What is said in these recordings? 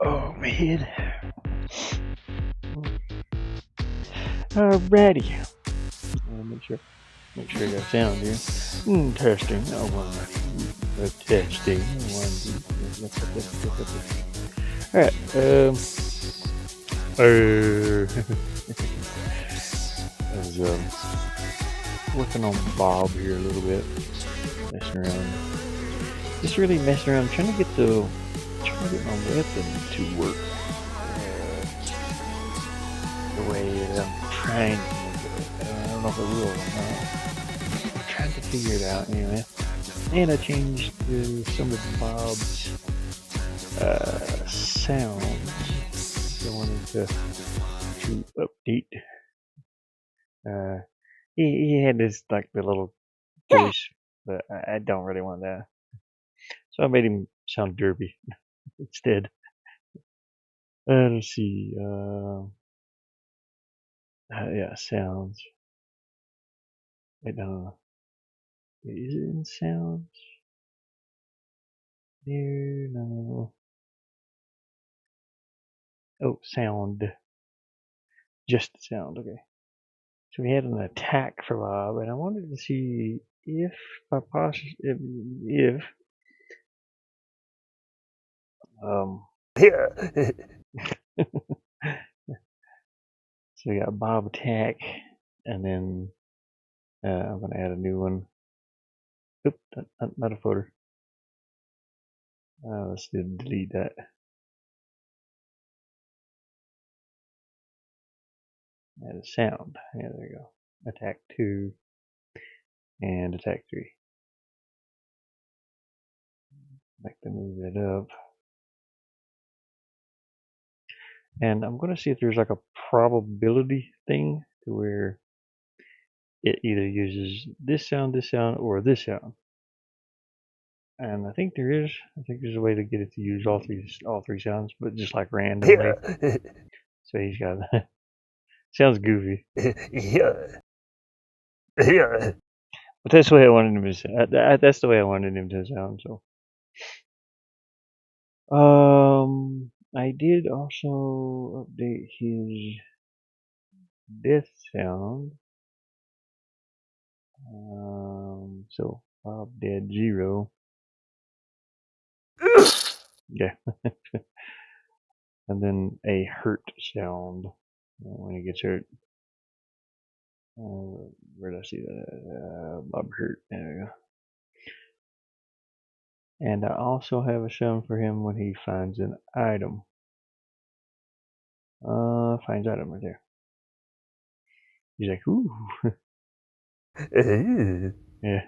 Oh man. Alrighty. Make sure I got sound here. Testing. Oh, one. Testing. Alright. I was working on Bob here a little bit, messing around. Just really messing around, trying to get my weapon to work the way I'm trying to make it. I don't know if it will or not. I'm trying to figure it out anyway. And I changed some of Bob's sounds. I wanted to update. He had this like the little voice, but I don't really want that. So I made him sound derpy instead. Let's see. Yeah, sounds. I don't know. Is it in sounds? There, no. Oh, sound. Just sound. Okay. So we had an attack for Bob, and I wanted to see if yeah. So we got Bob attack, and then I'm gonna add a new one. Oop, not a footer. Let's delete that. Add a sound. Yeah, there you go. Attack 2 and attack 3. I'd like to move it up. And I'm going to see if there's like a probability thing to where it either uses this sound, or this sound. And I think there is. I think there's a way to get it to use all three sounds, but just like randomly. Yeah. So he's got sounds goofy. Yeah. Yeah. But that's the way I wanted him to sound. That's the way I wanted him to sound. So, I did also update his death sound. So Bob dead 0. Yeah. And then a hurt sound when he gets hurt. Where did I see that? Bob hurt. There we go. And I also have a sound for him when he finds an item. Finds item right there. He's like, ooh. Yeah.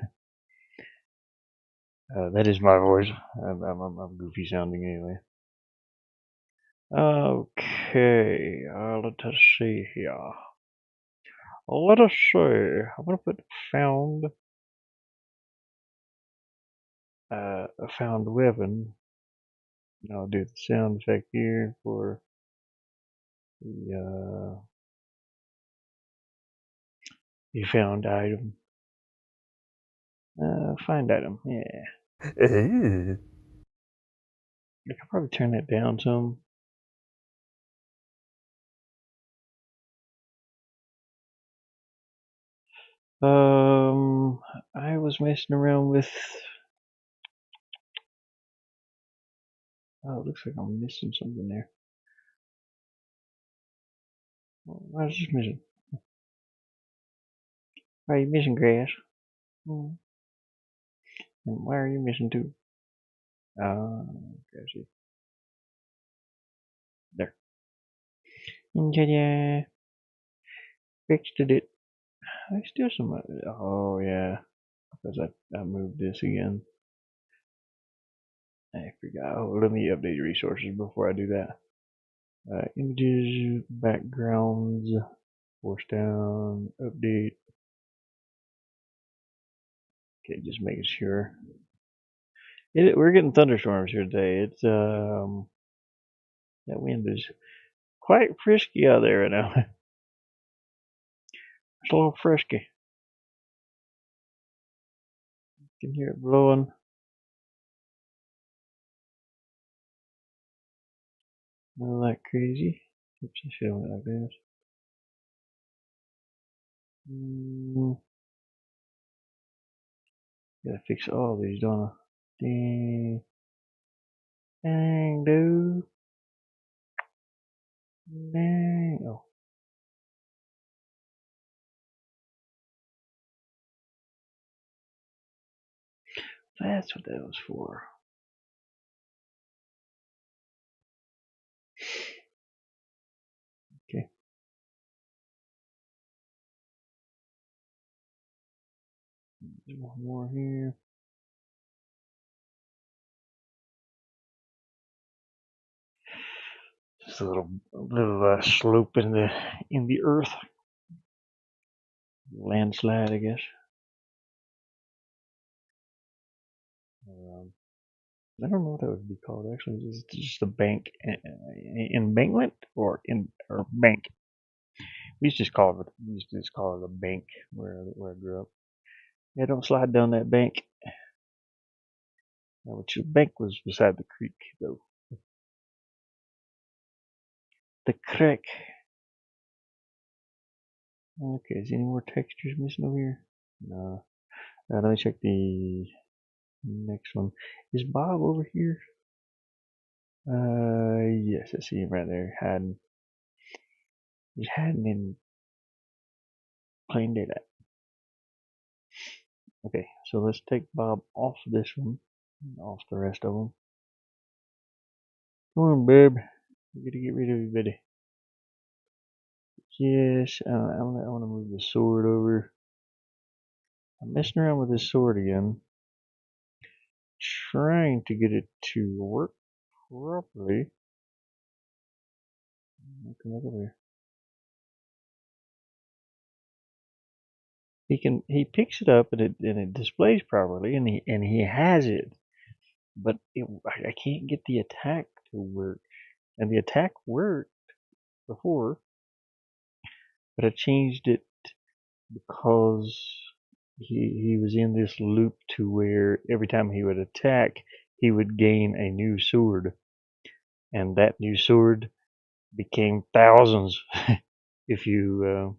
That is my voice. I'm goofy sounding anyway. Okay, let us see here. Let us see. I'm gonna put found a found weapon. I'll do the sound effect here for the found item. Find item, yeah. I could probably turn that down some. I was messing around with. Oh, it looks like I'm missing something there. Why is this missing? Why are you missing, grass? And why are you missing too? Okay, I see. Ta-da! Fixed it. I still some. Oh yeah, because I moved this again. I forgot. Oh, let me update resources before I do that. Images, backgrounds, force down, update. Okay, just making sure. We're getting thunderstorms here today. It's that wind is quite frisky out there right now. It's a little frisky. You can hear it blowing. Not like crazy. Oops, I should have went like this. Gotta fix all these, don't I? Dang, dang, dude. Dang. Oh, that's what that was for. Okay. One more here. Just a little slope in the earth. Landslide, I guess. I don't know what that would be called actually. It's just a bank, embankment or bank. We used to just call it a bank where I grew up. Yeah, don't slide down that bank. Which the bank was beside the creek though. The creek. Okay, is any more textures missing over here? No. Let me check the next one. Is Bob over here? Yes, I see him right there, hiding. He's hiding in plain daylight. Okay, so let's take Bob off this one, and off the rest of them. Come on, babe. We gotta get rid of you, buddy. Yes, I want to move the sword over. I'm messing around with this sword again, trying to get it to work properly. Come over here. He picks it up and it displays properly and he has it, but I can't get the attack to work. And the attack worked before, but I changed it because he was in this loop to where every time he would attack, he would gain a new sword, and that new sword became thousands if you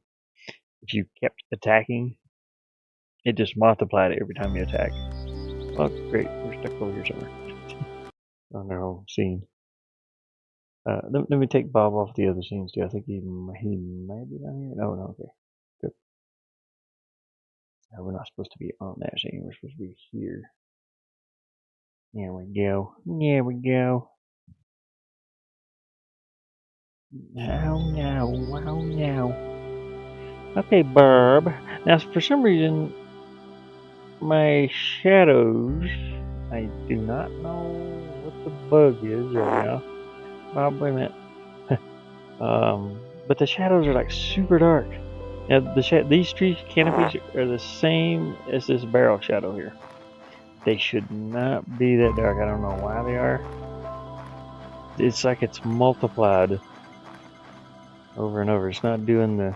kept attacking. It just multiplied it every time you attack. Oh, great! We're stuck over here somewhere on our own scene. Let me take Bob off the other scenes too. I think he might be down here. No, okay. Good. We're not supposed to be on that scene. We're supposed to be here. There we go. There we go. Now, now, wow, now. Okay, Barb. Now, for some reason, my shadows, I do not know what the bug is right now. Bob, wait a minute. But the shadows are like super dark. Now, these tree canopies are the same as this barrel shadow here. They should not be that dark. I don't know why they are. It's like it's multiplied over and over. It's not doing the.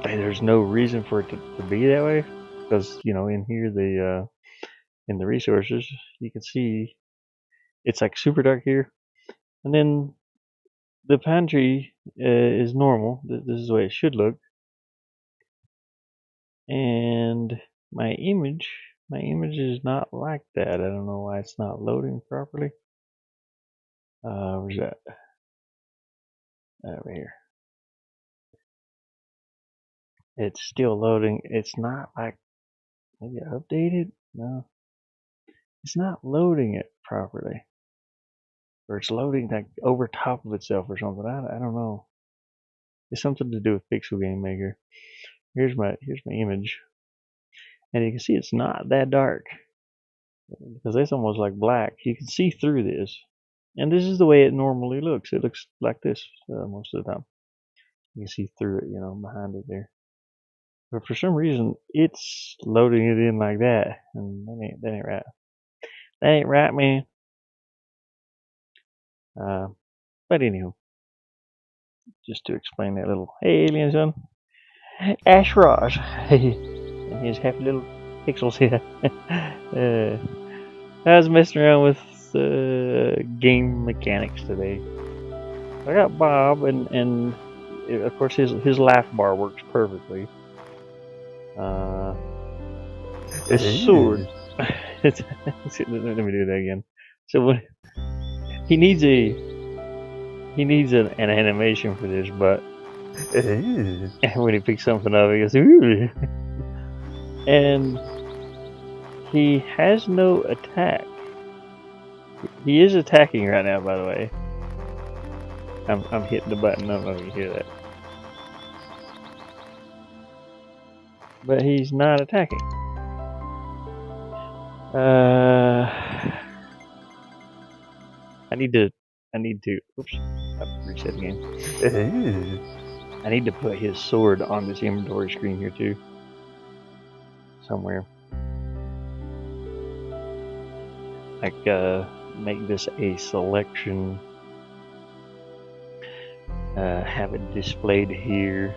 There's no reason for it to be that way, because in here in the resources you can see it's like super dark here, and then the pine tree is normal. This is the way it should look, and my image is not like that. I don't know why it's not loading properly. Where's that? Over here. It's still loading. It's not like maybe I updated. No, it's not loading it properly. or it's loading like over top of itself or something. I don't know. It's something to do with Pixel Game Maker. Here's my image, and you can see it's not that dark because it's almost like black. You can see through this, and this is the way it normally looks. It looks like this most of the time. You can see through it, behind it there. But for some reason, it's loading it in like that, and that ain't right. That ain't right, man. But anywho, just to explain that little, hey, alien son, Ash Raj, and his happy little pixels here. I was messing around with game mechanics today. I got Bob, and of course his laugh bar works perfectly. His sword. Let me do that again. So when he needs an animation for this, but when he picks something up, he goes ooh, and he has no attack. He is attacking right now, by the way. I'm hitting the button. I don't know if you hear that, but he's not attacking. I need to. Oops, I'll reset the game. I need to put his sword on this inventory screen here too, somewhere. Like make this a selection. Have it displayed here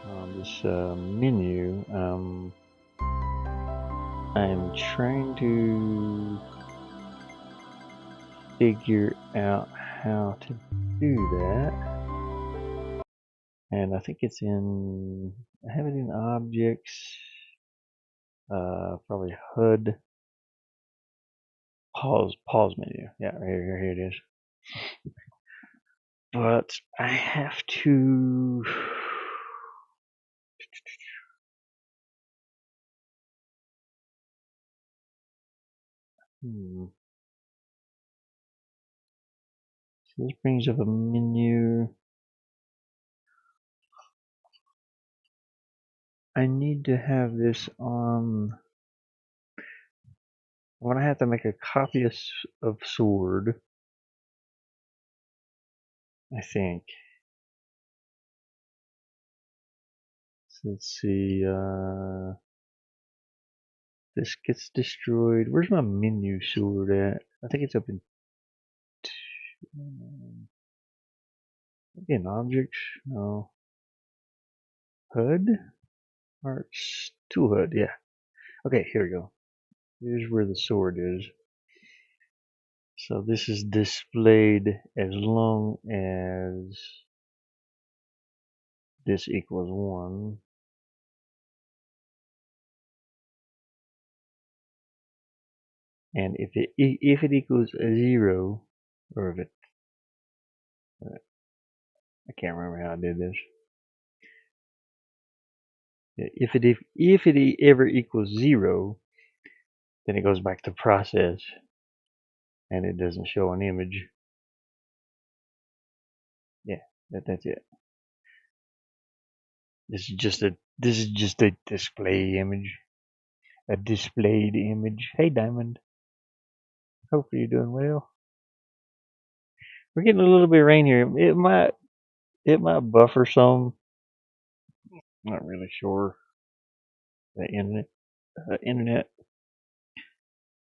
on this menu. I'm trying to figure out how to do that, and I think it's in. I have it in objects. Probably HUD. Pause menu. Yeah, here it is. But I have to. So this brings up a menu. I need to have this on. I'm gonna have to make a copy of sword. I think. So let's see. This gets destroyed. Where's my menu sword at? I think it's up in objects. No. HUD? Arts tool HUD. Yeah. Okay, here we go. Here's where the sword is. So this is displayed as long as this equals 1. And if it equals 0, or if it, I can't remember how I did this. If it ever equals 0, then it goes back to process, and it doesn't show an image. Yeah, that's it. This is just a display image, a displayed image. Hey, Diamond. Hopefully you're doing well. We're getting a little bit of rain here. It might buffer some. Not really sure. The internet.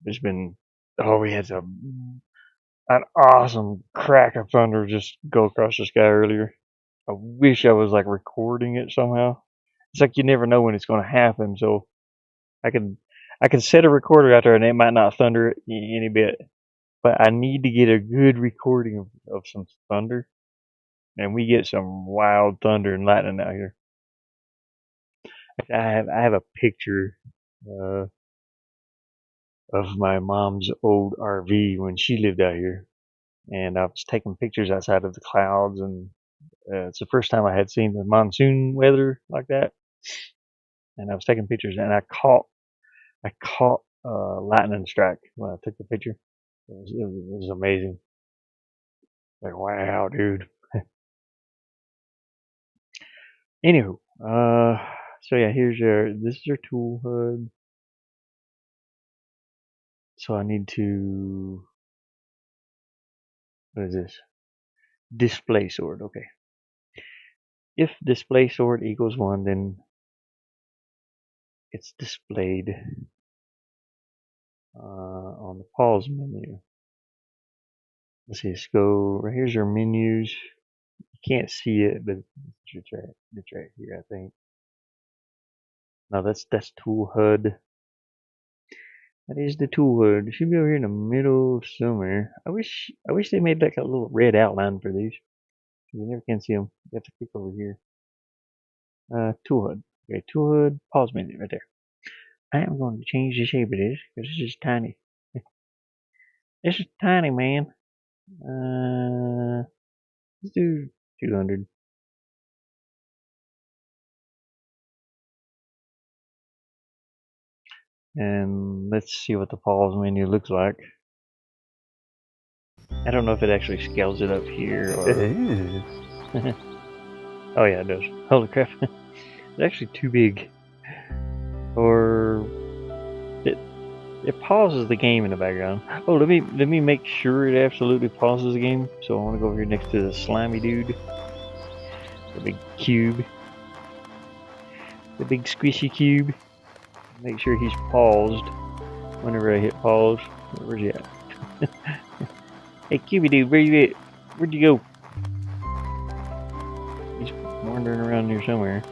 There's been we had an awesome crack of thunder just go across the sky earlier. I wish I was like recording it somehow. It's like you never know when it's going to happen, so I can set a recorder out there and it might not thunder any bit, but I need to get a good recording of some thunder, and we get some wild thunder and lightning out here. I have a picture of my mom's old RV when she lived out here, and I was taking pictures outside of the clouds, and it's the first time I had seen the monsoon weather like that, and I was taking pictures, and I caught lightning strike when I took the picture. It was amazing. Like, wow, dude. Anywho, so yeah, this is your tool HUD. So I need to, what is this? Display sword, okay. If display sword equals 1, then it's displayed on the pause menu. Let's see, let's go, right here's your menus. You can't see it, but it's right here, I think. No, that's tool HUD. That is the tool HUD. It should be over here in the middle somewhere. I wish they made like a little red outline for these. You never can see them. You have to click over here. Tool HUD. Okay, tool HUD, pause menu right there. I am going to change the shape of this because this is tiny. This is tiny, man. Let's do 200. And let's see what the pause menu looks like. I don't know if it actually scales it up here or. Oh yeah, it does. Holy crap! It's actually too big. Or it pauses the game in the background. Oh, let me make sure it absolutely pauses the game. So I want to go over here next to the slimy dude, the big cube, the big squishy cube. Make sure he's paused whenever I hit pause. Where's he at? Hey, cubey dude, where you at? Where'd you go? He's wandering around here somewhere.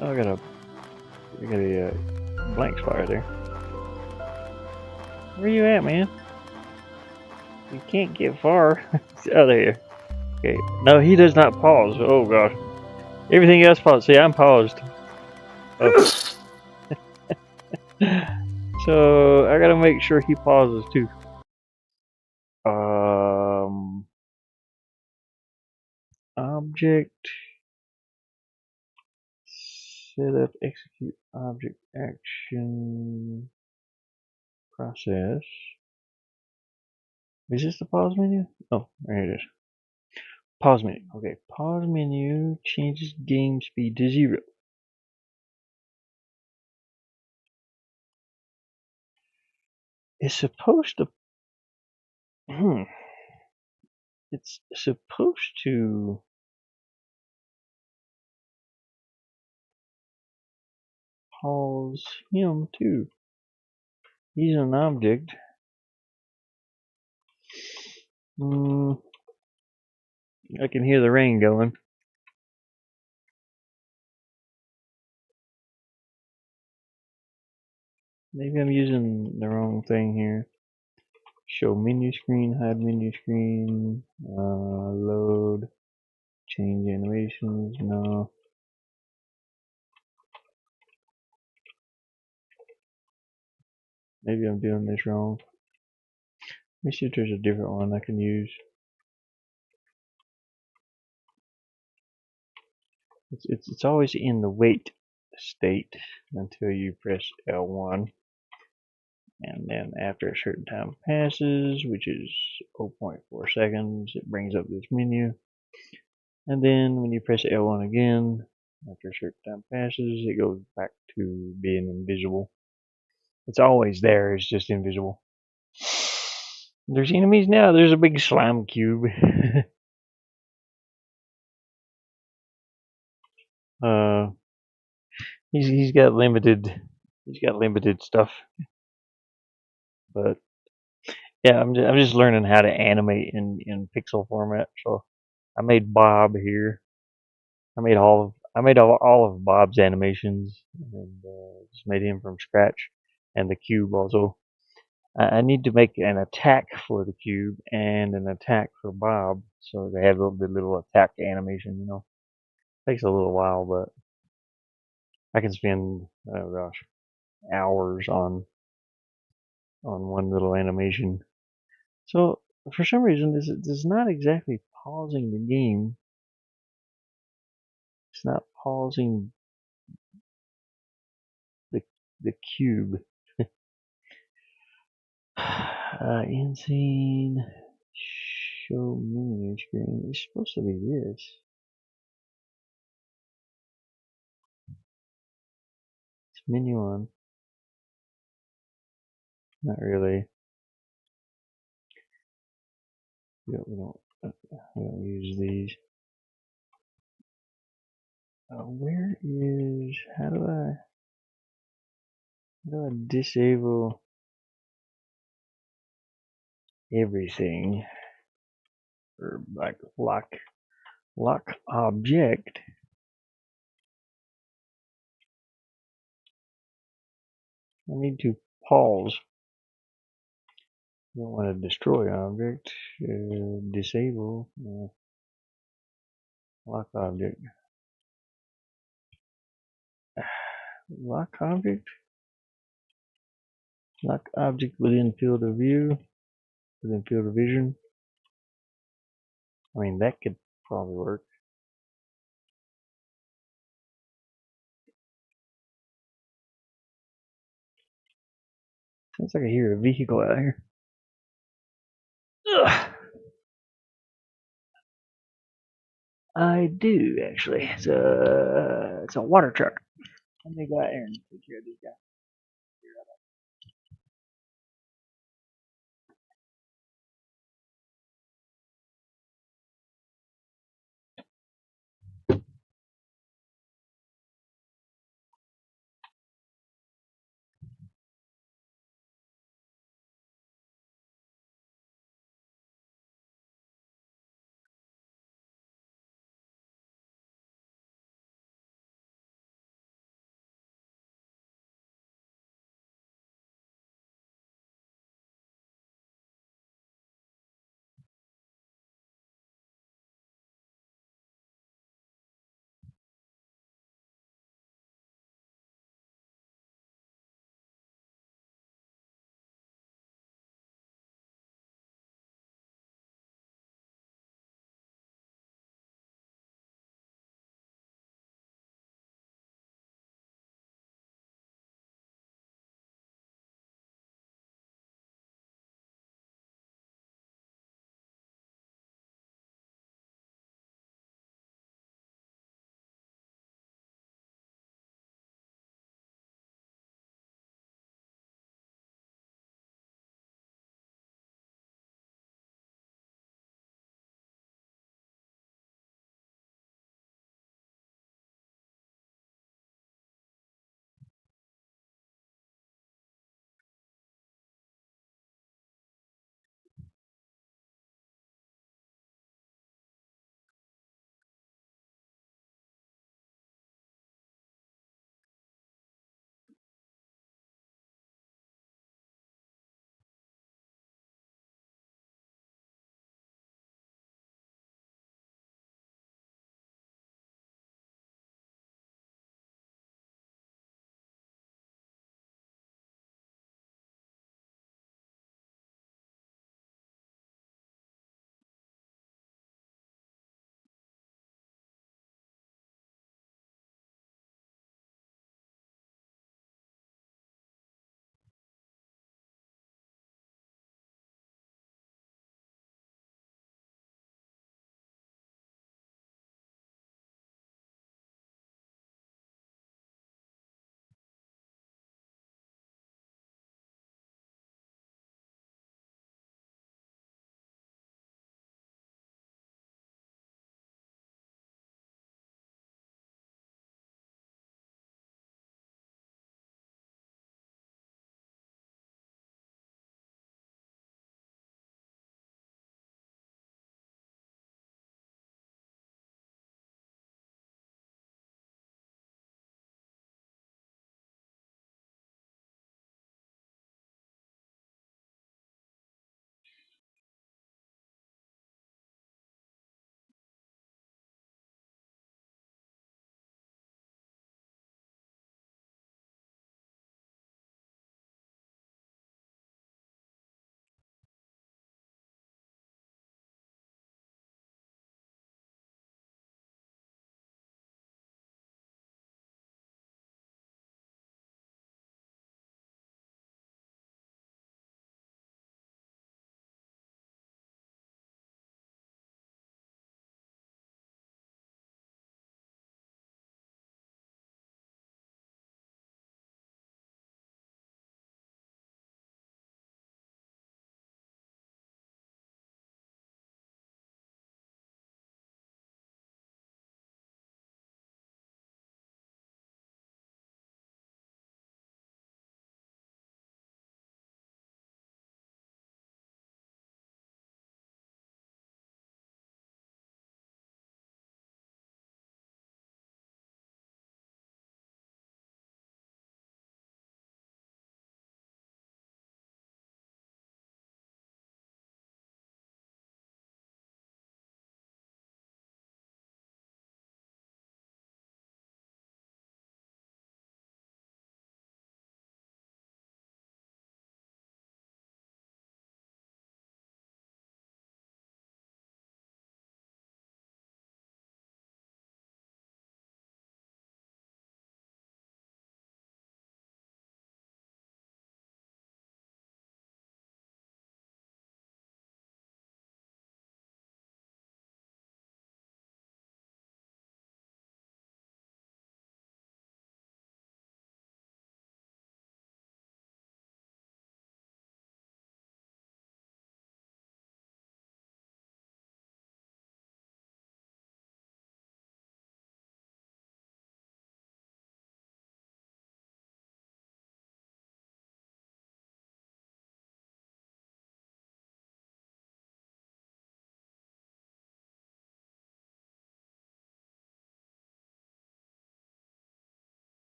Oh, I got a blank spot right there. Where you at, man? You can't get far. Oh, there. Okay. No, he does not pause. Oh gosh. Everything else paused. See, I'm paused. Oh. So I gotta make sure he pauses too. Object. Set up, execute object action process. Is this the pause menu? Oh, there it is. Pause menu. Okay, pause menu changes game speed to 0. It's supposed to. It's supposed to. Pause him too. He's an object. I can hear the rain going. Maybe I'm using the wrong thing here. Show menu screen, hide menu screen, load, change animations, no. Maybe I'm doing this wrong. Let me see if there's a different one I can use. It's always in the wait state until you press L1. And then after a certain time passes, which is 0.4 seconds, it brings up this menu. And then when you press L1 again, after a certain time passes, it goes back to being invisible. It's always there, it's just invisible. There's enemies now, there's a big slime cube. He's got limited stuff. But yeah, I'm just learning how to animate in pixel format. So I made Bob here. I made all of Bob's animations and just made him from scratch, and the cube also. I need to make an attack for the cube and an attack for Bob, so they have the little attack animation. Takes a little while, but I can spend hours on one little animation. So for some reason, this is not exactly pausing the game. It's not pausing the cube. End scene. Show menu screen. It's supposed to be this. It's menu on. Not really. We don't use these. Where is? How do I disable everything? Or like lock object. I need to pause. You don't want to destroy object. Disable. Lock object. Lock object. Lock object within field of view. Within field of vision. I mean, that could probably work. Sounds like I hear a vehicle out here. Ugh. I do actually. It's a water truck. Let me go out here and take care of these guys.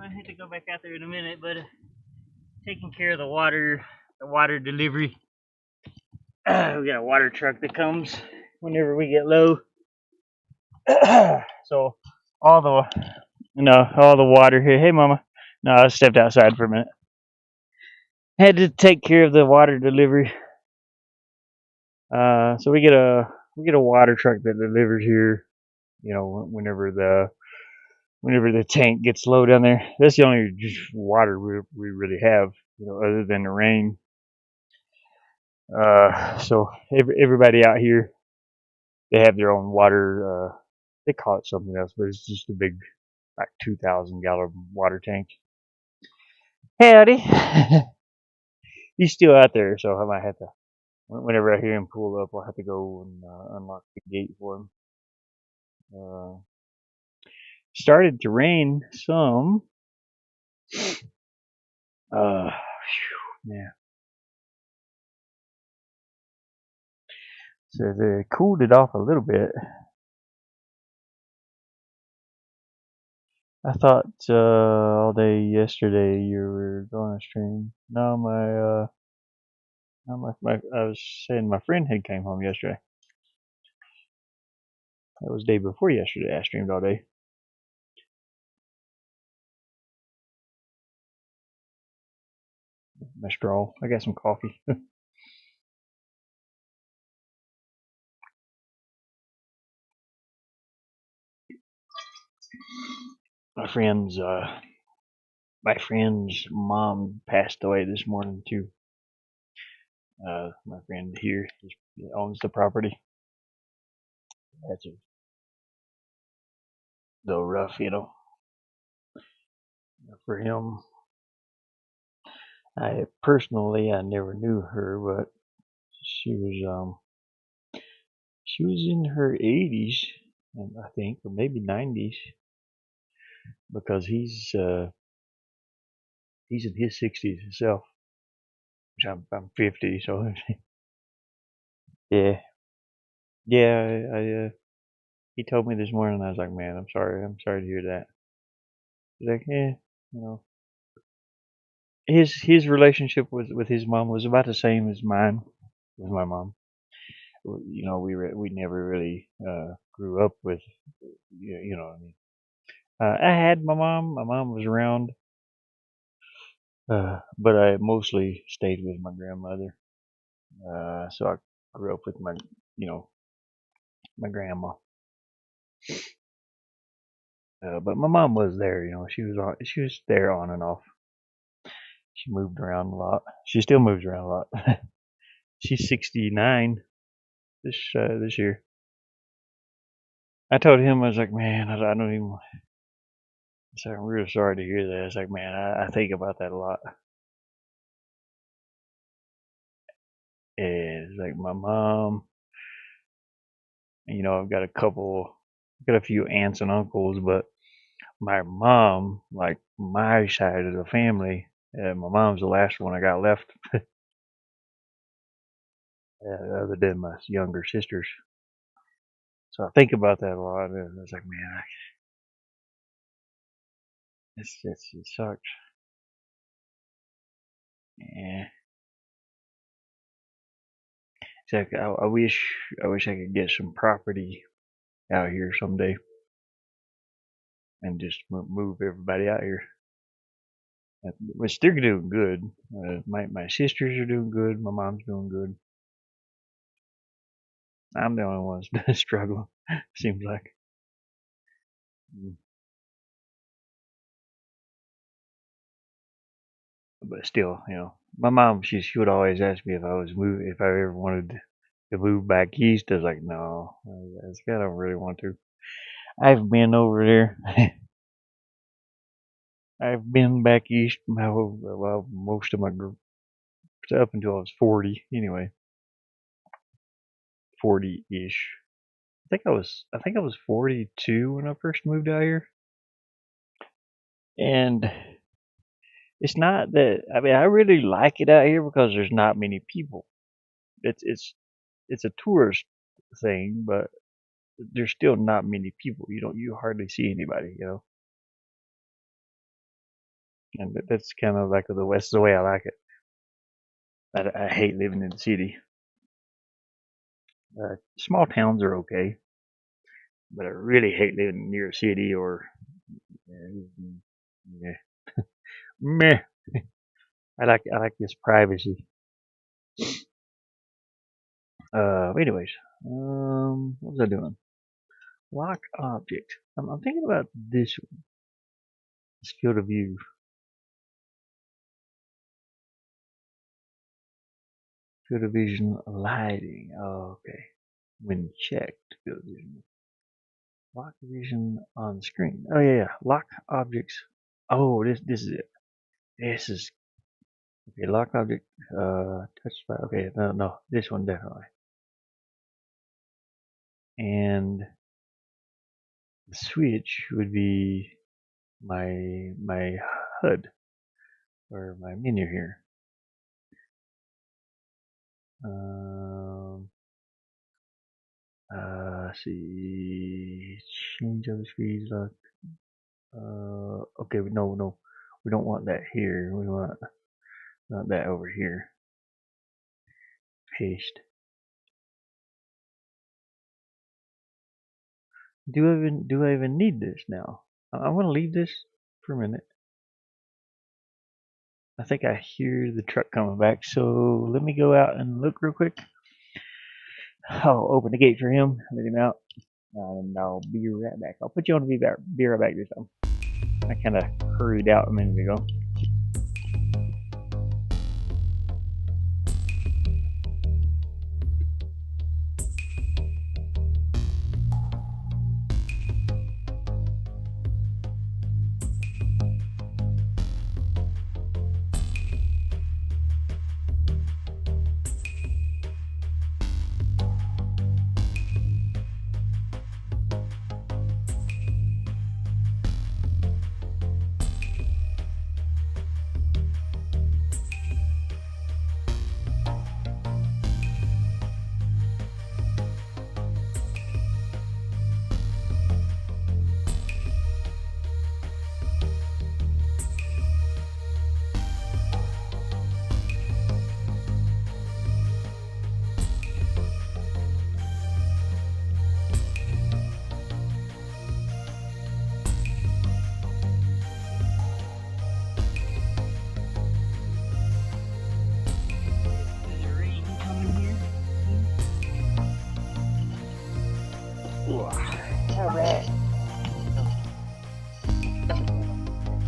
I had to go back out there in a minute, but taking care of the water delivery. We got a water truck that comes whenever we get low. So all the water here. Hey, mama. No, I stepped outside for a minute. Had to take care of the water delivery. So we get a water truck that delivers here. You know, whenever the tank gets low down there. That's the only water we really have. You know, other than the rain. So everybody out here, they have their own water. They call it something else, but it's just a big, like 2,000 gallon water tank. Howdy. He's still out there, so I might have to. Whenever I hear him pull up, I'll have to go and unlock the gate for him. Started to rain some. Yeah. So they cooled it off a little bit. I thought all day yesterday you were going to stream. No, I was saying my friend had came home yesterday. That was day before yesterday. I streamed all day. My straw. I got some coffee. my friend's mom passed away this morning too. My friend here owns the property. That's a little rough, you know, for him. I never knew her, but she was in her 80s, I think, or maybe 90s, because he's in his 60s himself. Which I'm 50, so yeah, yeah. He told me this morning. I was like, man, I'm sorry to hear that. He's like, yeah, you know, his relationship with his mom was about the same as mine with my mom. You know, we never really grew up with, you know what I mean. I had my mom. My mom was around, but I mostly stayed with my grandmother. So I grew up with you know, my grandma. But my mom was there. You know, she was there on and off. She moved around a lot. She still moves around a lot. She's 69 this year. I told him, I was like, man, I don't even. So I'm real sorry to hear that. It's like, man, I think about that a lot. And it's like my mom. You know, I've got a few aunts and uncles, but my mom, like my side of the family, my mom's the last one I got left, other than my younger sisters. So I think about that a lot, and it's like, man, it sucks. Yeah, it's like I wish I could get some property out here someday and just move everybody out here. Which they're doing good. My sisters are doing good. My mom's doing good. I'm the only one struggling. Seems like. But still, you know, my mom she would always ask me if I ever wanted to move back east. I was like, no, I don't really want to. I've been over there. I've been back east most of my up until I was 40. Anyway, 40-ish. I think I was 42 when I first moved out here, and it's not that. I mean, I really like it out here because there's not many people. It's it's it's a tourist thing, but there's still not many people. You hardly see anybody. You know. And that's kind of like the West, the way I like it. I hate living in the city. Small towns are okay, but I really hate living near a city or yeah, meh. I like this privacy. Anyways, what was I doing? Lock object. I'm thinking about this one. Let's go to view. Field of vision lighting. Oh, okay. When checked, field of vision. Lock vision on screen. Oh yeah. Lock objects. Oh, this is it. This is okay. Lock object. Touch by. Okay, no. This one definitely. And the switch would be my HUD or my menu here. See, change other speeds. Lock. Okay, no, we don't want that here. We want not that over here. Paste. Do I even need this now? I'm gonna leave this for a minute. I think I hear the truck coming back, so let me go out and look real quick. I'll open the gate for him, let him out, and I'll be right back. I'll put you on to be right back this time. I kind of hurried out a minute ago. Alright.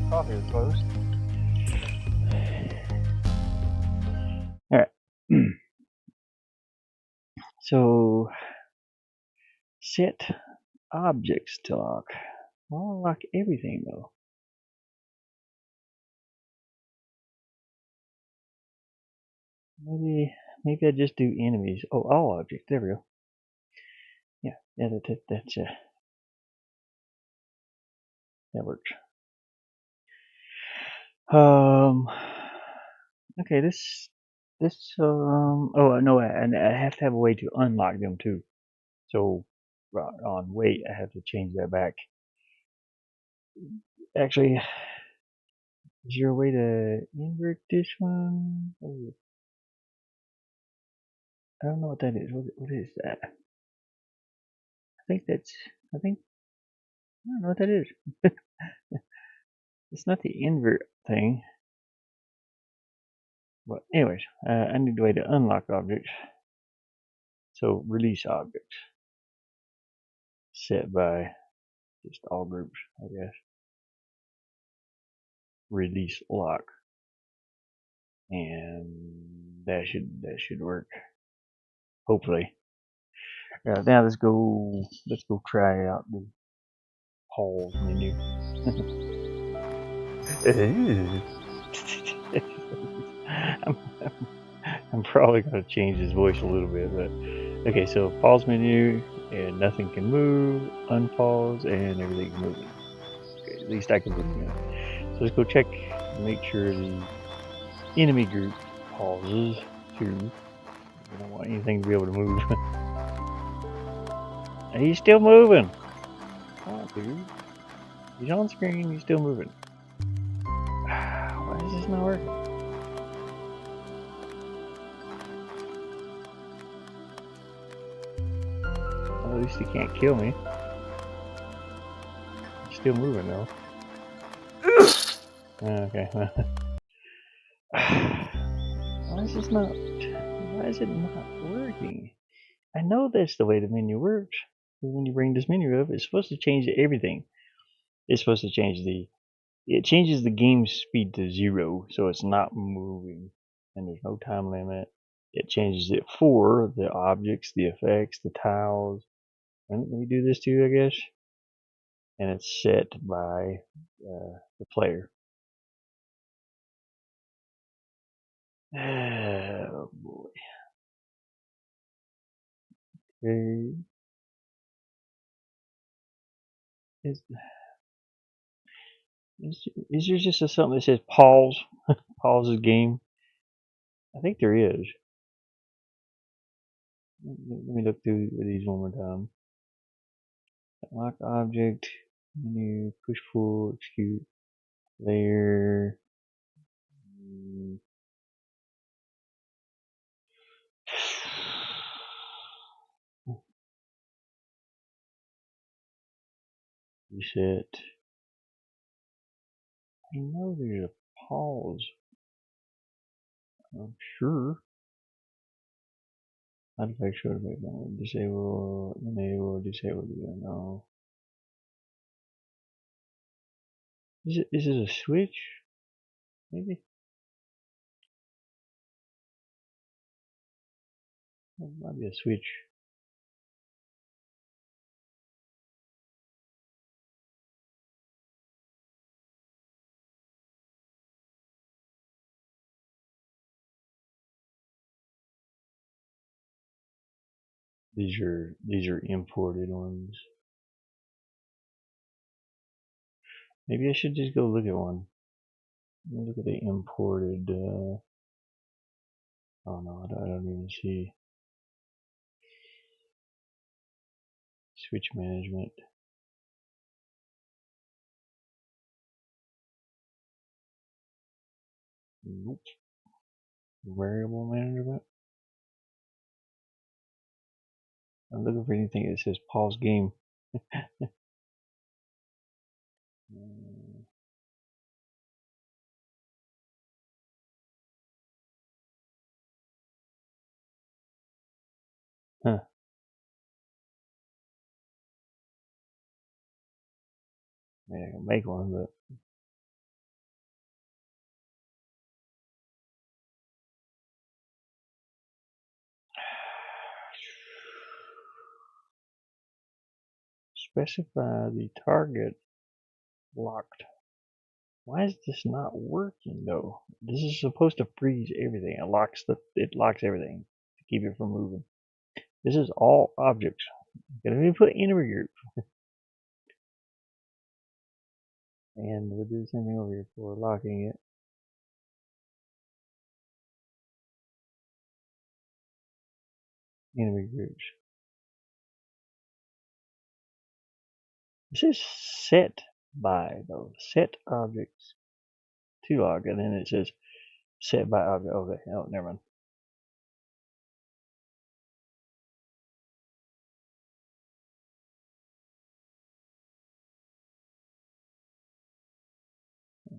Coffee is closed. Alright. So, set objects to lock. I'll lock everything though. Maybe I just do enemies. Oh, all objects. There we go. Yeah, that works. Okay, oh no, and I have to have a way to unlock them too. So on wait, I have to change that back. Actually, is there a way to invert this one? Oh, I don't know what that is. What is that? I don't know what that is. It's not the invert thing. But anyways, I need a way to unlock objects. So release objects. Set by just all groups, I guess. Release lock. And that should work. Hopefully. Now let's go try out the pause menu. I'm probably gonna change his voice a little bit, but okay, so pause menu and nothing can move, unpause, and everything's moving. Okay, at least I can move it. So let's go check and make sure the enemy group pauses too. I don't want anything to be able to move. He's still moving. Oh, dude. He's on screen, he's still moving. not working? Well, at least he can't kill me. He's still moving though. Okay. Why is this not? Why is it not working? I know that's the way the menu works. When you bring this menu up, it's supposed to change everything. It's supposed to change it changes the game speed to 0, so it's not moving, and there's no time limit. It changes it for the objects, the effects, the tiles. And let me do this too, I guess. And it's set by the player. Oh boy. Okay. Is, is there just something that says pause? Pause the game? I think there is. Let me look through these one more time. Lock object, menu, push pull, execute, layer. Reset. I know there's a pause. I'm sure. Artifact show effect. Disable, enable, disable. No. Is it a switch? Maybe? It might be a switch. These are imported ones. Maybe I should just go look at one. Look at the imported. Oh no, I don't even see. Switch management. Nope. Variable management. I'm looking for anything that says pause game. Huh. Yeah, I can make one, but specify the target locked. Why is this not working though? This is supposed to freeze everything. It locks everything to keep it from moving. This is all objects. Can we put enemy group? And we'll do the same thing over here for locking it. Enemy groups. This is set by though. Set objects to lock, and then it says set by object. Okay, oh, never mind.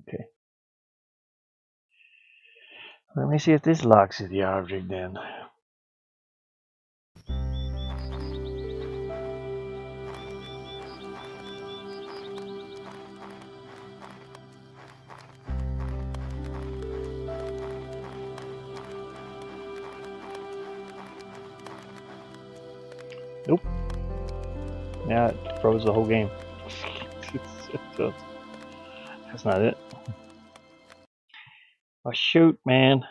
Okay. Let me see if this locks the object then. Nope. Now it froze the whole game. So, that's not it. Oh shoot, man.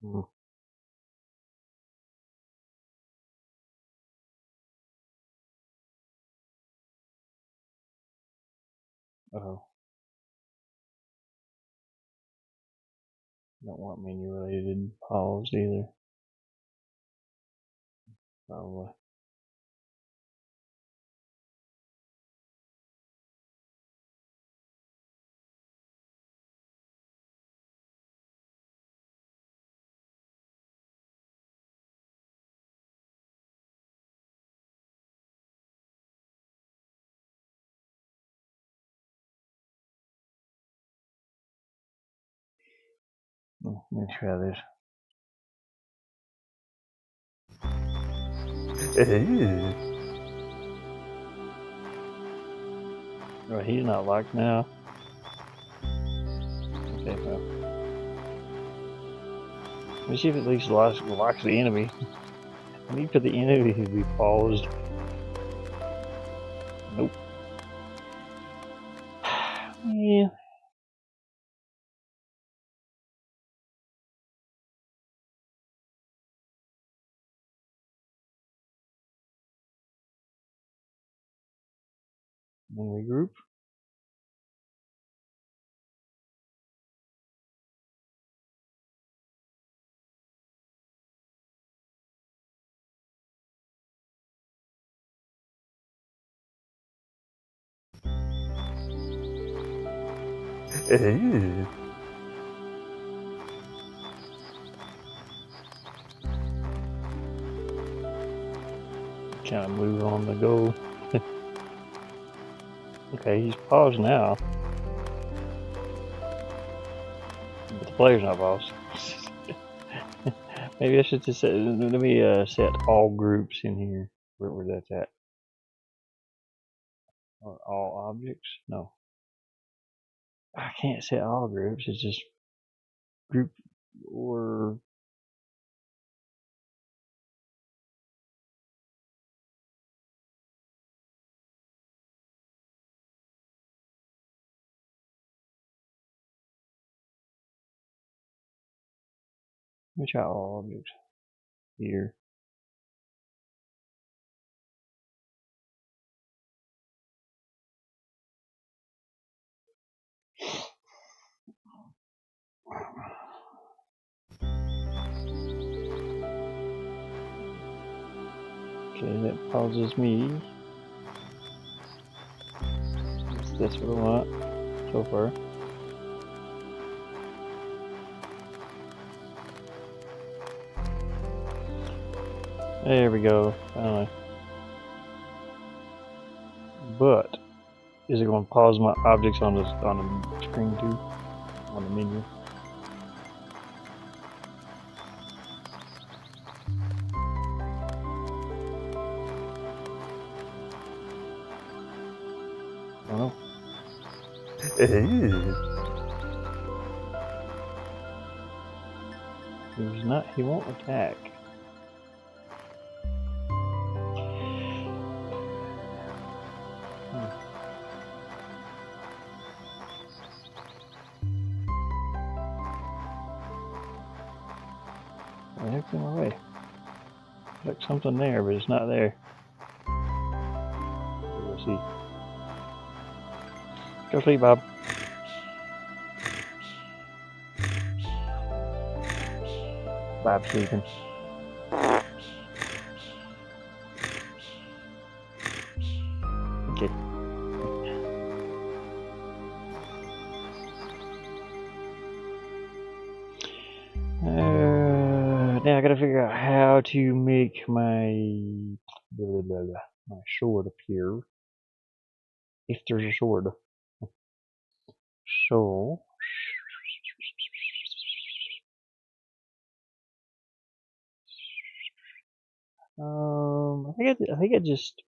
Hmm. Uh-oh. Don't want menu related paused either. Probably. Let me try this. Oh, he's not locked now. Okay, well. Let's see if it at least locks the enemy. I need for the enemy to be paused. Nope. Yeah. Then regroup. Kind of move on the go. Okay, he's paused now. But the player's not paused. Maybe I should just set, let me set all groups in here. Where that's at? Or all objects? No. I can't set all groups. It's just group or let me try all objects here. Okay, that pauses me. That's what I want so far. There we go, finally. But is it going to pause my objects on the screen too? On the menu? I don't know. He's not. He won't attack. The heck's in my way? There's like something there, but it's not there. We'll see. Go sleep, Bob. Bob's sleeping. Okay. Now I gotta figure out how to make my my sword appear. If there's a sword. So I think I just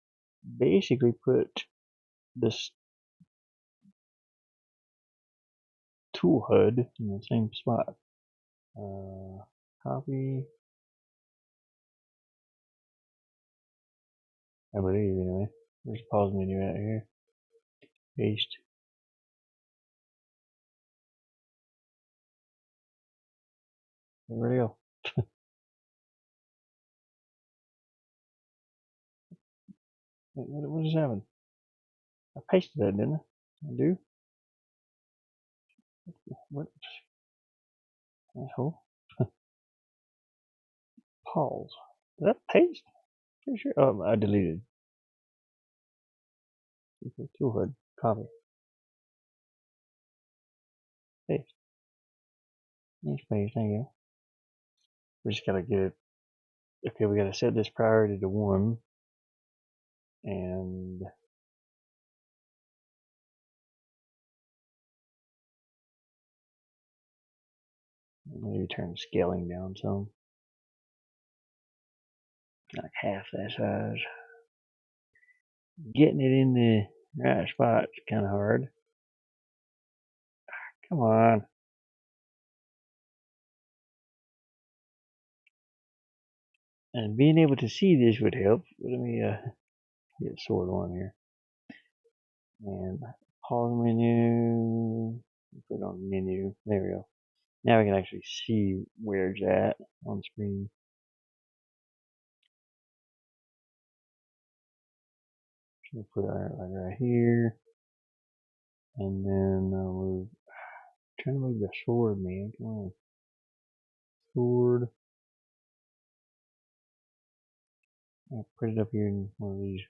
basically put this tool HUD in the same spot. Copy. I believe anyway. There's a pause menu out here. Paste. Where'd it go? What just happened? I pasted that, didn't I? I do? What? Asshole. Pause. Is that paste? Pretty sure. Oh, I deleted. Toolhood. Copy. Paste. Nice paste. There you go. We just gotta get it. Okay, we gotta set this priority to 1. And maybe turn the scaling down some. Like half that size. Getting it in the right spot is kind of hard. Come on. And being able to see this would help. Let me get sword on here. And pause menu. Put it on menu. There we go. Now we can actually see where it's at on screen. So we'll put it like right here. And then I'll move. Trying to move the sword, man. Come on. Sword. I'll put it up here in one of these.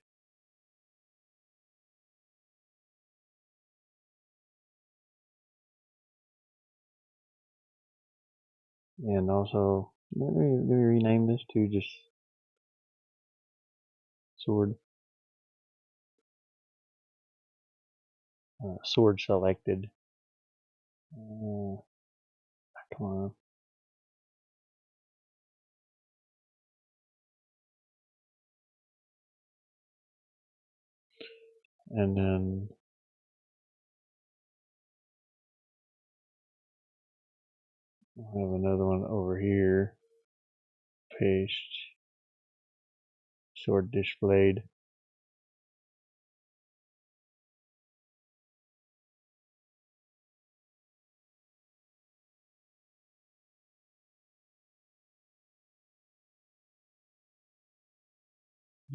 And also, let me rename this to just sword. Sword selected. Come on. And then I'll have another one over here. Paste. Sword displayed.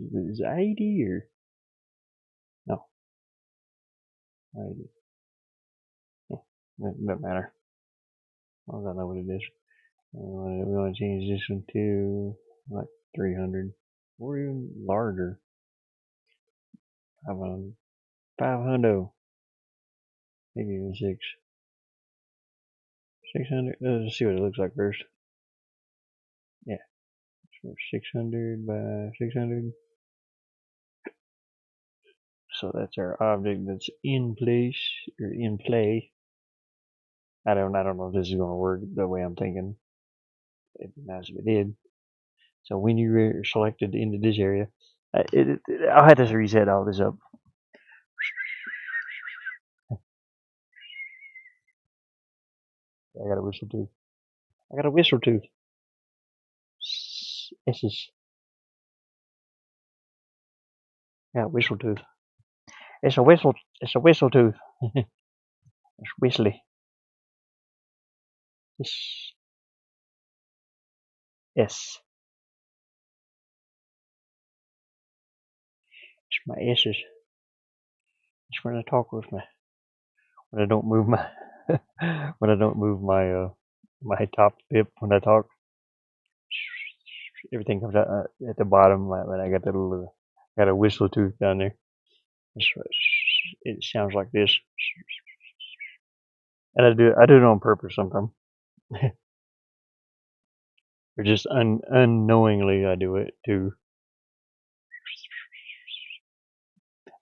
Is it ID or no? ID. Yeah, doesn't matter. As long as I know what it is. We want to change this one to like 300 or even larger. 500. Maybe even 600. Let's see what it looks like first. Yeah. So 600 by 600. So that's our object that's in place or in play. I don't know if this is going to work the way I'm thinking. It'd be nice if it did. So when you're selected into this area, I'll have to reset all this up. I got a whistle tooth. I got a whistle tooth. S's. Yeah, whistle tooth. It's a whistle. It's a whistle tooth. It's whistly. It's S. It's my S's. It's when I talk with my. When I don't move my. When I don't move my my top lip when I talk. Everything comes out at the bottom when I got that little. Got a whistle tooth down there. It sounds like this. And I do it on purpose sometimes. Or just unknowingly I do it too.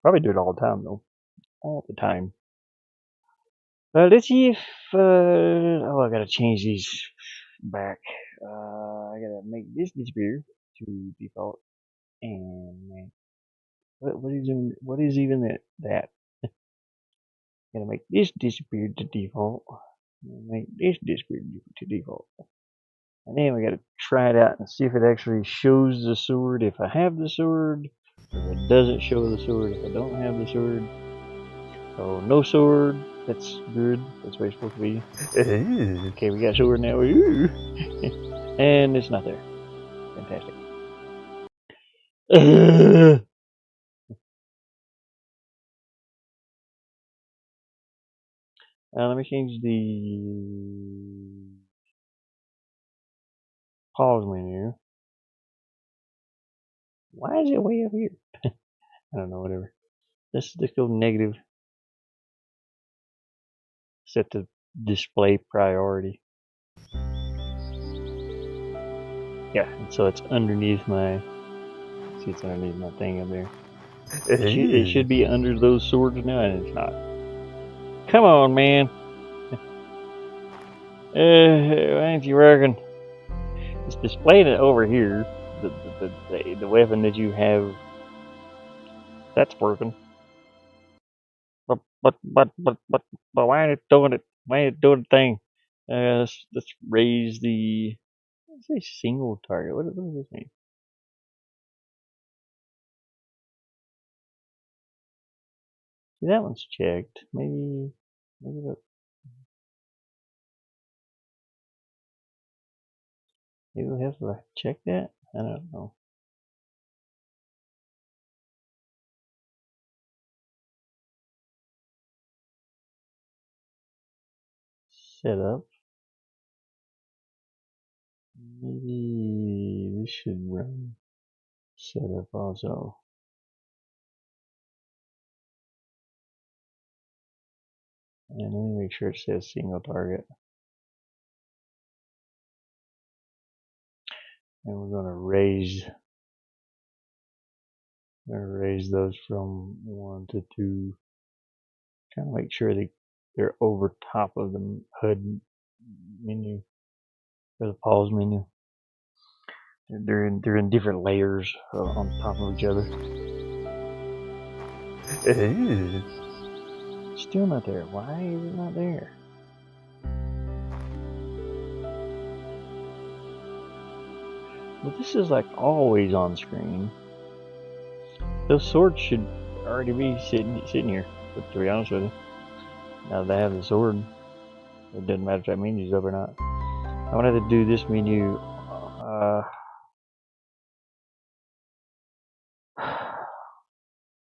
Probably do it all the time though. All the time. Let's see if oh, I gotta change these back. I gotta make this disappear to default. And what is even that? Gotta make this disappear to default. Make this disappear to default. And then we gotta try it out and see if it actually shows the sword if I have the sword. If it doesn't show the sword if I don't have the sword. So no sword. That's good. That's where it's supposed to be. Okay, we got sword now. And it's not there. Fantastic. Let me change the pause menu. Why is it way up here? I don't know, whatever. Let's go negative. Set the display priority. Yeah, and so it's underneath my. See, it's underneath my thing up there. It should be under those swords now, and it's not. Come on, man. Why ain't you working? It's displaying it over here. The weapon that you have, that's working. But why ain't it doing it? Why ain't it doing the thing? Let's raise the. Let's say single target. What does this mean? See, that one's checked. Maybe maybe we have to check that. I don't know. Set up. Maybe this should run setup also. And let me make sure it says single target. And we're gonna raise those from 1 to 2. Trying to make sure they're over top of the HUD menu or the pause menu. They're in different layers on top of each other. Still not there. Why is it not there? Well, this is like always on screen. Those swords should already be sitting here. But to be honest with you, now that I have the sword, it doesn't matter if that menu's up or not. I wanted to do this menu. I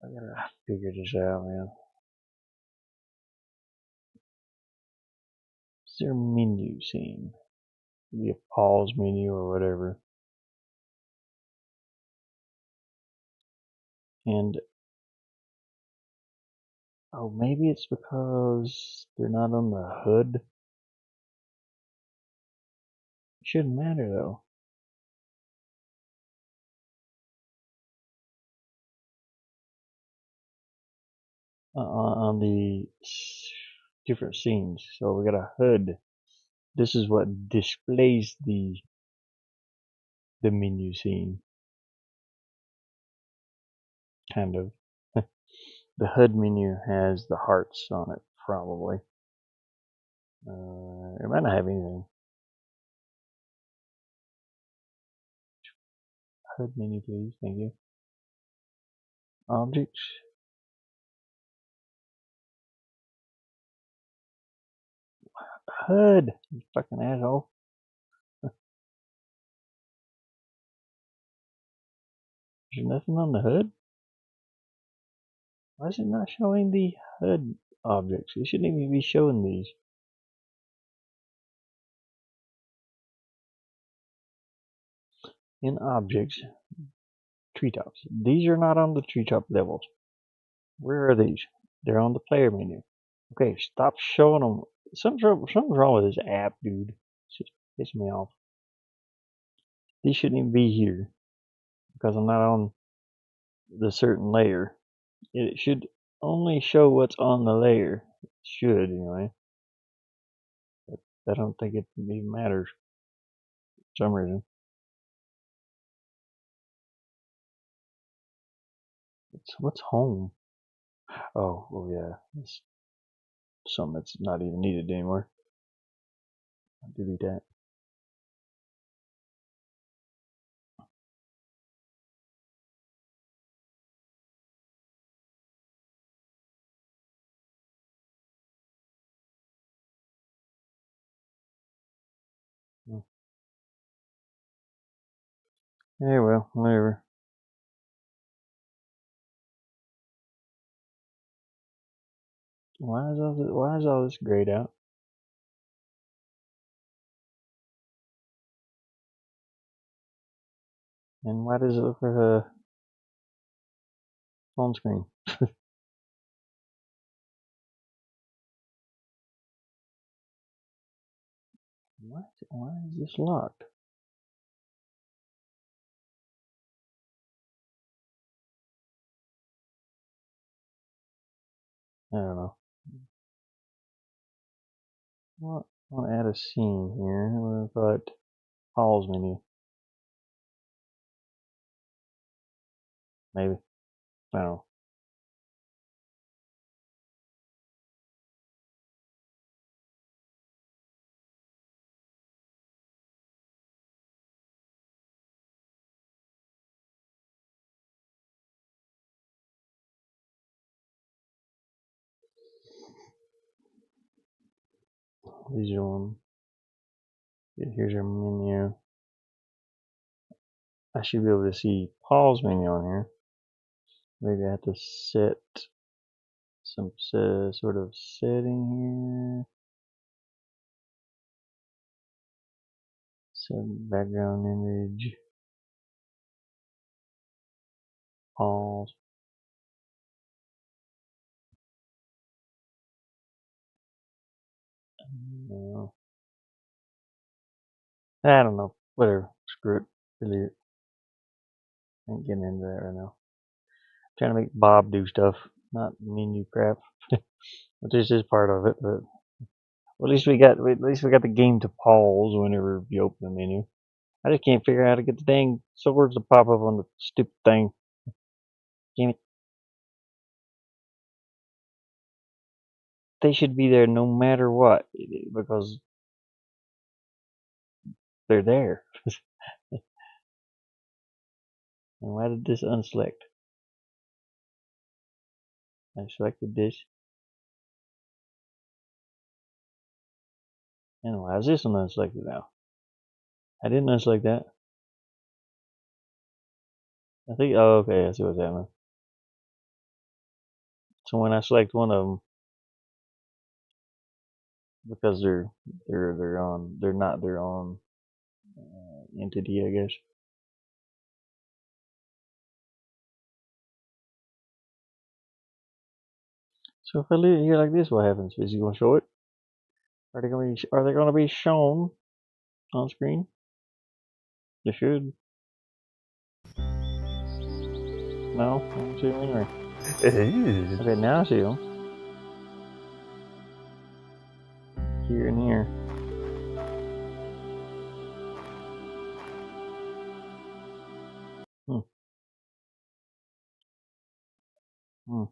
gotta figure this out, man. Is there a menu scene? Maybe a pause menu or whatever. And oh, maybe it's because they're not on the HUD. It shouldn't matter though. On the different scenes. So we got a HUD. This is what displays the menu scene. Kind of. The HUD menu has the hearts on it, probably. It might not have anything. HUD menu, please. Thank you. Objects. HUD, you fucking asshole. There's nothing on the HUD? Why is it not showing the HUD objects? It shouldn't even be showing these. In objects, treetops. These are not on the treetop levels. Where are these? They're on the player menu. Okay, stop showing them. Something's wrong with this app, dude. It's just pissing me off. These shouldn't even be here because I'm not on the certain layer. It should only show what's on the layer. It should, anyway. But I don't think it even matters for some reason. What's home? Oh yeah. It's something that's not even needed anymore. I'll delete that. Yeah, well, whatever. Why is all this grayed out? And why does it look like a phone screen? Why is this locked? I don't know. I want to add a scene here. I'm going to put pause menu. Maybe. I don't know. These are one. Here's our menu. I should be able to see pause menu on here. Maybe I have to set some sort of setting here. Set background image. Pause. No. I don't know. Whatever. Screw it. Delete it. I ain't getting into that right now. I'm trying to make Bob do stuff, not menu crap. But this is part of it. But well, at least we got the game to pause whenever you open the menu. I just can't figure out how to get the dang swords to pop up on the stupid thing. Damn it. They should be there no matter what because they're there. And why did this unselect? I selected this. And why is this one unselected now? I didn't unselect that. I think, oh, okay, I see what's happening. So when I select one of them, because they're not their own entity, I guess. So if I leave it here like this, what happens? Is he gonna show it? Are they gonna be shown on screen? They should. No, I don't see them anywhere. Okay, now I see them. Here and here. Hmm. Hmm.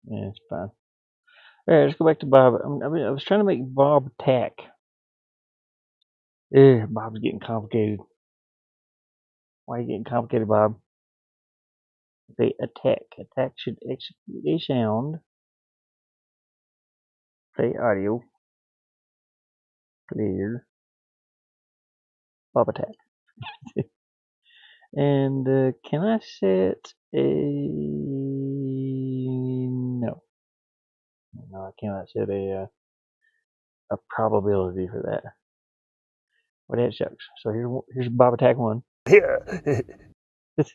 Yeah, it's fine. Alright, let's go back to Bob. I was trying to make Bob attack. Bob's getting complicated. Why are you getting complicated, Bob? Okay, attack. Attack should execute a sound. Play audio. Clear. Bob attack. And can I set a... No. No, I cannot set a probability for that. Well, that sucks. So here's Bob attack 1. That's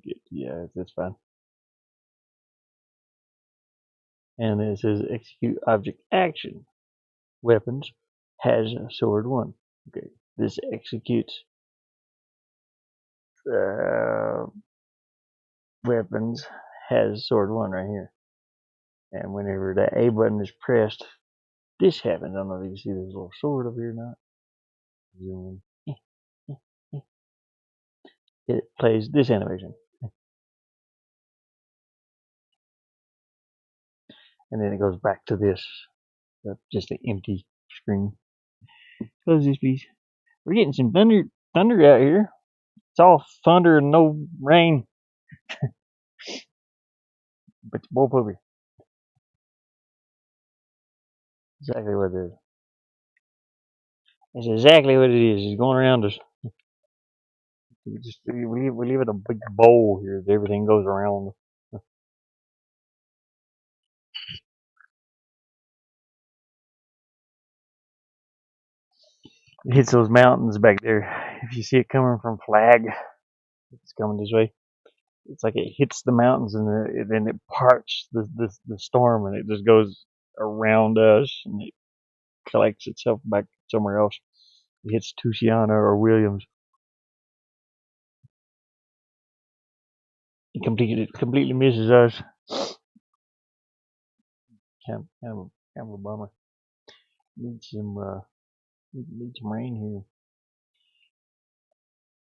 good. Yeah, that's fine. And then it says execute object action. Weapons has sword 1. Okay, this executes weapons has sword 1 right here. And whenever the A button is pressed, this happens. I don't know if you can see this little sword up here or not. Zoom in. It plays this animation. And then it goes back to this. Just an empty screen. Close this piece. We're getting some thunder out here. It's all thunder and no rain. But bull poopy. Exactly what it is. It's exactly what it is. It's going around us. We live in a big bowl here. Everything goes around. It hits those mountains back there. If you see it coming from Flag, it's coming this way. It's like it hits the mountains and then it parts the storm and it just goes around us and it collects itself back somewhere else. It hits Tuciana or Williams. It completely misses us. Kind of a bummer. Need some need some rain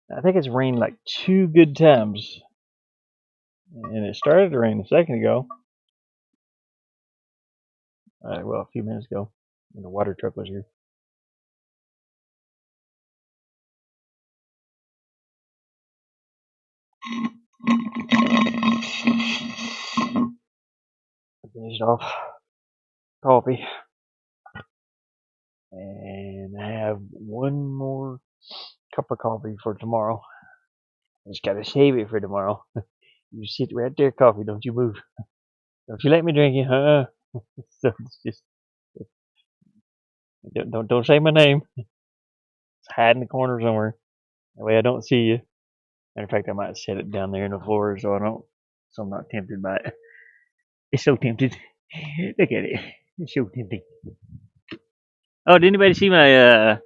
here. I think it's rained like 2 good times, and it started to rain a second ago. Well, a few minutes ago, when the water truck was here. I finished off coffee, and I have one more cup of coffee for tomorrow. I just gotta save it for tomorrow. You sit right there, coffee. Don't you move. Don't you let me drink it, huh? So it's just don't say my name. Hide in the corner somewhere. That way I don't see you. Matter of fact, I might set it down there in the floor so I don't, so I'm not tempted by it. It's so tempted. Look at it. It's so tempting. Oh, did anybody see my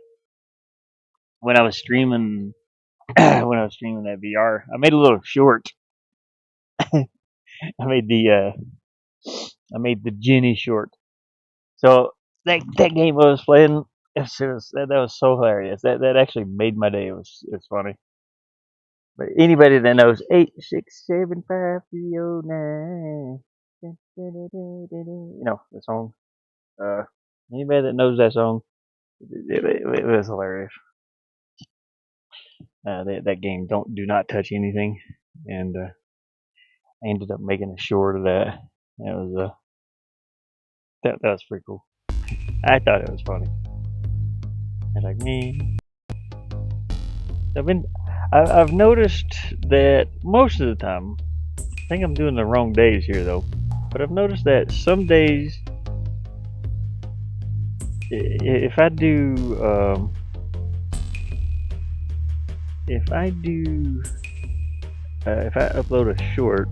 when I was streaming when I was streaming that VR? I made a little short. I made the Jenny short. So that game I was playing, that was so hilarious. That actually made my day. It was funny. But anybody that knows 8675309, you know the song. Uh, Anybody that knows that song, it was hilarious. That game do not touch anything, and I ended up making a short of that. That was that was pretty cool. I thought it was funny. And like me, I've been I've noticed that most of the time, I think I'm doing the wrong days here though, but I've noticed that some days if I do if I do if I upload a short,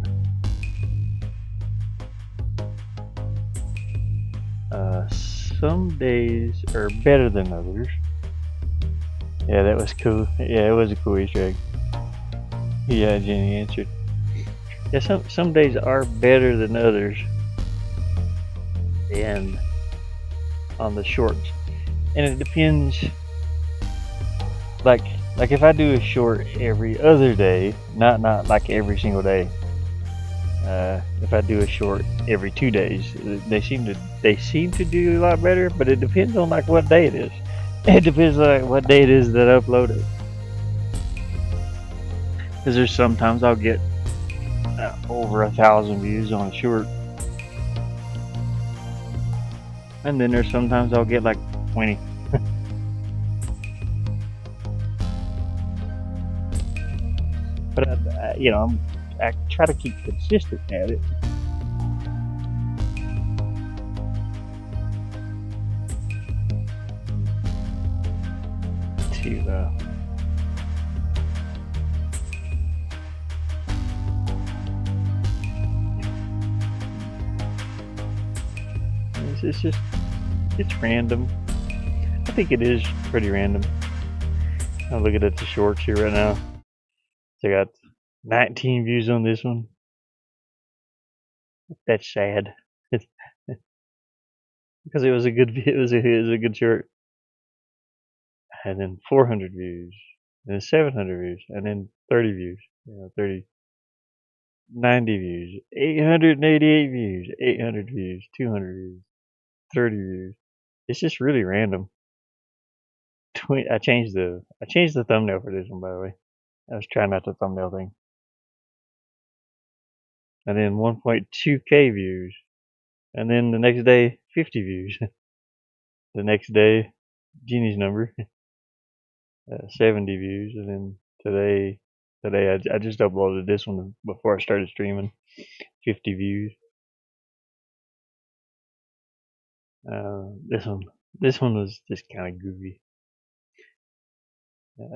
some days are better than others. Yeah, that was cool. Yeah, it was a cool Easter egg. Yeah, Jenny answered. Yeah, some days are better than others, and on the shorts, and it depends. Like if I do a short every other day, not like every single day. If I do a short every 2 days, they seem to do a lot better. But it depends on like what day it is. It depends on like, what day it is that I upload it. Because there's sometimes I'll get over 1,000 views on a short, and then there's sometimes I'll get like 20. But I try to keep consistent at it. To it's random. I think it is pretty random. I'm looking at the shorts here right now. So I got 19 views on this one. That's sad. Because it was a good it was a good short. And then 400 views, and then 700 views, and then 30 views. 30, 90 views, 888 views, 800 views, 200 views, 30 views. It's just really random. I changed the thumbnail for this one, by the way. I was trying out the thumbnail thing. and then 1.2K views, and then the next day 50 views. The next day, Jeannie's number, 70 views, and then today I just uploaded this one before I started streaming, 50 views. This one was just kind of goofy.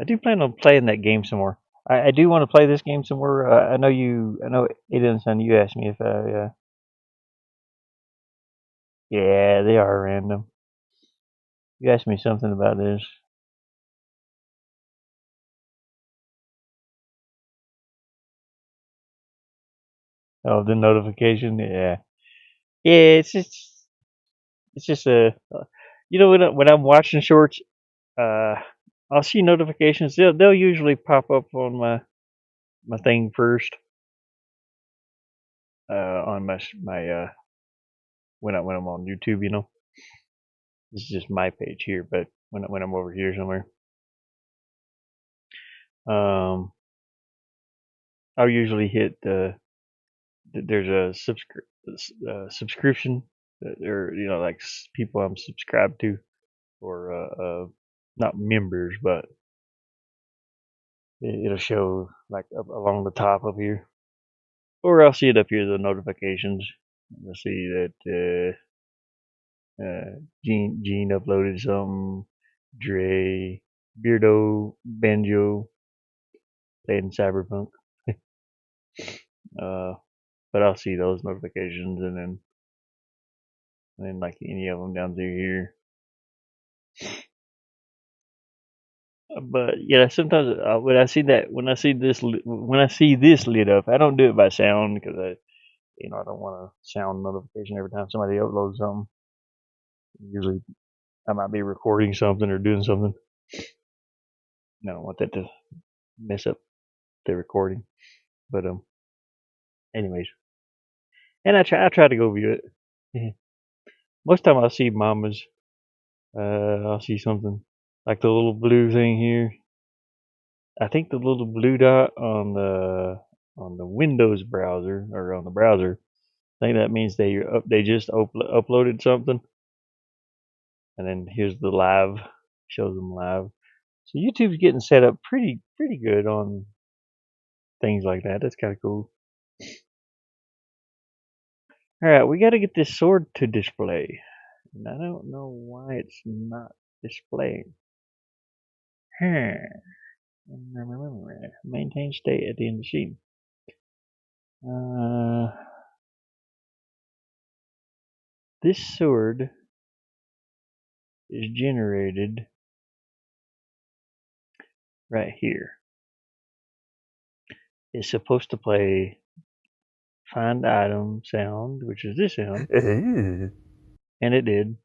I do plan on playing that game some more. I do want to play this game some more. I know Aiden's son, you asked me if yeah, they are random. You asked me something about this. Oh, the notification, yeah. Yeah, it's just a, when I'm watching shorts, uh, I'll see notifications. They'll usually pop up on my thing first, on my when I'm on YouTube. This is just my page here, but when I'm over here somewhere, um, I'll usually hit there's a subscription, or like people I'm subscribed to, or not members, but it'll show like up along the top up here, or I'll see it up here, the notifications. I'll see that Gene uploaded something. Dre, Beardo, Banjo, playing Cyberpunk. Uh, but I'll see those notifications, and then like any of them down through here. But yeah, sometimes when I see this lit up, I don't do it by sound because I don't want a sound notification every time somebody uploads something. Usually, I might be recording something or doing something. I don't want that to mess up the recording. But anyways, and I try to go view it. Most time I'll see mamas. I'll see something like the little blue thing here. I think the little blue dot on the Windows browser, or on the browser, I think that means they just uploaded something, and then here's the live, shows them live. So YouTube's getting set up pretty good on things like that. That's kind of cool. All right, we got to get this sword to display, and I don't know why it's not displaying. Maintain state at the end of the scene. This sword is generated right here. It's supposed to play find item sound, which is this sound, and it did.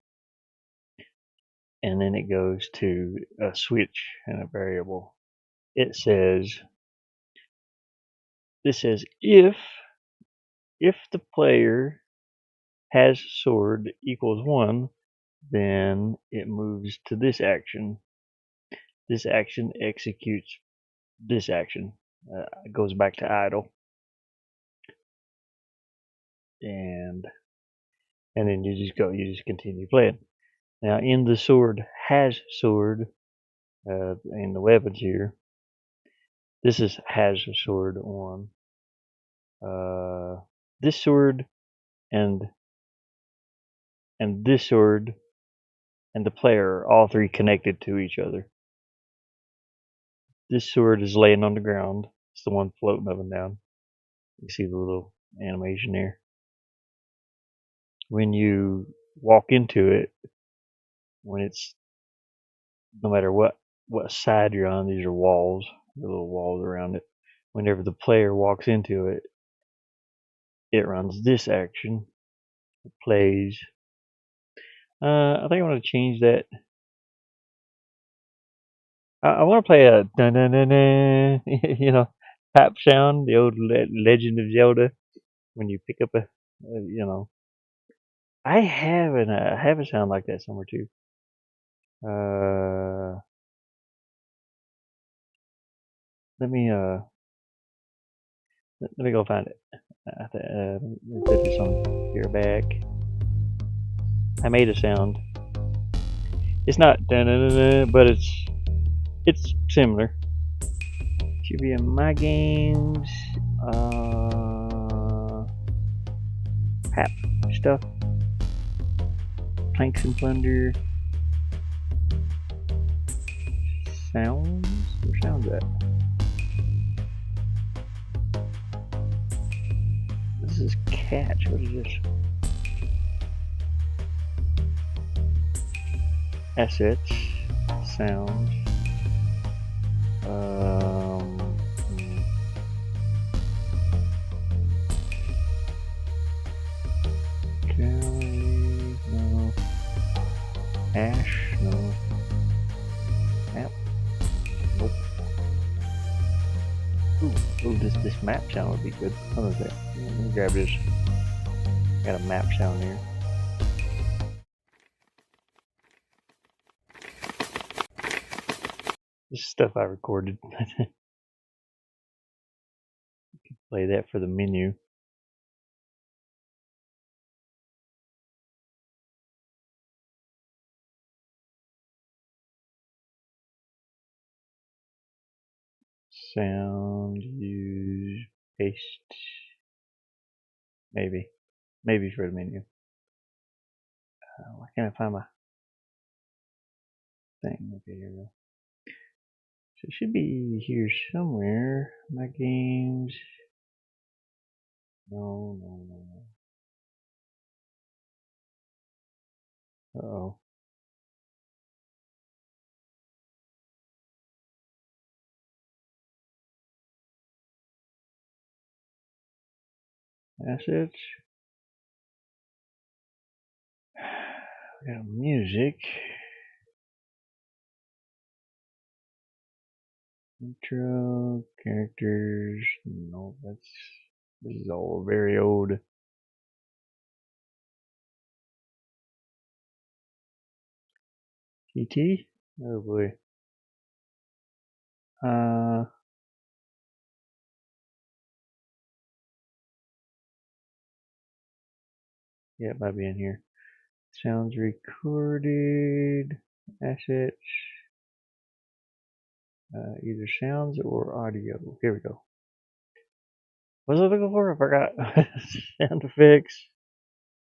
And then it goes to a switch and a variable. This says if the player has sword equals 1, then it moves to this action. This action executes this action. It goes back to idle, and then you just continue playing. Now in the sword has sword, in the weapons here, this has a sword on this sword, and this sword, and the player are all three connected to each other. This sword is laying on the ground. It's the one floating up and down. You see the little animation there. When you walk into it, when it's no matter what side you're on, these are walls, the little walls around it. Whenever the player walks into it, it runs this action. It plays. I think I want to change that. I want to play a dun dun dun dun, tap sound, the old Legend of Zelda. When you pick up I have a sound like that somewhere too. Uh, let me go find it. Put this on your back. I made a sound. It's not da-da-da-da, but it's similar. Should be in my games. R.E.P.O stuff. Planks and Plunder. Sounds? Where sounds at? This is catch. What is this? Assets. Sounds. Kelly, no. Ash, no. Map, nope. Ooh, this map sound would be good. What is that? Let me grab this. Got a map sound here. This is stuff I recorded. Play that for the menu. Sound, use, paste. Maybe for the menu. Why can't I find my thing? Okay, here we go. So it should be here somewhere. My games. No. Uh-oh. Assets. We got music. Intro, characters. No, this is all very old. TT? Oh boy. Yeah, it might be in here. Sounds recorded. Assets. Either sounds or audio. Here we go. What was I looking for? I forgot. Sound effects.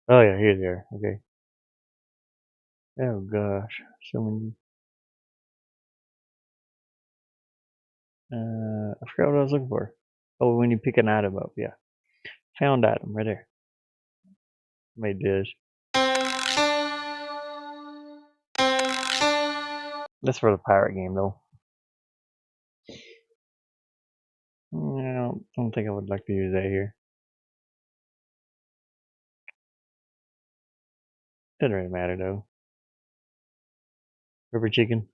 Oh yeah, here they are. Okay. Oh gosh, so many. I forgot what I was looking for. Oh, when you pick an item up, yeah. Found item right there. Made this. That's for the pirate game though. I don't think I would like to use that here. Doesn't really matter though. Rubber chicken.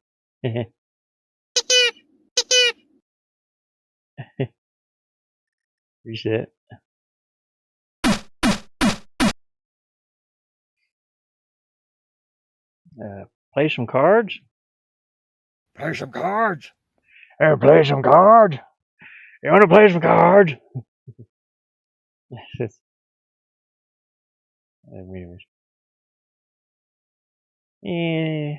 Reset. Play some cards. Play some cards. Play some cards. You want to play some cards? Anyways. Yeah.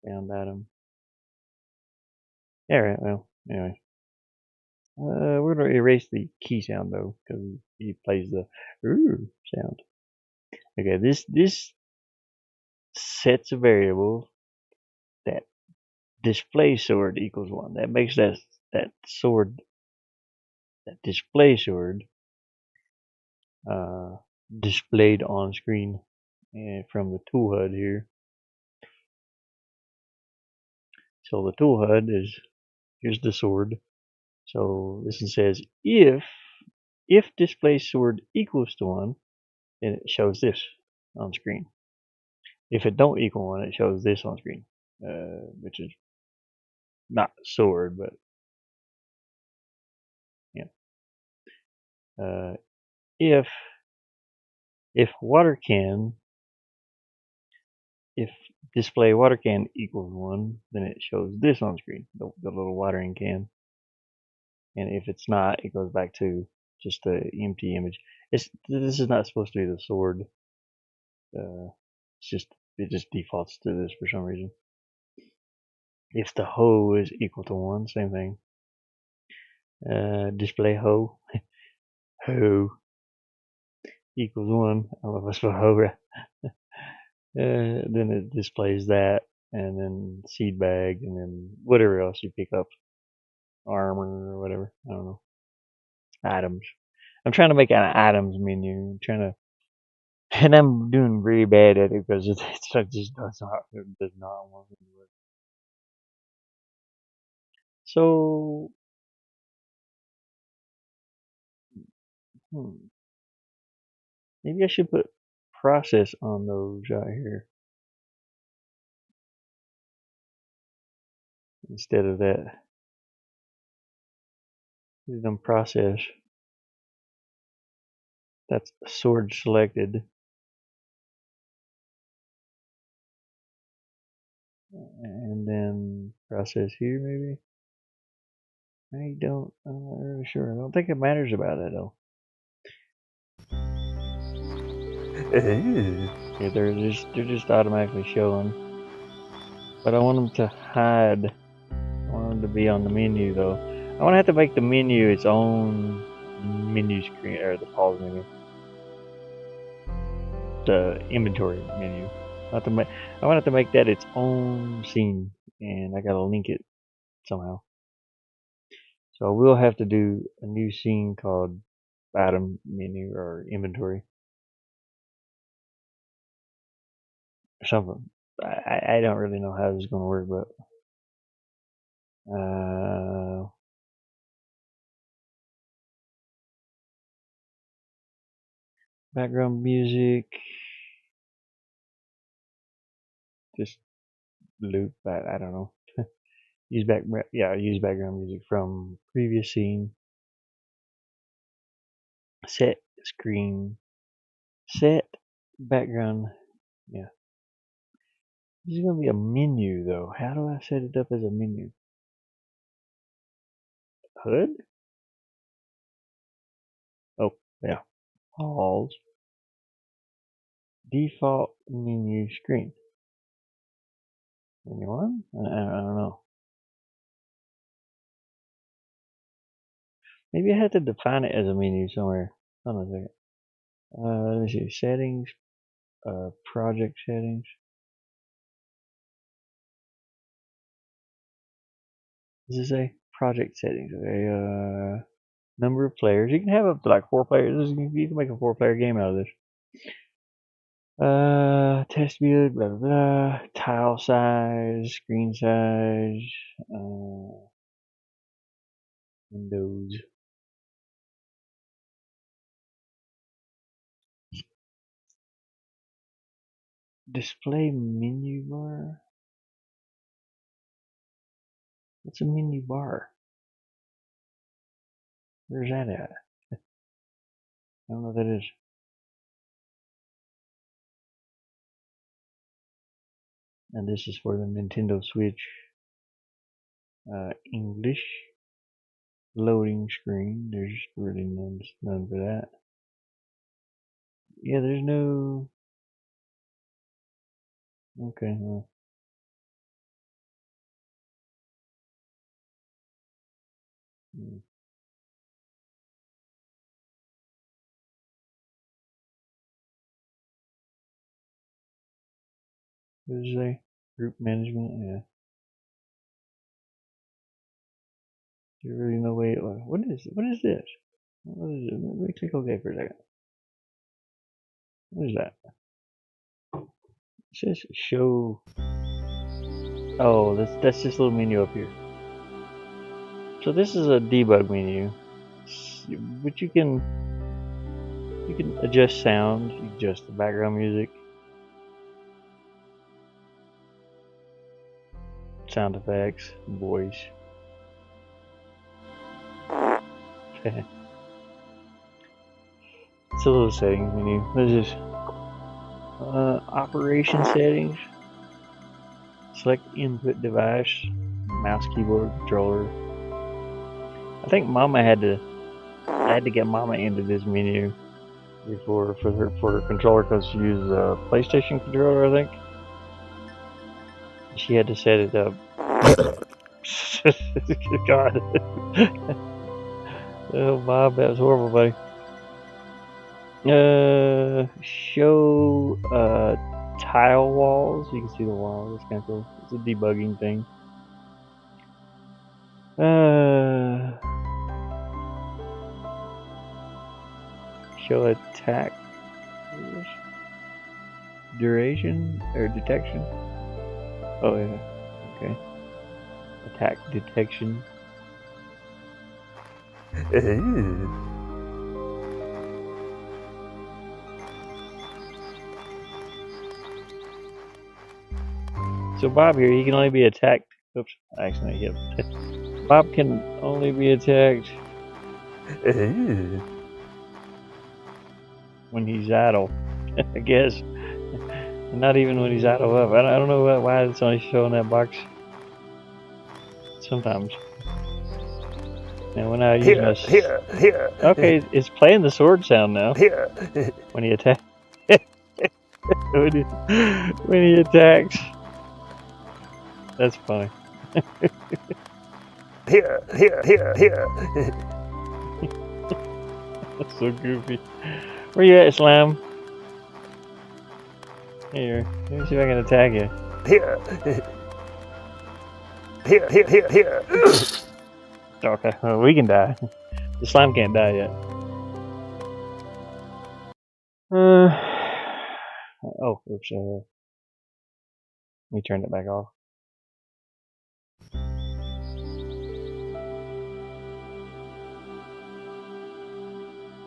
Found item. Alright, well, anyway. We're going to erase the key sound though, because he plays the ooh sound. Okay, this sets a variable that display sword equals 1. That makes that sword, that display sword, displayed on screen from the tool HUD here. So the tool HUD is, here's the sword. So this one says if display sword equals to 1, then it shows this on screen. If it don't equal 1, it shows this on screen, which is not sword, but yeah. If water can, if display water can equals 1, then it shows this on screen, the little watering can. And if it's not, it goes back to just the empty image. This is not supposed to be the sword. It just defaults to this for some reason. If the hoe is equal to 1, same thing. Display hoe. Hoe equals 1. I don't know if I spelled hoe right. Then it displays that, and then seed bag, and then whatever else you pick up. Armor or whatever. I don't know. Items. I'm trying to make an items menu. I'm trying to, and I'm doing really bad at it because it just does not want to work. So, maybe I should put process on those out here instead of that. Do them process. That's sword selected. And then process here maybe. I'm not really sure. I don't think it matters about that though. Yeah, they're just automatically showing. But I want them to hide. I want them to be on the menu though. I want to have to make the menu its own menu screen, or the pause menu. The inventory menu. I want to have to make that its own scene, and I gotta link it somehow. So I will have to do a new scene called item menu or inventory or something. I don't really know how this is going to work, but background music, just loop. I don't know. Use background music from previous scene. Set screen. Set background. Yeah. This is going to be a menu though. How do I set it up as a menu? HUD? Oh, yeah. Pause. Default menu screen. Anyone? I don't know. Maybe I had to define it as a menu somewhere. Hold on a second. Let me see. Settings. Project settings. Does it say project settings? Okay. Number of players. You can have up to like 4 players. You can make a 4-player game out of this. Test view. Blah blah blah. Tile size. Screen size. Windows. Display menu bar. What's a menu bar? Where's that at? I don't know what that is. And this is for the Nintendo Switch. English. Loading screen. There's really none for that. Yeah, there's no. Okay, well. What does it say? Group management? Yeah. There's really no way. What is this? What is it? Let me click OK for a second. What is that? It says show. Oh, that's this little menu up here. So this is a debug menu, but you can adjust sound, you adjust the background music, sound effects, voice. It's a little settings menu. What is this? Operation settings. Select input device, mouse, keyboard, controller. I think Mama had to I had to get Mama into this menu before for her controller because she used a PlayStation controller, I think. She had to set it up. God. Oh, Bob, that was horrible, buddy. Show tile walls. You can see the walls. It's kind of cool. It's a debugging thing. Show attack duration or detection. Oh yeah. Okay. Attack detection. So Bob here, he can only be attacked. Oops, I accidentally hit him. Bob can only be attacked when he's idle, I guess. Not even when he's idle up. I don't know why it's only showing that box. Sometimes. And when I use my... Okay, it's playing the sword sound now. When he attacks. when he attacks. That's funny. That's so goofy. Where you at, Slam? Here, let me see if I can attack you. Okay, well, we can die. The slime can't die yet. Oh, oops. Let me turn it back off.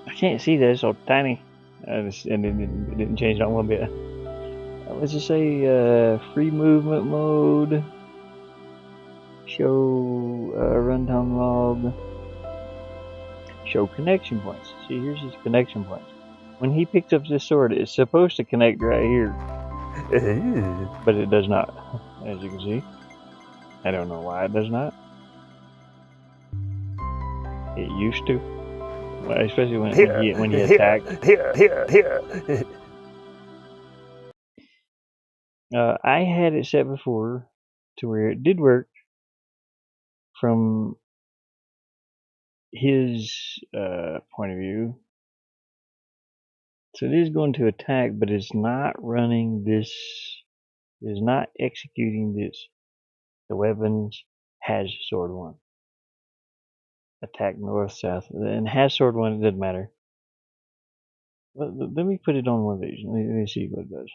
I can't see that, it's so tiny. And it didn't change not one bit. Let's just say free movement mode. Show runtime log. Show connection points. See, here's his connection points. When he picks up this sword, it's supposed to connect right here. But it does not, as you can see. I don't know why it does not. It used to. Well, especially when you attack. I had it set before to where it did work from his point of view. So it is going to attack, but it's not running this. It is not executing this. The weapons has sword one. Attack north, south, and has sword one. It doesn't matter. Let me put it on one of these. Let me see what it does.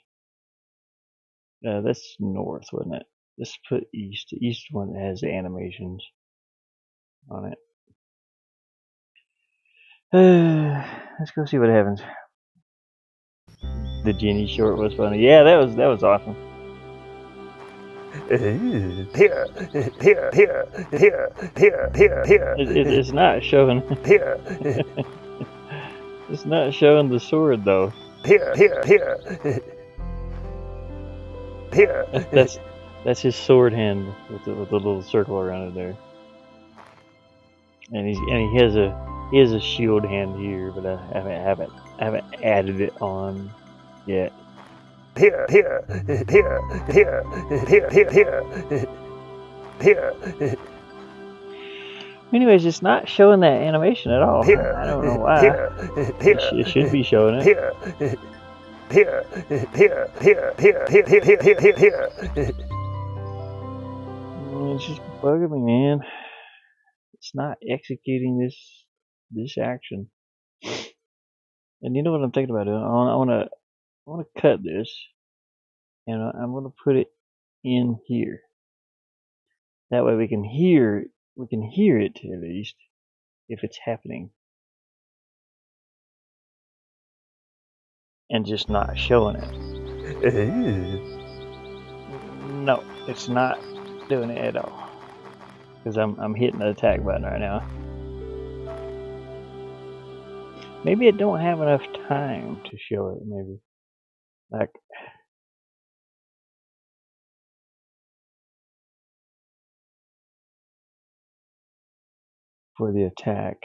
That's north, wasn't it? Let's put east. The east one has the animations on it. Let's go see what happens. The Jenny short was funny. Yeah, that was awesome. It's not showing. It's not showing the sword though. That's his sword hand with the little circle around it there. And he has a shield hand here, but I haven't added it on yet. Anyways, it's not showing that animation at all. I don't know why. It should be showing it. It's just bugging me, man. It's not executing this action. And you know what I'm thinking about doing? I want to cut this, and I'm going to put it in here. That way we can hear it at least if it's happening, and just not showing it. No, it's not doing it at all because I'm hitting the attack button right now. Maybe it don't have enough time to show it. Maybe like. For the attack.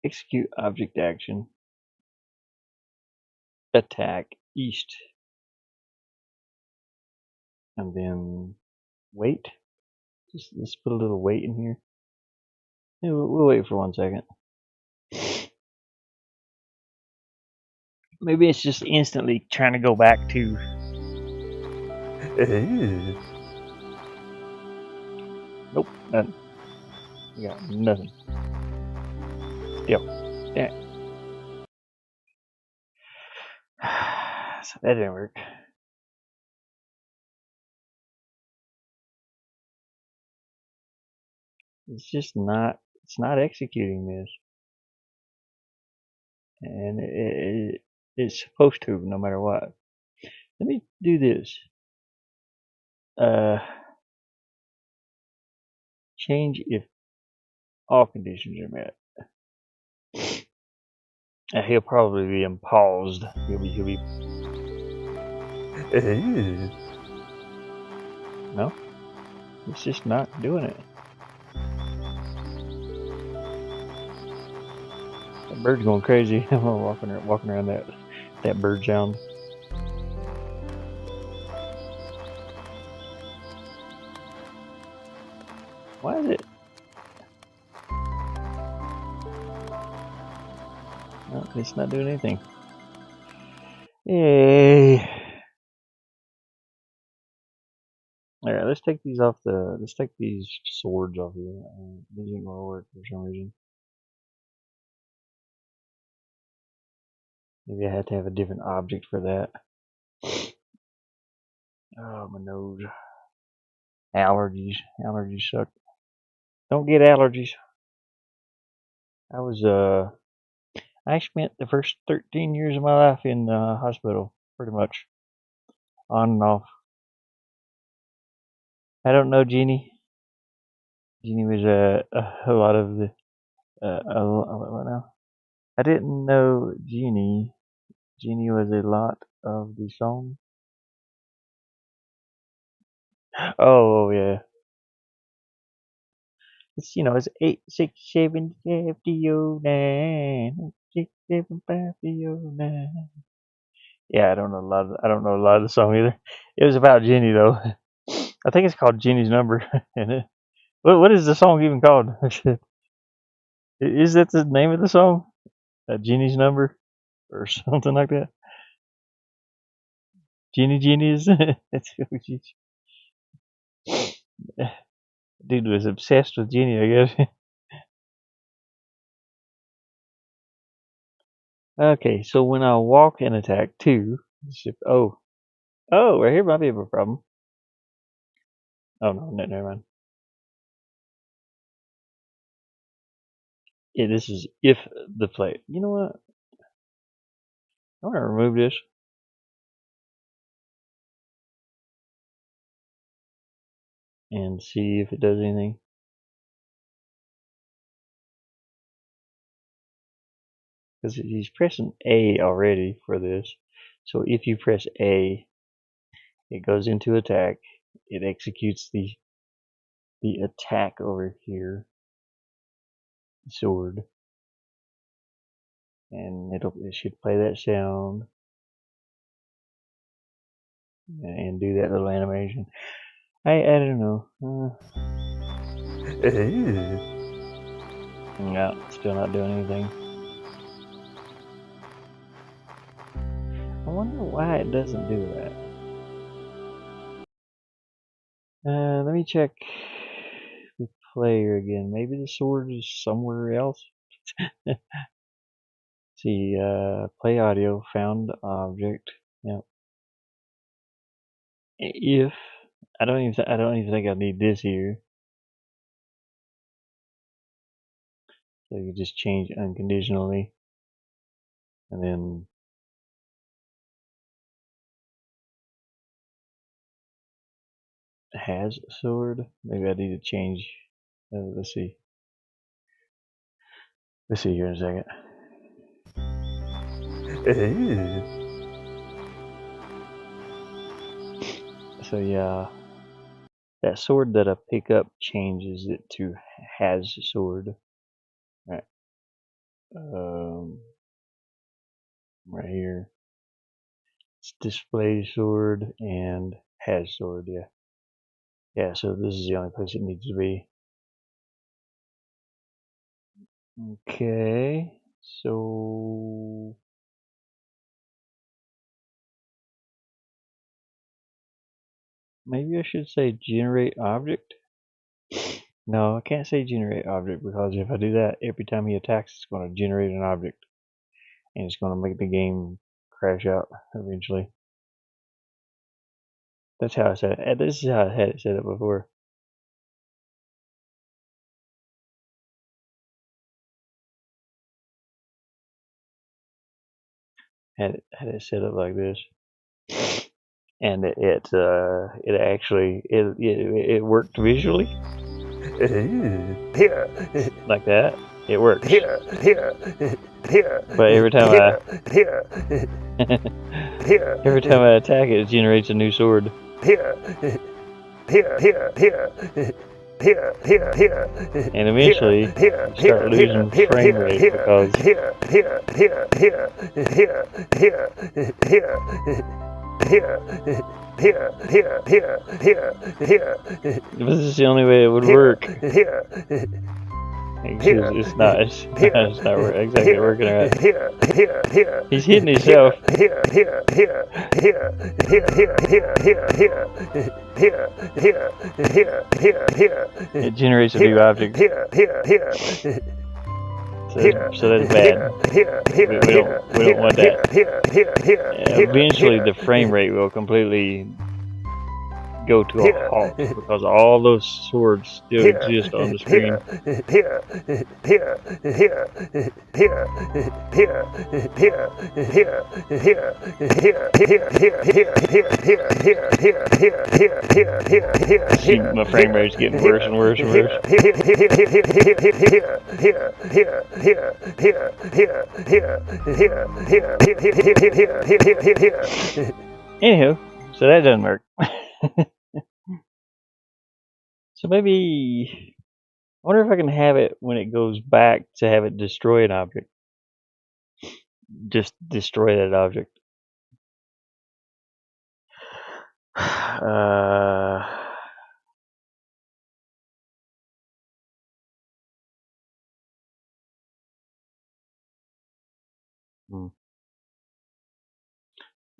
execute object action, attack east, and then wait. Just let's put a little wait in here. Yeah, we'll wait for 1 second. Maybe it's just instantly trying to go back to. Nope, nothing. We got nothing. Still. Damn it. So that didn't work. It's just not. It's not executing this, and it's supposed to, no matter what. Let me do this. Change if all conditions are met. He'll probably be paused. He'll be. No, it's just not doing it. That bird's going crazy. I'm walking around that bird sound. Why is it? No, it's not doing anything. Yay! All right, let's take these off the. Let's take these swords off here. These ain't gonna work for some reason. Maybe I had to have a different object for that. Oh, my nose. Allergies. Allergies suck. Don't get allergies. I spent the first 13 years of my life in the hospital, pretty much. On and off. I don't know Jeannie. Jeannie was a lot of the. What now? I didn't know Jeannie. Jeannie was a lot of the song. Oh yeah. It's it's 8675009 67509. Yeah, I don't know a lot of the song either. It was about Jenny though. I think it's called Jenny's Number. What is the song even called? Is that the name of the song? Jenny's Number or something like that? Jenny is. That's who dude was obsessed with Jenny, I guess. Okay, so when I walk and attack 2, oh, right here might be a problem. Oh no, never mind. Yeah, this is if the play. You know what? I'm gonna remove this. And see if it does anything. Because he's pressing A already for this. So if you press A, it goes into attack. It executes the attack over here, sword, and it should play that sound and do that little animation. I don't know. No, still not doing anything. I wonder why it doesn't do that. Let me check the player again. Maybe the sword is somewhere else. See, play audio, found object. Yep. If I don't even think I need this here. So you just change unconditionally, and then has sword. Maybe I need to change. Let's see. Let's see here in a second. So yeah, that sword that I pick up changes it to has sword. All right. right here. It's display sword and has sword, yeah. Yeah, so this is the only place it needs to be. Okay, so maybe I should say generate object. No, I can't say generate object because if I do that, every time he attacks, it's going to generate an object. And it's going to make the game crash out eventually. That's how I said it. This is how I had it set up before. Had it set up like this, and it actually worked visually. Like that, it works. But every time I attack it, it generates a new sword. And eventually, you start losing frame rate because this is the only way it would work. It's not exactly working right. He's hitting himself. It generates a new object. So that's bad. We don't want that. Eventually, the frame rate will completely go to a halt because all those swords still exist on the screen. See, my frame rate's getting worse and worse and worse. Anywho, so that doesn't work. So maybe, I wonder if I can have it when it goes back to have it destroy an object. Just destroy that object.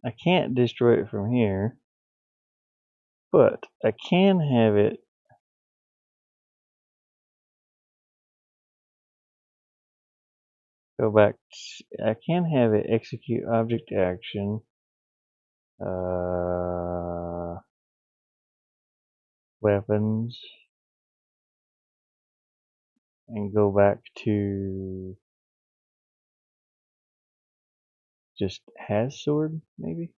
I can't destroy it from here, but I can have it go back. I can have it execute object action. Weapons. And go back to just has sword, maybe?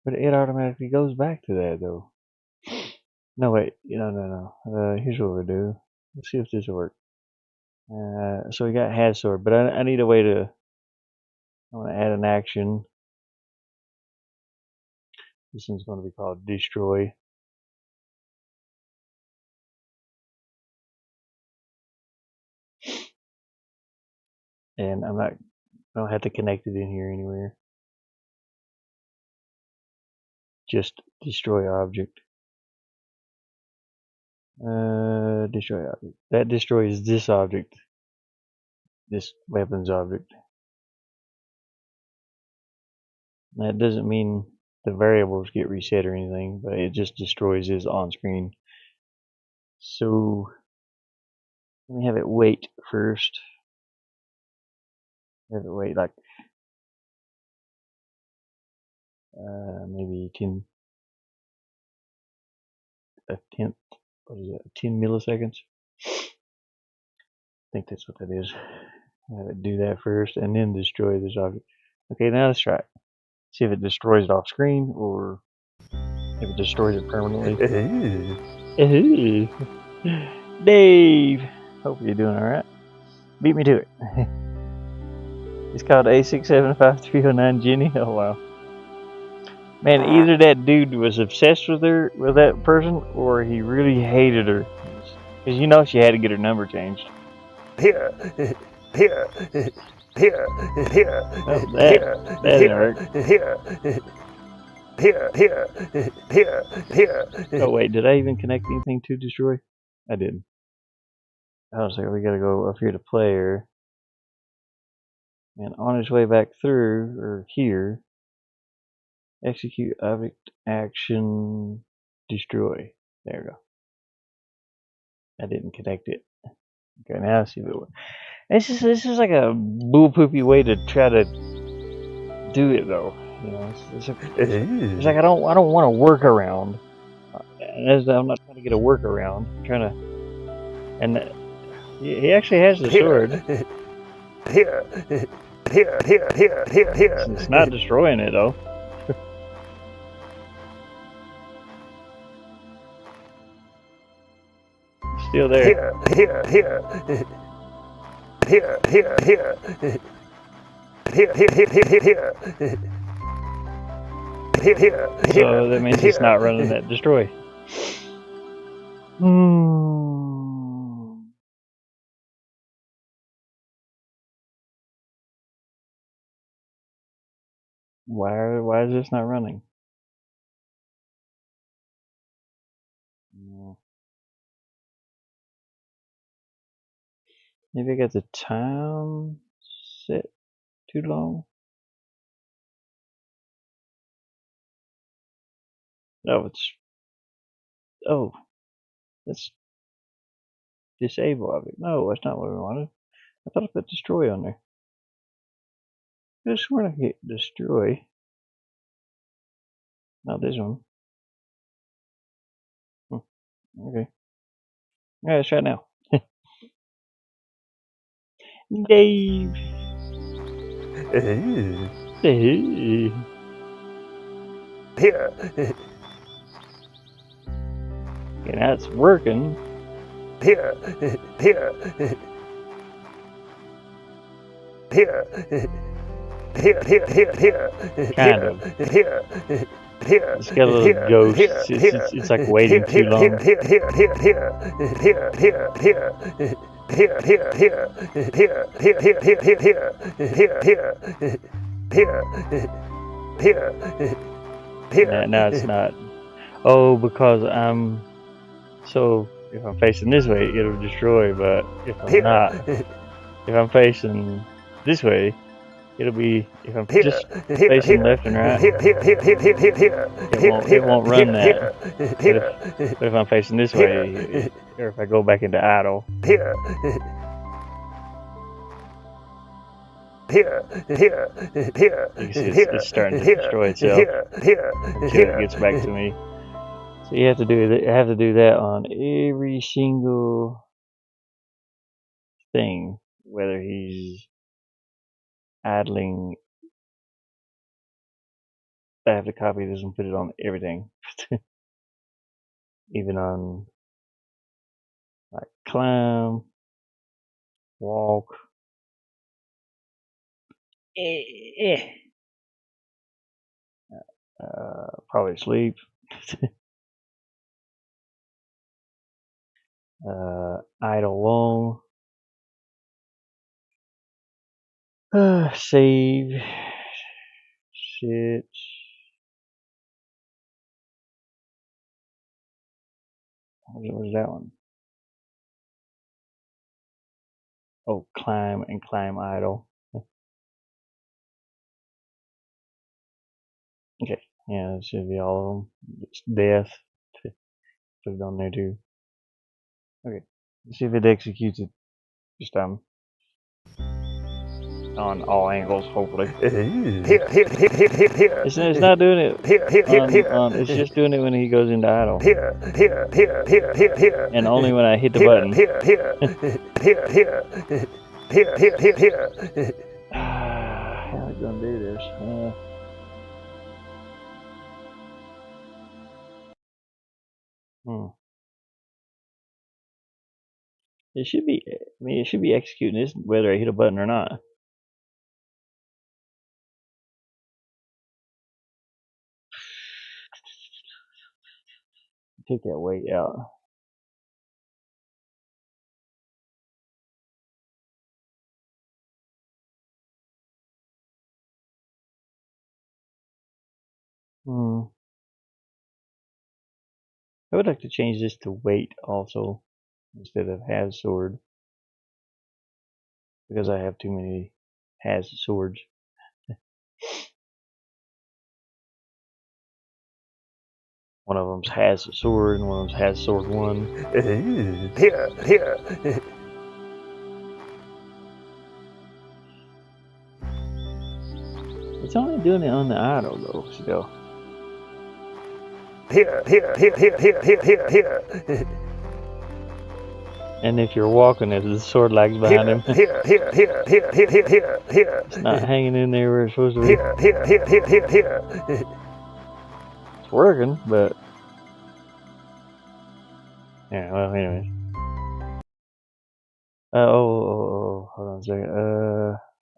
But it automatically goes back to that, though. No, wait. No. Here's what we'll do. Let's see if this will work. So we got has sword, but I need a way to... I want to add an action. This one's going to be called destroy. And I don't have to connect it in here anywhere. Just destroy object. Destroy object. That destroys this object. This weapons object. That doesn't mean the variables get reset or anything, but it just destroys his on screen. So let me have it wait first. Have it wait like maybe 10 milliseconds. I think that's what that is. Have it do that first and then destroy this object. Okay, now let's try it. See if it destroys it off screen or if it destroys it permanently. Dave! Hope you're doing alright. Beat me to it. It's called A675-309 Jenny. Oh wow. Man, either that dude was obsessed with her, with that person, or he really hated her. Because you know she had to get her number changed. Here, here, here, here, Well, that didn't work. Here. Oh wait, did I even connect anything to destroy? I didn't. I was like, we gotta go up here to player. And on his way back through, or here, execute object action destroy. There we go. I didn't connect it. Okay, now I see if it works. This is like a bull poopy way to try to do it though. You know, it's like I don't want to work around. I'm not trying to get a workaround. I'm trying to, and he actually has the sword. Here. It's not destroying it though. It's still there. So that means it's not running that destroy. Why is this not running? Maybe I got the time set too long. No, that's disable object. No, that's not what we wanted. I thought I put destroy on there. I just want to hit destroy. Not this one. Okay. Yeah, let's try it now. Dave. Here. Okay, now it's working. Here. Kind of. It's got a little ghost. It's like waiting too long. Now it's not. Oh, because so if I'm facing this way, it'll destroy. But if I'm not, if I'm facing this way, it'll be. If I'm just facing left and right, it won't run that. But if I'm facing this way, or if I go back into idle, you can see it's starting to destroy itself until it gets back to me. So you have to do that on every single thing, whether he's idling. I have to copy this and put it on everything, even on like climb, walk, probably sleep, idle long, save, sit. What was that one? Oh, climb and climb idle. Okay, yeah, that should be all of them. It's death. Put it on there too. Okay, let's see if it executes it this time. On all angles, hopefully. It's not doing it. It's just doing it when he goes into idle. And only when I hit the button. How am I gonna do this? It should be. It should be executing this whether I hit a button or not. Take that weight out. I would like to change this to weight also instead of has sword because I have too many has swords. One of them's has a sword and one of them's has sword one. Here, here. It's only doing it on the auto though, still. Here, here, here, here, here, here, here, here. And if you're walking, if the sword lags behind him, Here, here, here, here, here, here, here, here. it's not hanging in there where it's supposed to be. Here, here, here, here, here, here. It's working, but yeah. Well, anyways. Hold on a second.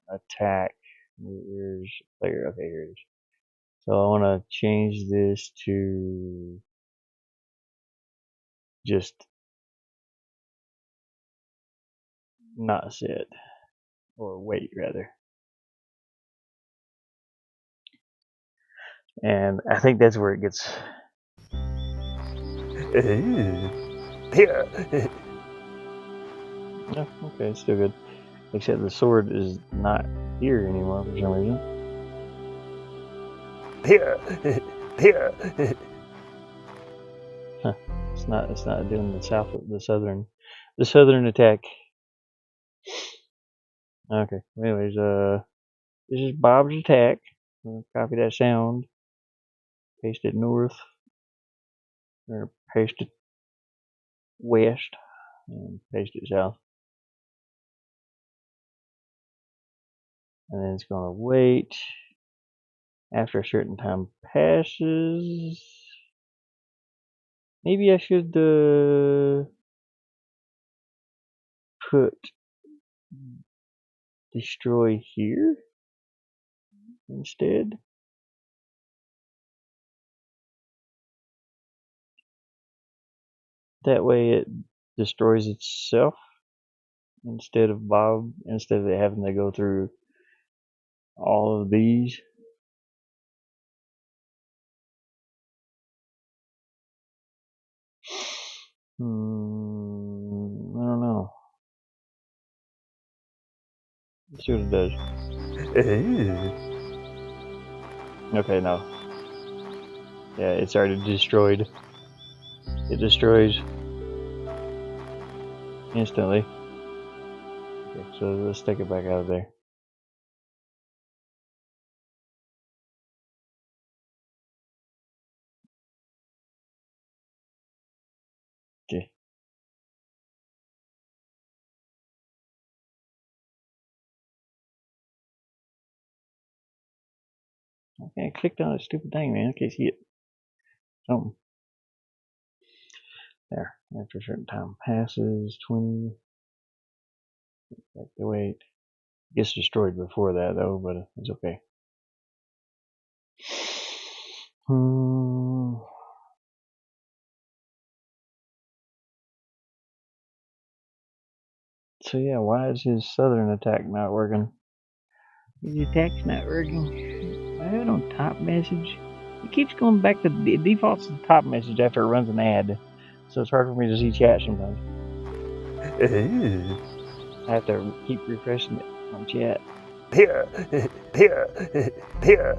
Attack. Where's player? Okay, here it is. So I want to change this to just not sit or wait rather. And I think that's where it gets. Here. Oh, okay, still good. Except the sword is not here anymore for some reason. Here. Here. Huh. It's not doing the southern attack. Okay. Anyways, this is Bob's attack. I'll copy that sound. Paste it north. Or paste it west. And paste it south. And then it's gonna wait. After a certain time passes. Maybe I should put destroy here instead. That way it destroys itself instead of it having to go through all of these. I don't know. Let's see what it does. Okay, no. Yeah, it's already destroyed. It destroys instantly. Okay, so let's take it back out of there. Okay. Okay, I clicked on that stupid thing, man. I can't see it. Something. There. After a certain time passes, 20. Back to wait. It gets destroyed before that, though, but it's okay. So yeah, why is his southern attack not working? His attack's not working. I have it on top message. It keeps going back to the defaults to the top message after it runs an ad. So it's hard for me to see chat sometimes. I have to keep refreshing it on chat. Here. Here. Here.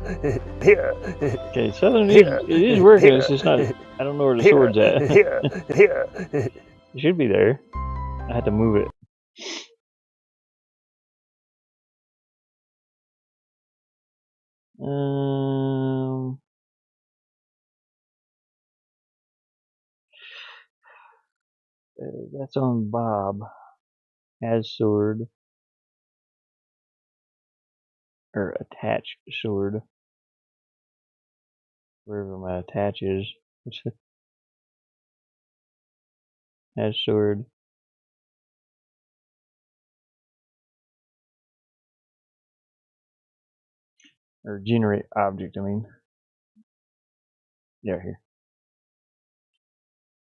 Here. Okay, southern it is working, it's just not, I don't know where the sword's at. Here. Here. It should be there. I had to move it. That's on Bob. Has sword. Or attach sword. Wherever my attach is. Has sword. Or generate object, I mean. Yeah, here.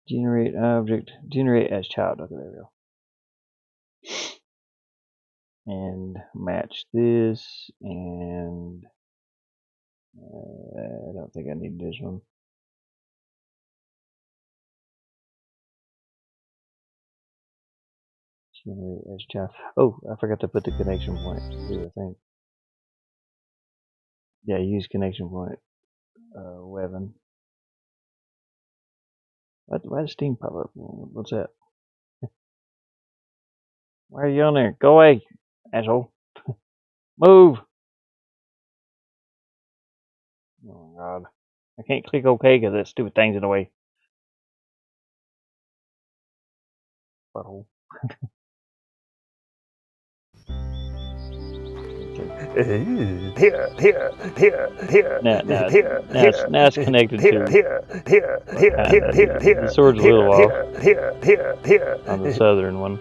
Generate object. Generate as child. Okay, there we go. And match this and I don't think I need this one. As Chaps. Oh, I forgot to put the connection point too, I think. Yeah, use connection point. Weapon. Why does Steam pop up? What's that? Why are you on there? Go away, asshole. Move! Oh my god. I can't click OK because that stupid thing's in the way. Butthole. Now it's connected to. The sword's a little off on the southern one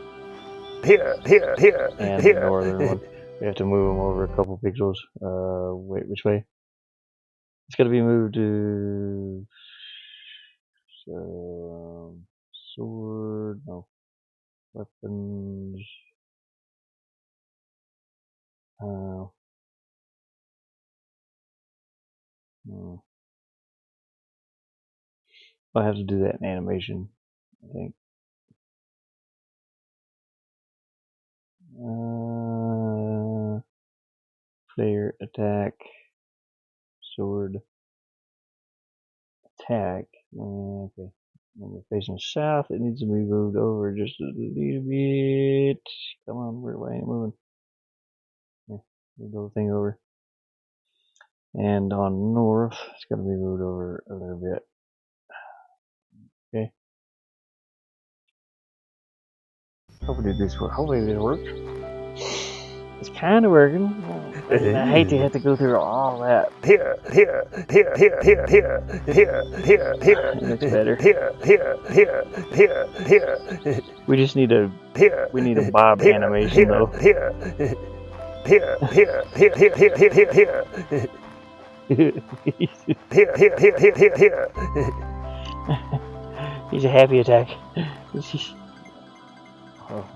and the northern one. We have to move them over a couple pixels. Wait, which way? It's got to be moved to sword. No, weapons. I'll have to do that in animation, I think. Player attack, sword attack. Okay, when we're facing south, it needs to be moved over just a little bit. Come on, why ain't it moving? Yeah, move the whole thing over. And on north, it's got to be moved over a little bit. Okay. Hopefully this works. It's kind of working. I hate to have to go through all that. It looks better. We just need a bob animation though. He's a happy attack. Oh,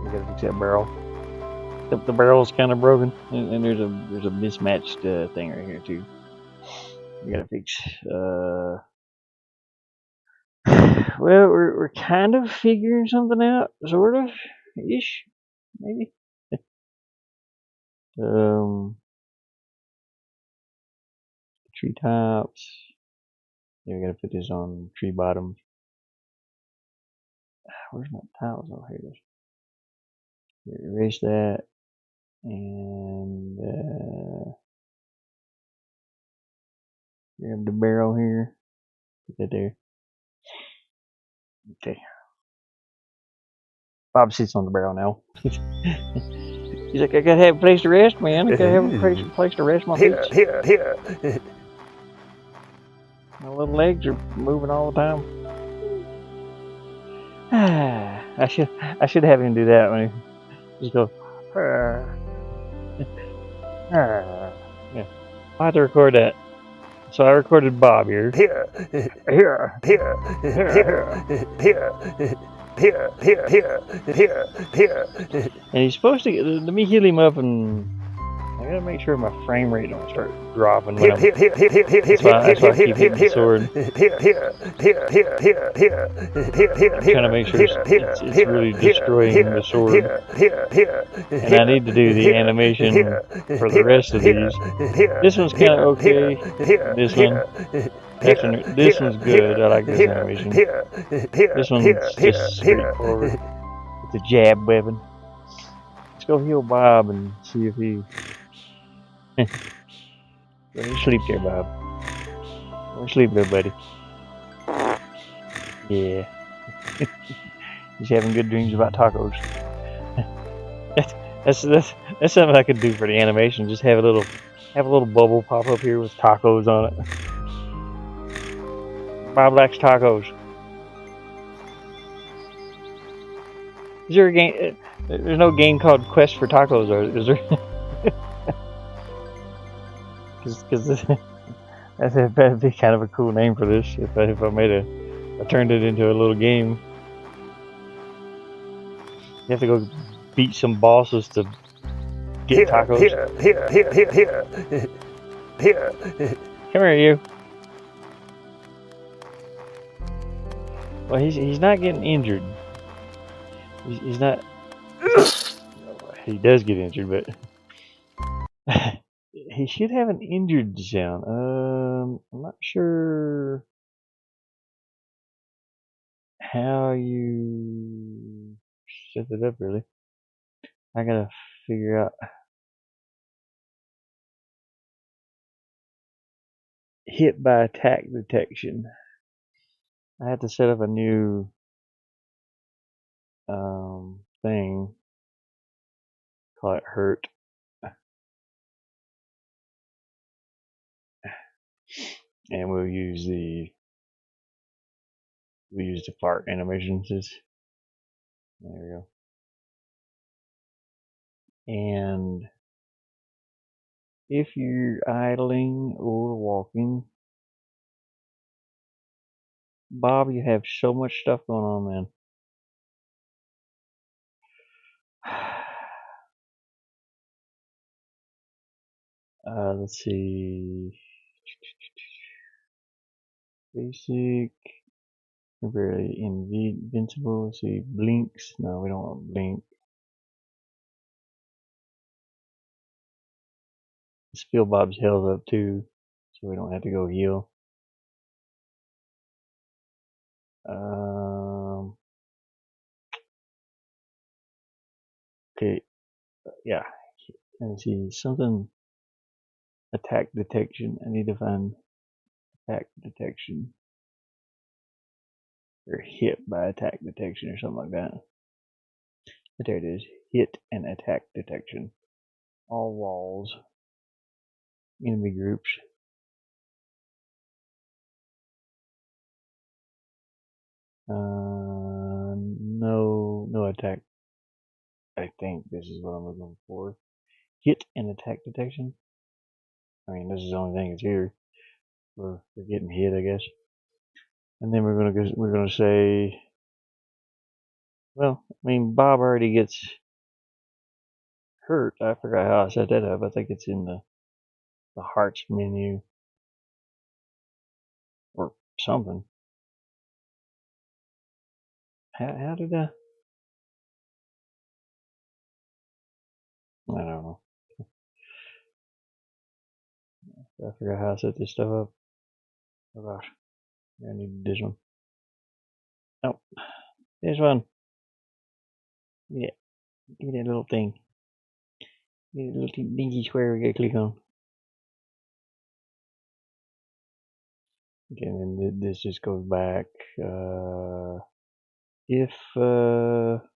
we gotta fix that barrel. The barrel's kind of broken, and there's a mismatched thing right here too. We gotta fix. Well, we're kind of figuring something out, sort of, ish, maybe. Tree tops. Yeah, we gotta put this on tree bottoms. Where's my tiles? Oh, here it is. Erase that, and grab the barrel here. Put that there. Okay. Bob sits on the barrel now. He's like, I gotta have a place to rest, man. I gotta have a place to rest my feet. My little legs are moving all the time. I should have him do that when he just go. Yeah. I have to record that. So I recorded Bob here. And he's supposed to let me heal him up, and I gotta make sure my frame rate don't start dropping when that's why I keep hitting the sword. I'm trying to make sure it's really destroying the sword. And I need to do the animation for the rest of these. This one's kind of okay. This one's good. I like this animation. This one's just straightforward. It's a jab weapon. Let's go heal Bob and see if he. Go to sleep there, Bob. Go to sleep there, buddy. Yeah. He's having good dreams about tacos. That's something I could do for the animation. Just have a little bubble pop up here with tacos on it. Bob likes tacos. Is there a game? There's no game called Quest for Tacos, or is there? Because that'd be kind of a cool name for this if I turned it into a little game. You have to go beat some bosses to Get tacos. Here. Come here, you. Well, he's not getting injured. He's not. He does get injured, but he should have an injured sound. I'm not sure how you set it up. Really, I gotta figure out. Hit by attack detection. I had to set up a new thing. Call it hurt. And we'll use the fart animations. There we go. And if you're idling or walking, Bob, you have so much stuff going on, man. Let's see. Basic. Temporarily invincible. Let's see. Blinks. No, we don't want blink. Let's fill Bob's health up too, so we don't have to go heal. Okay. Yeah. Let's see. Something. Attack detection. I need to find attack detection. Or hit by attack detection or something like that. But there it is. Hit and attack detection. All walls. Enemy groups. No attack. I think this is what I'm looking for. Hit and attack detection. I mean, this is the only thing that's here. We're getting hit, I guess. And then we're gonna say, well, I mean, Bob already gets hurt. I forgot how I set that up. I think it's in the hearts menu or something. How did I don't know. I forgot how I set this stuff up. Oh gosh. I need this one. Oh, this one. Yeah. Give me that little thing. Give me that little dinky square we gotta click on. Okay, and then this just goes back. If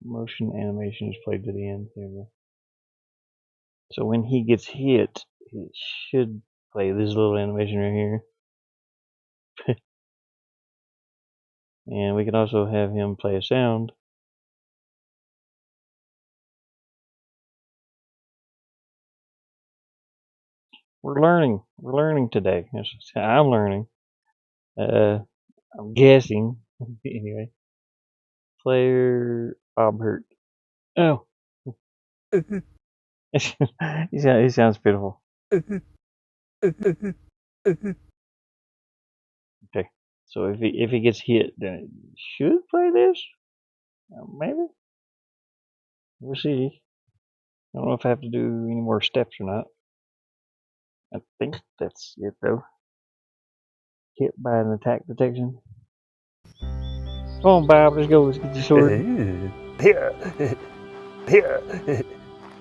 motion animation is played to the end. There we go. So when he gets hit, it should play this little animation right here. And we can also have him play a sound. We're learning today. I'm learning. I'm guessing. Anyway. Player Bob Hurt. Oh. He sounds pitiful. Okay. So if he gets hit, then it should play this? Maybe? We'll see. I don't know if I have to do any more steps or not. I think that's it though. Hit by an attack detection. Come on, Bob, let's go. Let's get your sword. Here.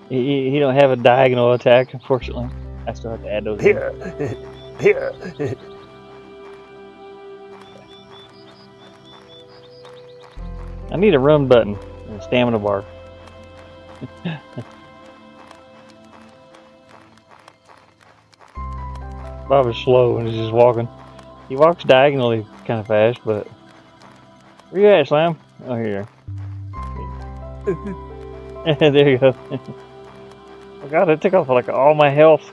He don't have a diagonal attack, unfortunately. I still have to add those in. Here. I need a run button and a stamina bar. Bob is slow and he's just walking. He walks diagonally kind of fast, but... Where you at, Slam? Oh, here you are. There you go. Oh god, that took off like all my health.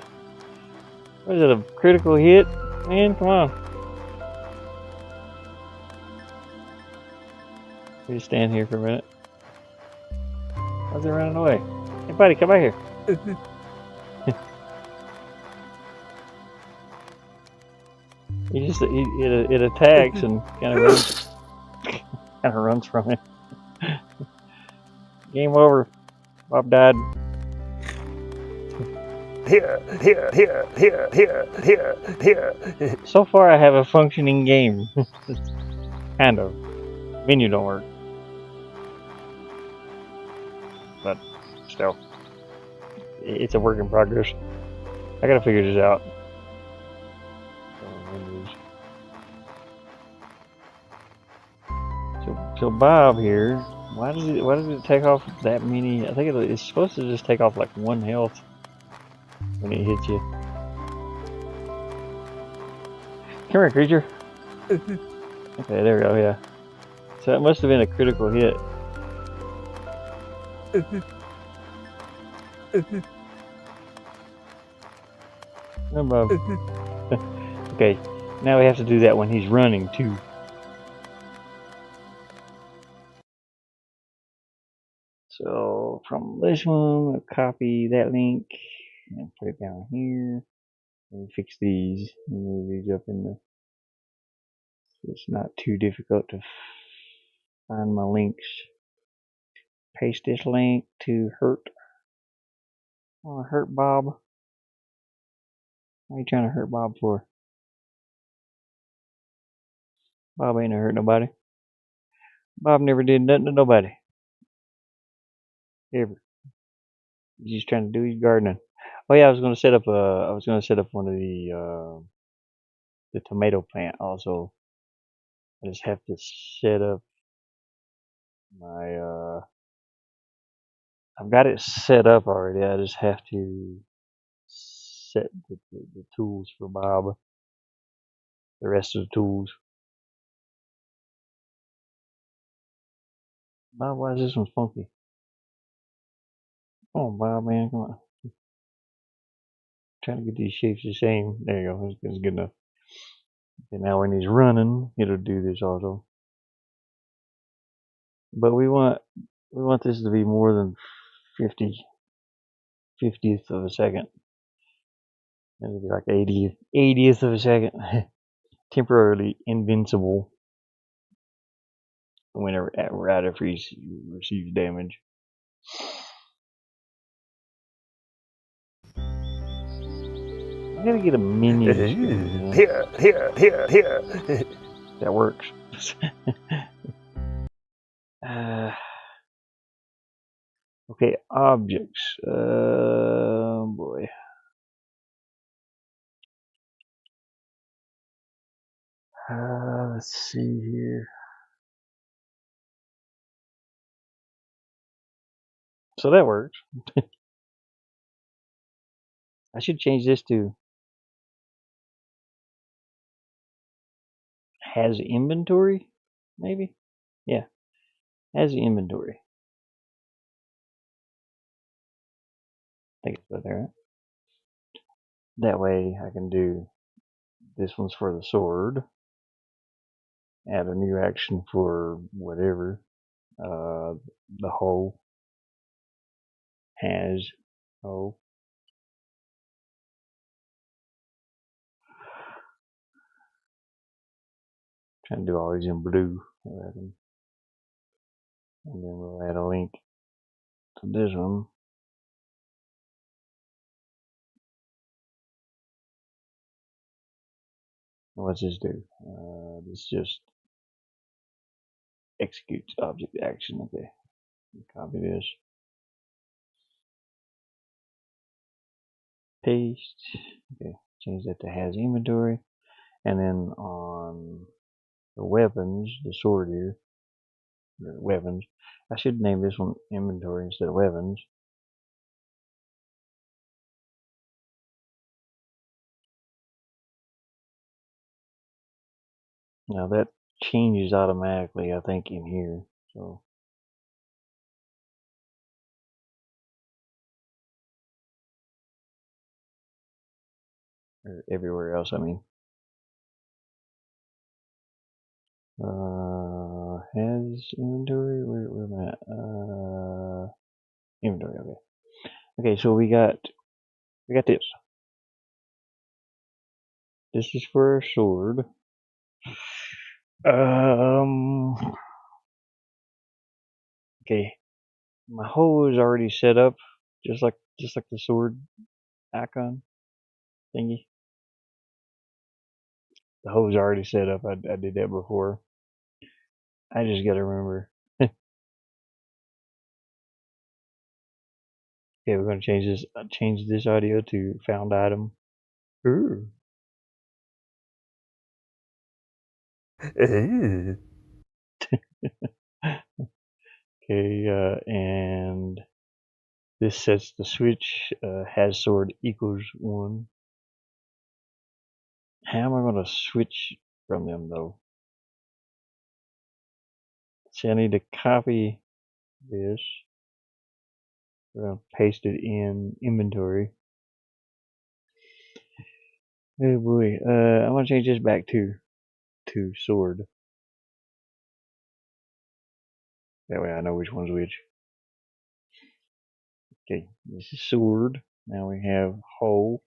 Was it a critical hit? Man, come on. We just stand here for a minute. Why's he running away? Hey buddy, come back here. It attacks and kind of runs from it. Game over. Bob died. So far, I have a functioning game. Kind of. Menu don't work. But still, it's a work in progress. I gotta figure this out. So Bob here, why does it take off that many? I think it's supposed to just take off like 1 health when it hits you. Come here, creature. Okay, there we go. Yeah. So it must have been a critical hit. Come Bob. Okay, now we have to do that when he's running too. So from this one, we'll copy that link and put it down here. And fix these. Move these up in the. So it's not too difficult to find my links. Paste this link to hurt. I want to hurt Bob. What are you trying to hurt Bob for? Bob ain't hurt nobody. Bob never did nothing to nobody. Ever. He's just trying to do his gardening. Oh yeah, I was gonna set up one of the tomato plant also. I just have to set up my I've got it set up already. I just have to set the tools for Bob. The rest of the tools. Bob, why is this one funky? Oh, Bob, man, come on. Trying to get these shapes the same. There you go. That's good enough. Okay, now when he's running, it'll do this also. But we want this to be more than 50th of a second. It'll be like 80th of a second. Temporarily invincible whenever right after he receives damage. I gotta get a minion. That works. Okay, objects. Boy. Let's see here. So that works. I should change this to has inventory, maybe? Yeah, has inventory. I think it's about there, right? That way I can do this one's for the sword. Add a new action for whatever. The hoe has hoe. Trying to do all these in blue. And then we'll add a link to this one. What's this do? This just executes object action. Okay, copy this, paste. Okay, change that to has inventory, and then on the weapons, the sword here, weapons. I should name this one inventory instead of weapons. Now that changes automatically, I think, in here. So or everywhere else, I mean. Has inventory? Where am I at? Inventory, okay. Okay, so we got this. This is for a sword. Um. Okay. My hoe is already set up, just like the sword icon thingy. The hoe's already set up. I did that before. I just gotta remember. Okay, we're gonna change this audio to found item. Ooh. Okay, and this sets the switch. Has sword equals 1. How am I gonna switch from them though? See, I need to copy this. We're gonna paste it in inventory. Oh boy, I'm gonna change this back to sword. That way I know which one's which. Okay, this is sword. Now we have hoe.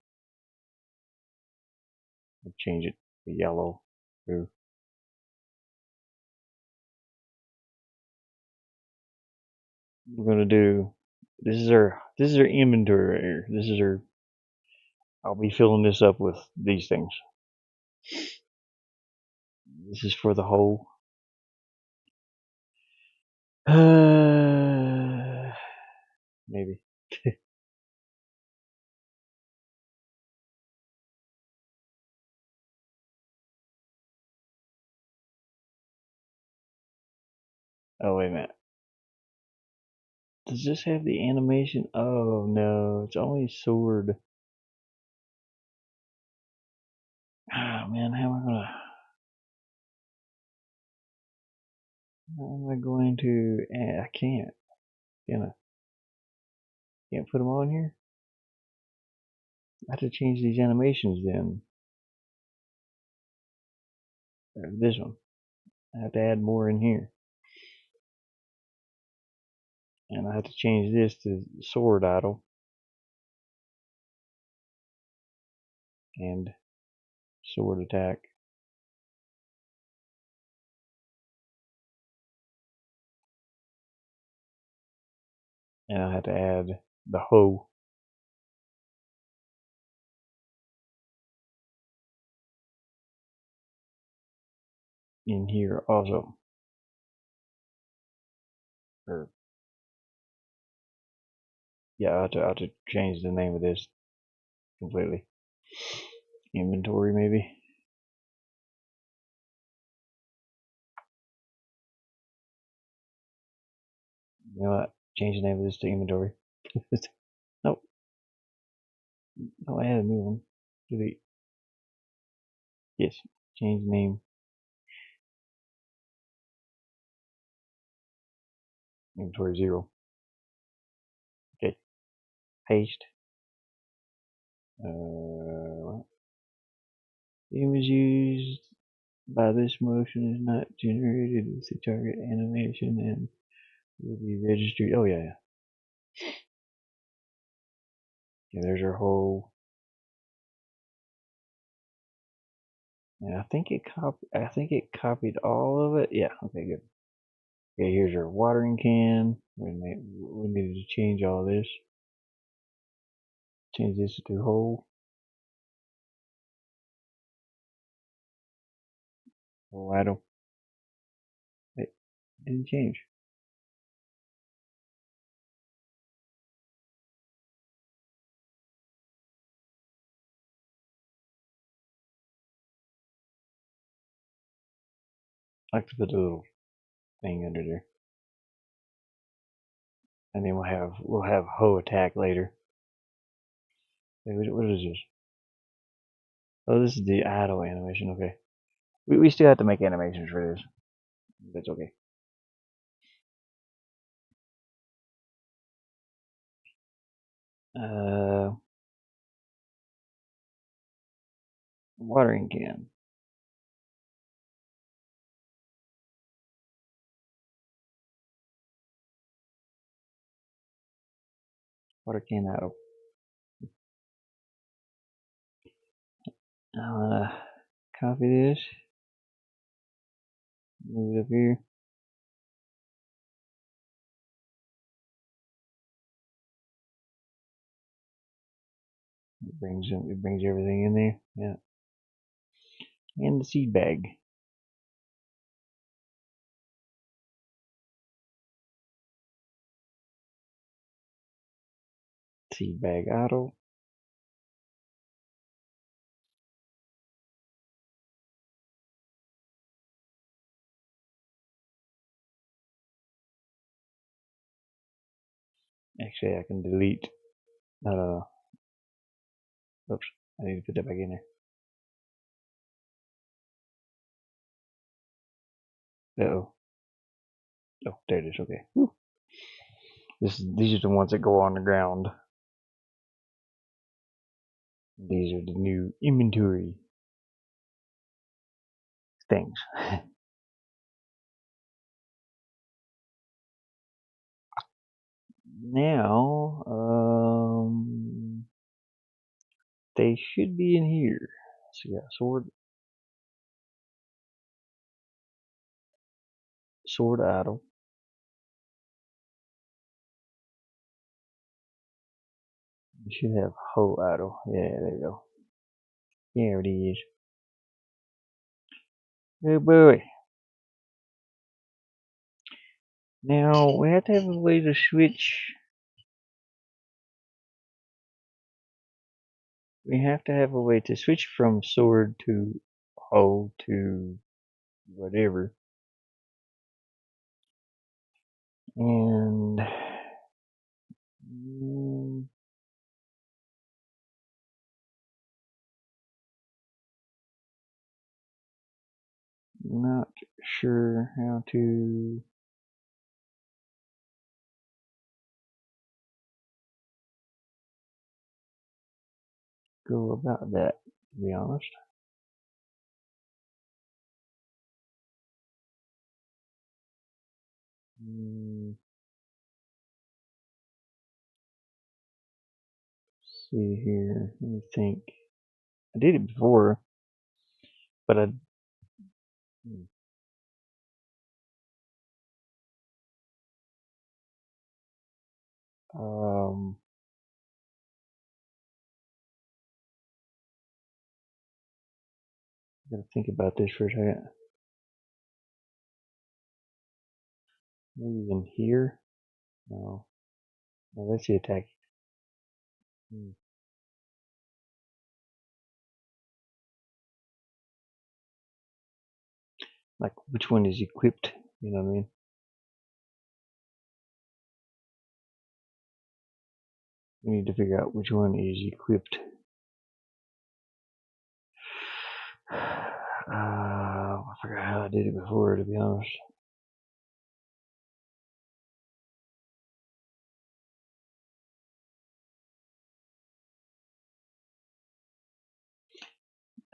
I'll change it to yellow. Ooh. We're gonna do. This is our inventory right here. This is our. I'll be filling this up with these things. This is for the hoe. Maybe. Oh wait a minute. Does this have the animation? Oh no, it's only sword. Ah man, how am I going to? I can't. Can I? Can't put them on here. I have to change these animations then. Or this one. I have to add more in here. And I have to change this to sword idle. And sword attack. And I have to add the hoe in here also. Or yeah, I have to change the name of this completely. Inventory maybe. You know what? Change the name of this to inventory. Nope. No, I had a new one. Delete. Yes. Change name. Inventory 0. Okay. Paste. The image used by this motion is not generated with the target animation and will be registered. Oh yeah. Okay, there's our whole. And I think it copied all of it. Yeah. Okay. Good. Okay. Here's our watering can. We needed to change all this. Change this to whole. Whole item. It didn't change. I like to put a little thing under there. And then we'll have hoe attack later. Wait, what is this? Oh, this is the idle animation. Okay, we still have to make animations for this. That's okay. Uh, watering can. Water can idle. I'll copy this, move it up here. It brings everything in there. Yeah. And the seed bag. Seed bag auto. Actually, I can delete. Oops. I need to put that back in there. Uh-oh. Oh, there it is. Okay. Whew. These are the ones that go on the ground. These are the new inventory things. Now, they should be in here. So we got sword idle. We should have hoe idle. Yeah, there you go. There it is. Oh boy. Now we have to have a way to switch. We have to have a way to switch from sword to hoe to whatever. And not sure how to go about that, to be honest. See here. Let me think. I did it before, but I gotta think about this for a second. Maybe in here? No. No, that's the attack. Like which one is equipped? You know what I mean? We need to figure out which one is equipped. I forgot how I did it before, to be honest.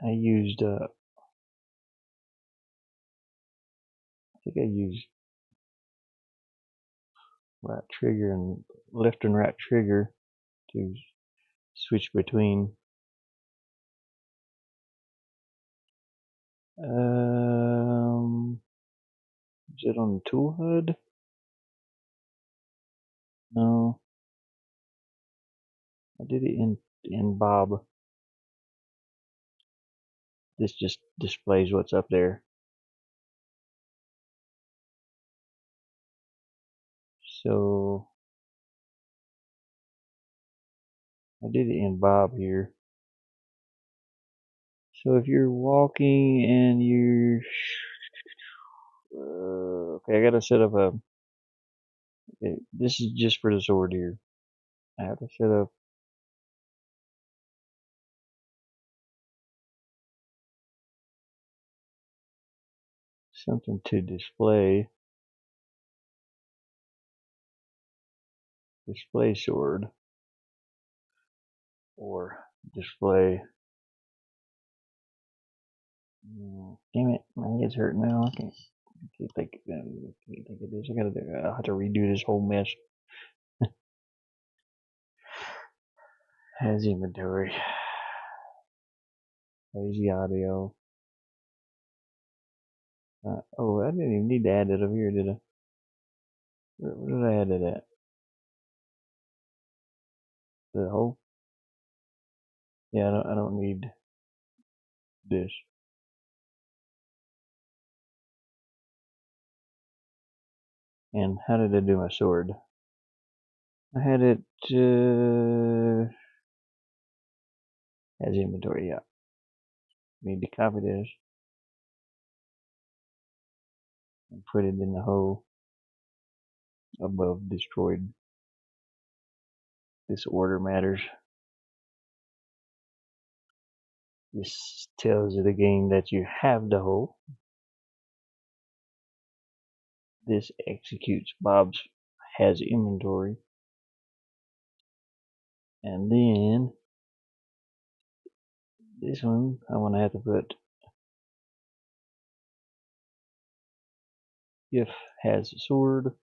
I used, I think I used right trigger and left and right trigger to switch between. Is it on the tool HUD? No. I did it in Bob. This just displays what's up there. So I did it in Bob here. So if you're walking and you're okay, I gotta set up a. Okay, this is just for the sword here. I have to set up something to display sword or display. Damn it, my head's hurting now. I can't think of this. I'll have to redo this whole mess. Has inventory. Lazy audio. Oh, I didn't even need to add it over here, did I? Where did I add it at? The hole? Yeah, I don't need this. And how did I do my sword? I had it as inventory, yeah. Need to copy this and put it in the hole above destroyed. This order matters. This tells the game that you have the hole. This executes Bob's has inventory. And then this one I'm gonna have to put if has sword.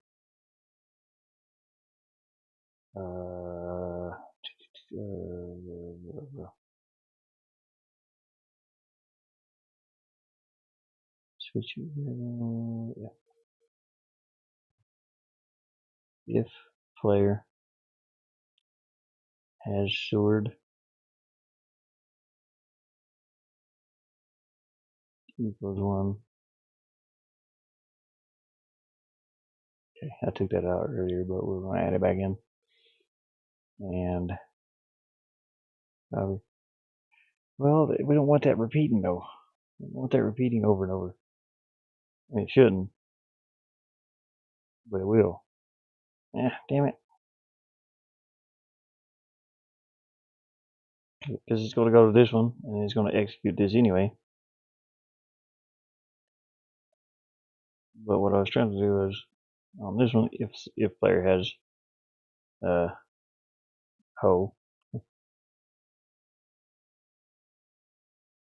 Switch. Yeah. If player has sword equals 1. Okay, I took that out earlier, but we're going to add it back in. And well, we don't want that repeating though. We don't want that repeating over and over. I mean, it shouldn't, but it will. Damn it. Because it's going to go to this one, and it's going to execute this anyway. But what I was trying to do is, on this one, if player has hoe,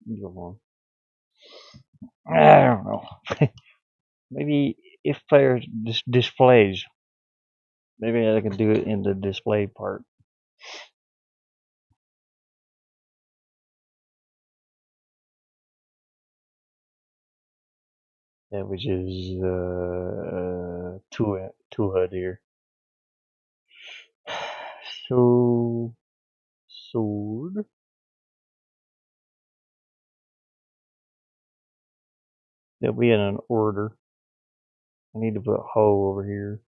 equal 1. I don't know. Maybe if player displays, maybe I can do it in the display part. Yeah, which is two HUD here. So sword. They'll be in an order. I need to put hoe over here.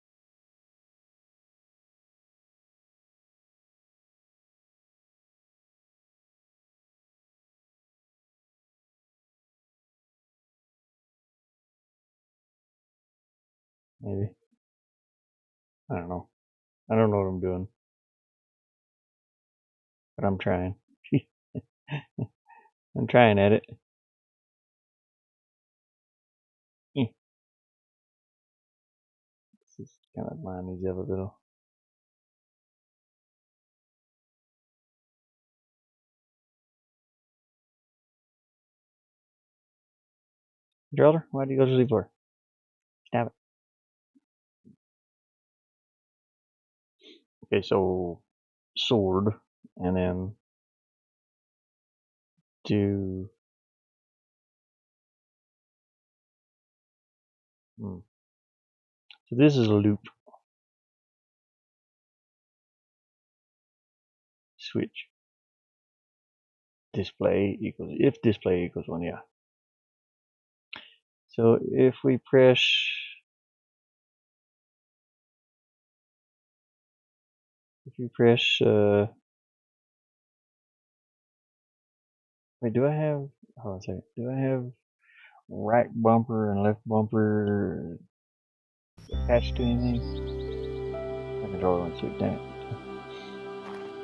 Maybe. I don't know. I don't know what I'm doing. But I'm trying. I'm trying at it. Let's just kind of line these up a little. Driller, why do you go to sleep for? Stab it. Okay, so sword, and then do. So this is a loop. Switch. Display equals, if display equals 1, yeah. So if we press wait, do I have, hold on a second, do I have right bumper and left bumper attached to anything? My controller went to, damn it.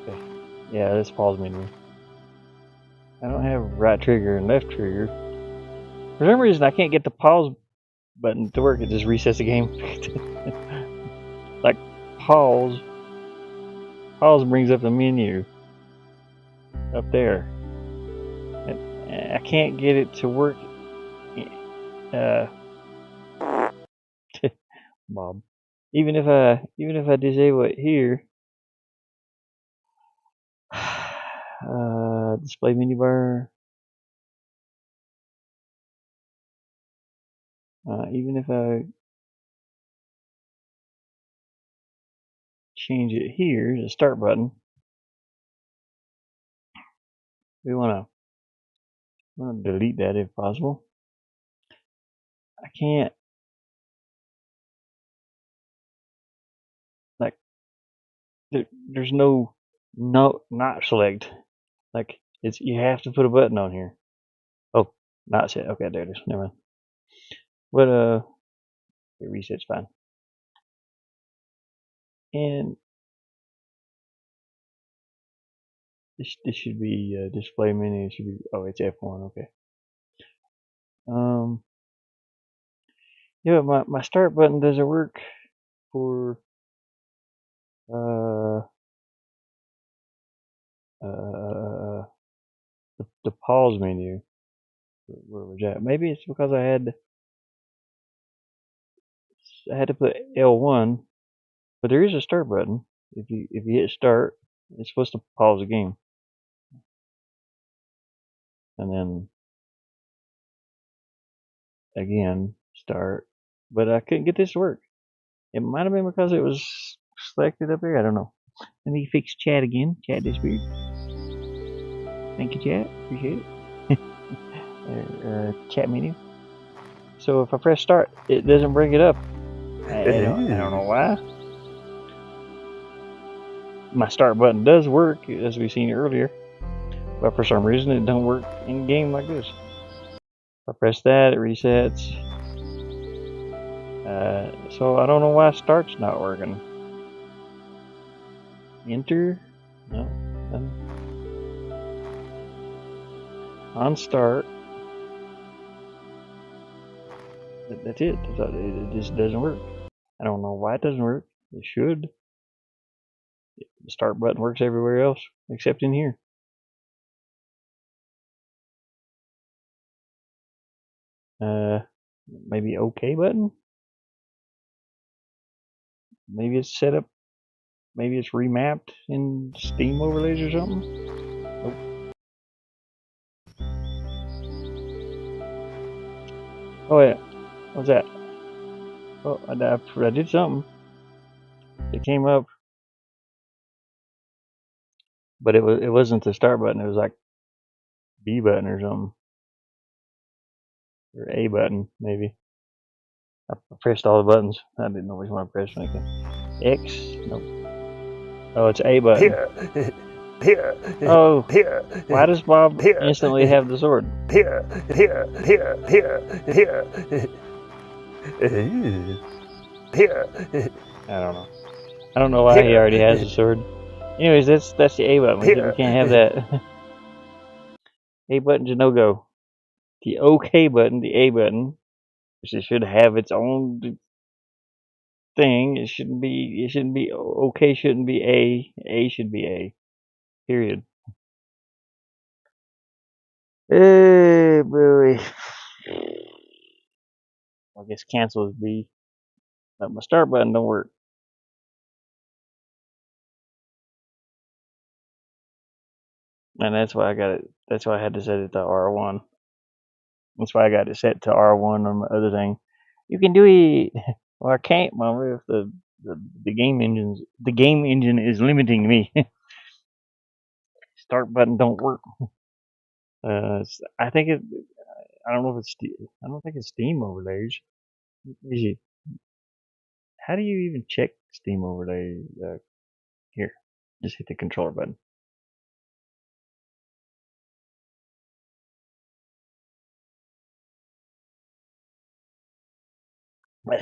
Okay. Yeah, this pause menu. I don't have right trigger and left trigger. For some reason, I can't get the pause button to work. It just resets the game. Like pause brings up the menu up there. And I can't get it to work. Bob. Even if I disable it here, display menu bar. Even if I change it here, the start button, we want to delete that if possible. I can't, like, there's no not select. Like, you have to put a button on here. Oh, not set. Okay, there it is. Never mind. But it resets fine. And this should be display menu. It should be, oh, it's F1. Okay. Yeah, my start button doesn't work for uh the pause menu. Where was that? Maybe it's because I had to put L1, but there is a start button. If you hit start, it's supposed to pause the game, and then again start. But I couldn't get this to work. It might have been because it was selected up here. I don't know. Let me fix chat again. Chat disappeared. Thank you, chat. Appreciate it. Chat menu. So if I press start, it doesn't bring it up. I don't know why. My start button does work, as we've seen earlier, but for some reason it don't work in game like this. If I press that, it resets. So I don't know why start's not working. Enter? No. On start. That's it. It just doesn't work. I don't know why it doesn't work. It should. The start button works everywhere else except in here. Maybe OK button? Maybe it's set up. Maybe it's remapped in Steam overlays or something. Nope. Oh yeah. What's that? Oh, I did something. It came up, but it wasn't the start button. It was like B button or something, or A button maybe. I pressed all the buttons. I didn't know which one I pressed. X. Nope. Oh, it's A button. Oh, why does Bob instantly have the sword? I don't know. I don't know why he already has the sword. Anyways, that's the A button. We can't have that. A button's a no-go. The OK button, the A button, it should have its own thing. It shouldn't be OK shouldn't be A should be A. Period. Hey boy. I guess cancel is B. But my start button don't work. And that's why I had to set it to R1. That's why I got it set to R1 on my other thing. You can do it. Well, I can't, Mama, if the game engine is limiting me. Start button don't work. I think it. I don't know if it's. I don't think it's Steam overlays. How do you even check Steam overlay? Here, just hit the controller button.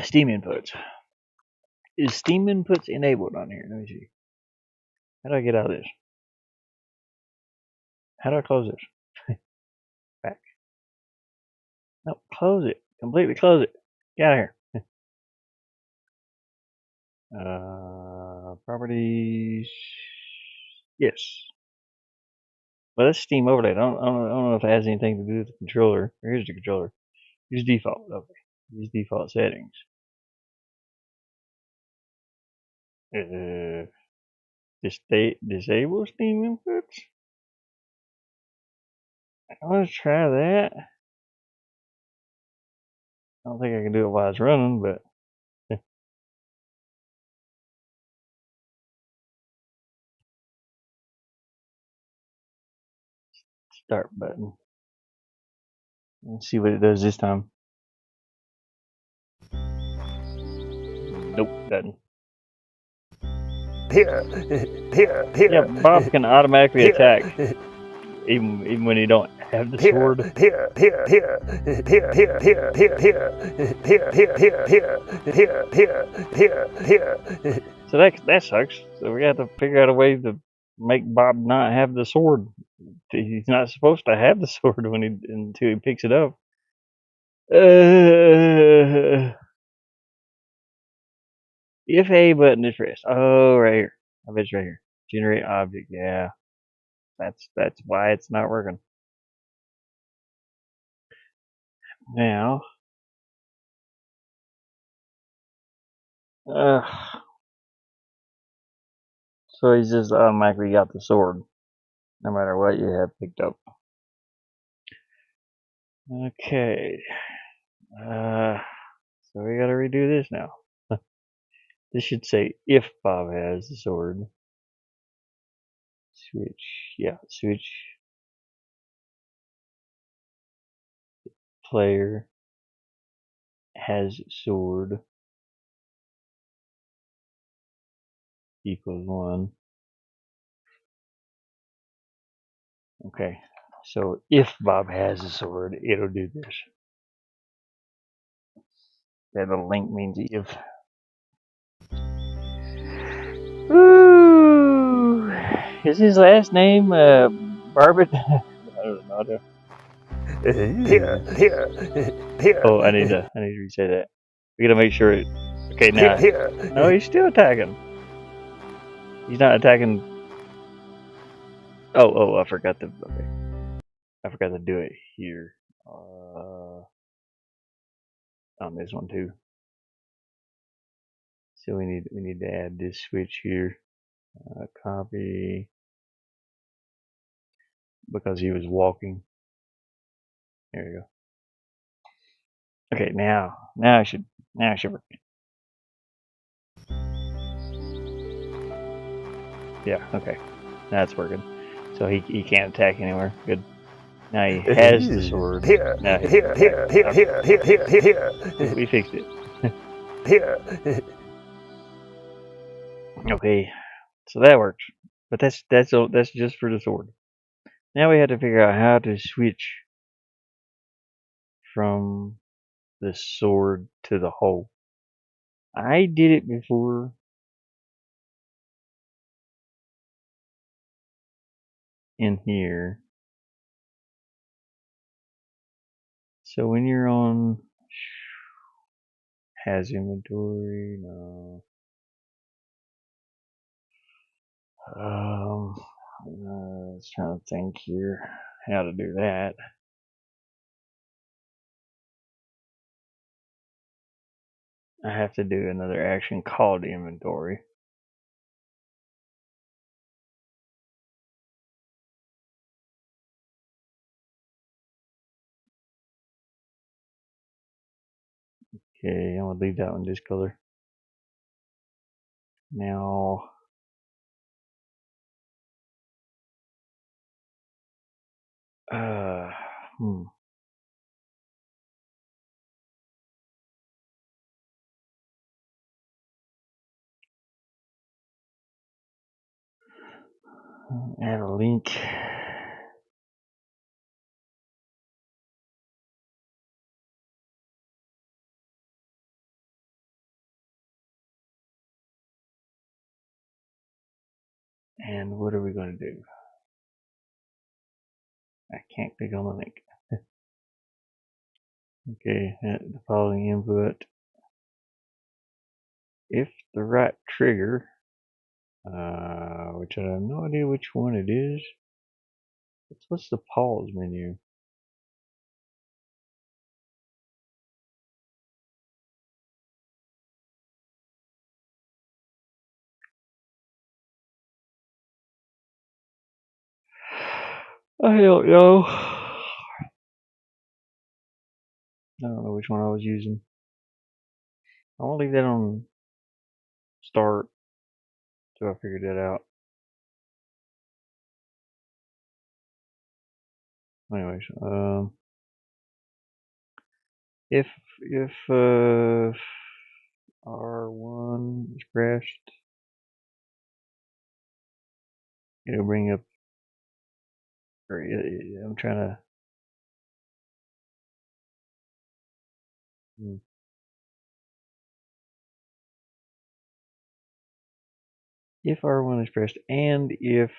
Steam inputs. Is Steam inputs enabled on here? Let me see. How do I get out of this? How do I close this? Back. No, close it. Completely close it. Get out of here. Properties. Yes. Well, that's Steam overlay. I don't know if it has anything to do with the controller. Here's the controller. Use default. Okay. Use default settings. Disable Steam inputs. I want to try that. I don't think I can do it while it's running, but start button. Let's see what it does this time. Nope, doesn't. Yeah, Bob can automatically attack even when you don't have the sword. So that sucks. So we have to figure out a way to make Bob not have the sword. He's not supposed to have the sword until he picks it up. If A button is pressed. Oh, right here. I bet it's right here. Generate object. Yeah, that's why it's not working. Now, so he's just automatically got the sword, no matter what you have picked up. Okay. So we gotta redo this now. This should say if Bob has the sword. Switch. Yeah, switch player has sword equals 1. Okay. So if Bob has a sword, it'll do this. That little link means if. Ooh. Is his last name Barbet? I don't know. Oh, I need to reset that. We gotta make sure it. Okay, now. No, he's still attacking. He's not attacking. Oh, I forgot to. Okay, I forgot to do it here. On this one too. So we need to add this switch here. Copy because he was walking. There you go. Okay, now it should work. Yeah, okay. Now it's working. So he can't attack anywhere. Good. Now he has the sword. Now he can attack. We fixed it. Okay. So that works. But that's just for the sword. Now we have to figure out how to switch from the sword to the hoe. I did it before. In here. So when you're on has inventory, no. Let's try to think here how to do that. I have to do another action called inventory. Okay, I'm gonna leave that one this color. Now, add a link. And what are we gonna do? I can't click on the link. Okay, the following input. If the right trigger, which I have no idea which one it is. What's the pause menu? I don't know. I don't know which one I was using. I want to leave that on start till I figure that out. Anyways, if R1 is pressed, it'll bring up. Or I'm trying to. If R1 is pressed, and if,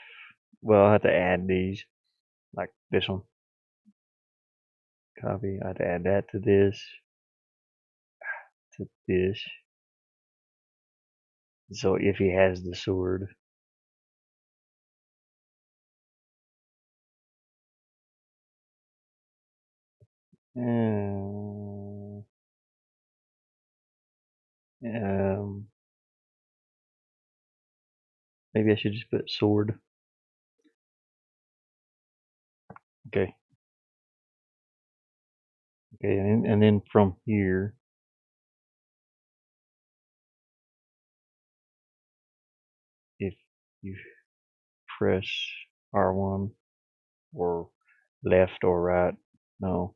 well, I have to add these, like this one. Copy. I have to add that to this, to this. So if he has the sword. Um, maybe I should just put sword. Okay. Okay, and then from here, if you press R1 or left or right, no.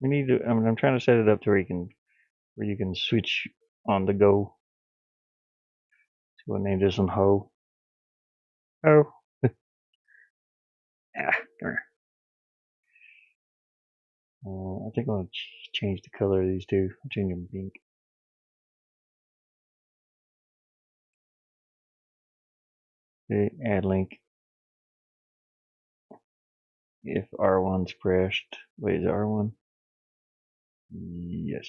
We need to. I mean, I'm trying to set it up to where you can switch on the go. So we'll name this one Ho. Oh. Ah, come here. I think I'm gonna change the color of these two. I'll change them pink. Okay, add link. If R1's pressed. Wait, is it R1? Yes.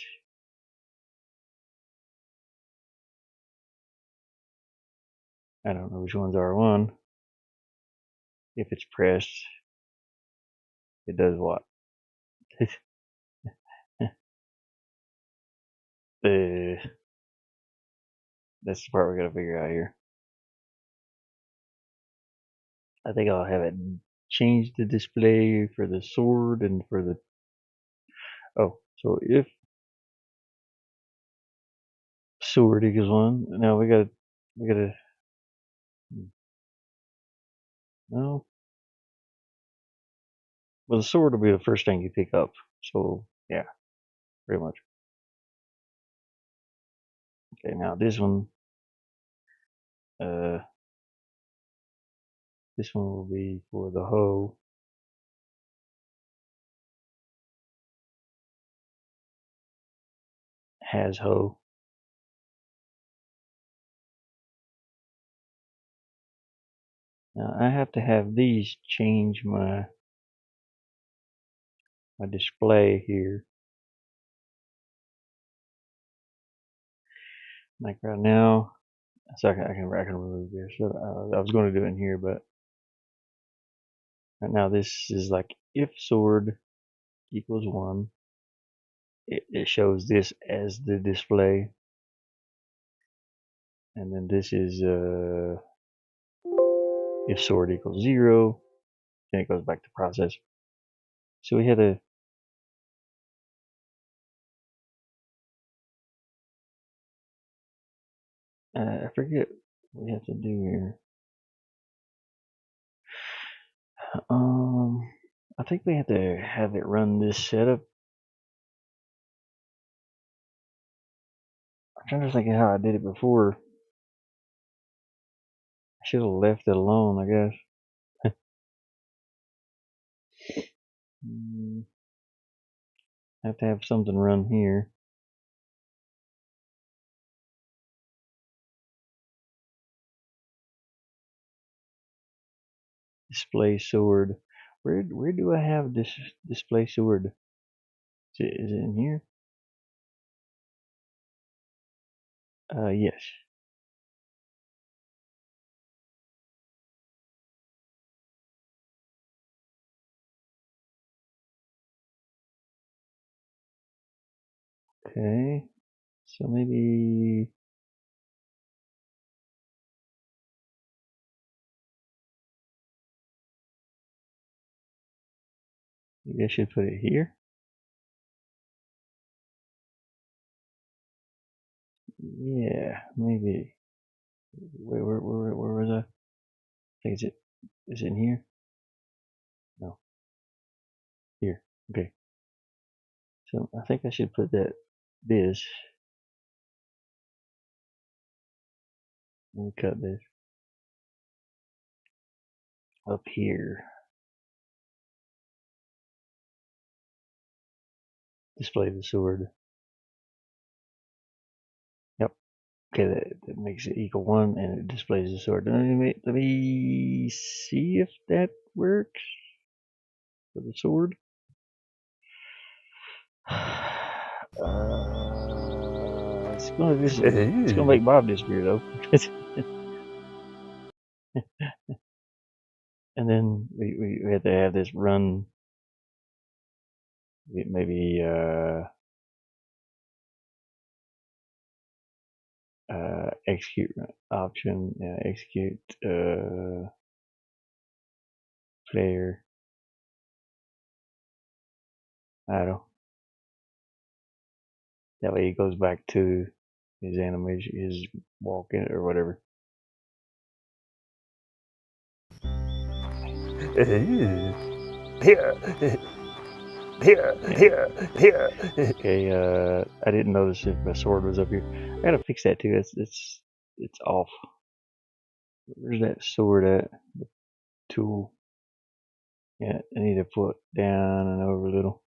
I don't know which one's R1. If it's pressed, it does what? That's the part we gotta figure out here. I think I'll have it change the display for the sword and for the. Oh, so if sword equals 1, now we gotta. No. Well, the sword will be the first thing you pick up. So, yeah, pretty much. Okay, now this one. Uh, this one will be for the hoe. Has hoe. Now I have to have these change my display here. Like right now, so I can remove this. So, I was going to do it in here, but right now this is like if sword equals 1, it shows this as the display, and then this is if sword equals 0, then it goes back to process. So we had to. I forget what we have to do here. I think we have to have it run this setup. I'm trying to think of how I did it before. I should have left it alone, I guess. Have to have something run here. Display sword. Where do I have this display sword? Is it in here? Yes. Okay. So maybe. Maybe I should put it here. Yeah, maybe. Wait, where was I? I think is it in here? No, here. Okay. So I think I should put this. Let me cut this up here. Display the sword. Yep. Okay, that makes it equal 1, and it displays the sword. Let me see if that works for the sword. It's gonna make Bob disappear though. And then we have to have this run. Maybe execute option. Execute player. I don't. That way he goes back to his animation, his walking or whatever. Okay, I didn't notice if my sword was up here. I gotta fix that too. It's off. Where's that sword at? The tool. Yeah, I need to put down and over a little.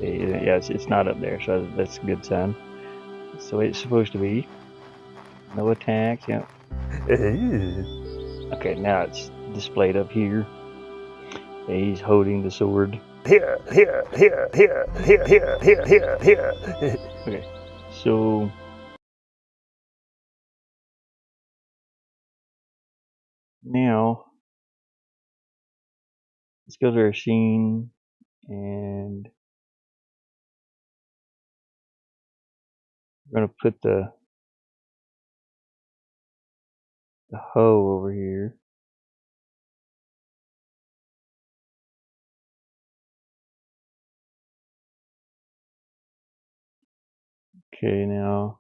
Yeah, it's not up there, so that's a good sign. That's the way it's supposed to be. No attacks, yeah. Okay, now it's displayed up here. He's holding the sword. Okay, so now let's go to our scene and we're gonna put the hoe over here. Okay, now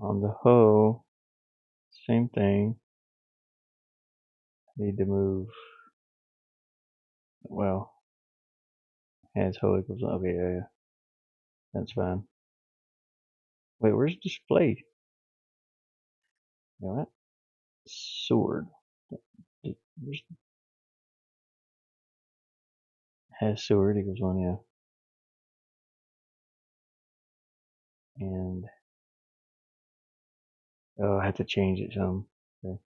on the hoe, same thing. Need to move. Well, as hoe equals. Okay, yeah, that's fine. Wait, where's display? You know what? Sword. Where's, has sword equals 1, yeah. And oh, I have to change it some. Okay.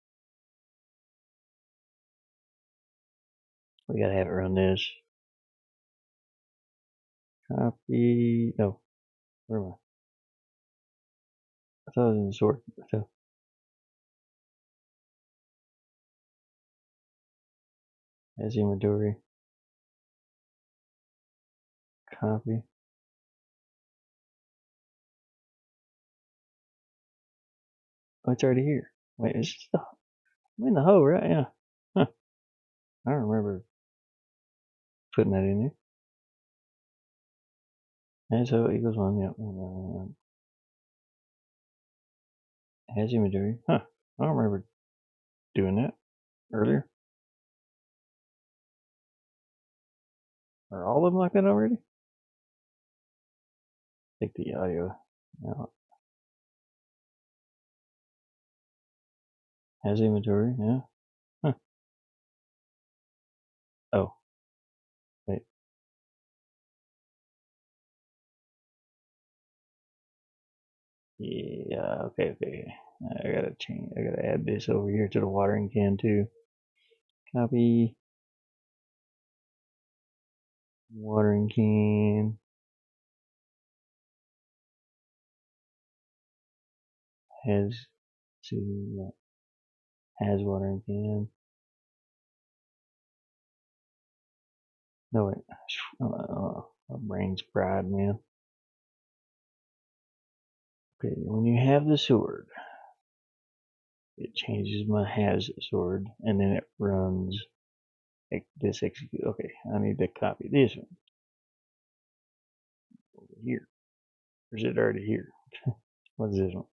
We gotta have it run this. Copy. No, where am I? I thought it was in the sword. So as inventory. Copy. Oh, it's already here. Wait, I'm in the hoe, right? Yeah. Huh. I don't remember putting that in there. And so equals 1, yeah. Has inventory. Huh. I don't remember doing that earlier. Are all of them like that already? Take the audio out. Has inventory, yeah. Huh. Oh, wait. Yeah, okay. I gotta change. I gotta add this over here to the watering can too. Copy. Watering can. Has to has watering can. No wait. My brain's fried, man. Okay, when you have the sword, it changes my hazard sword, and then it runs this execute. Okay, I need to copy this one over here. Or is it already here? What's this one?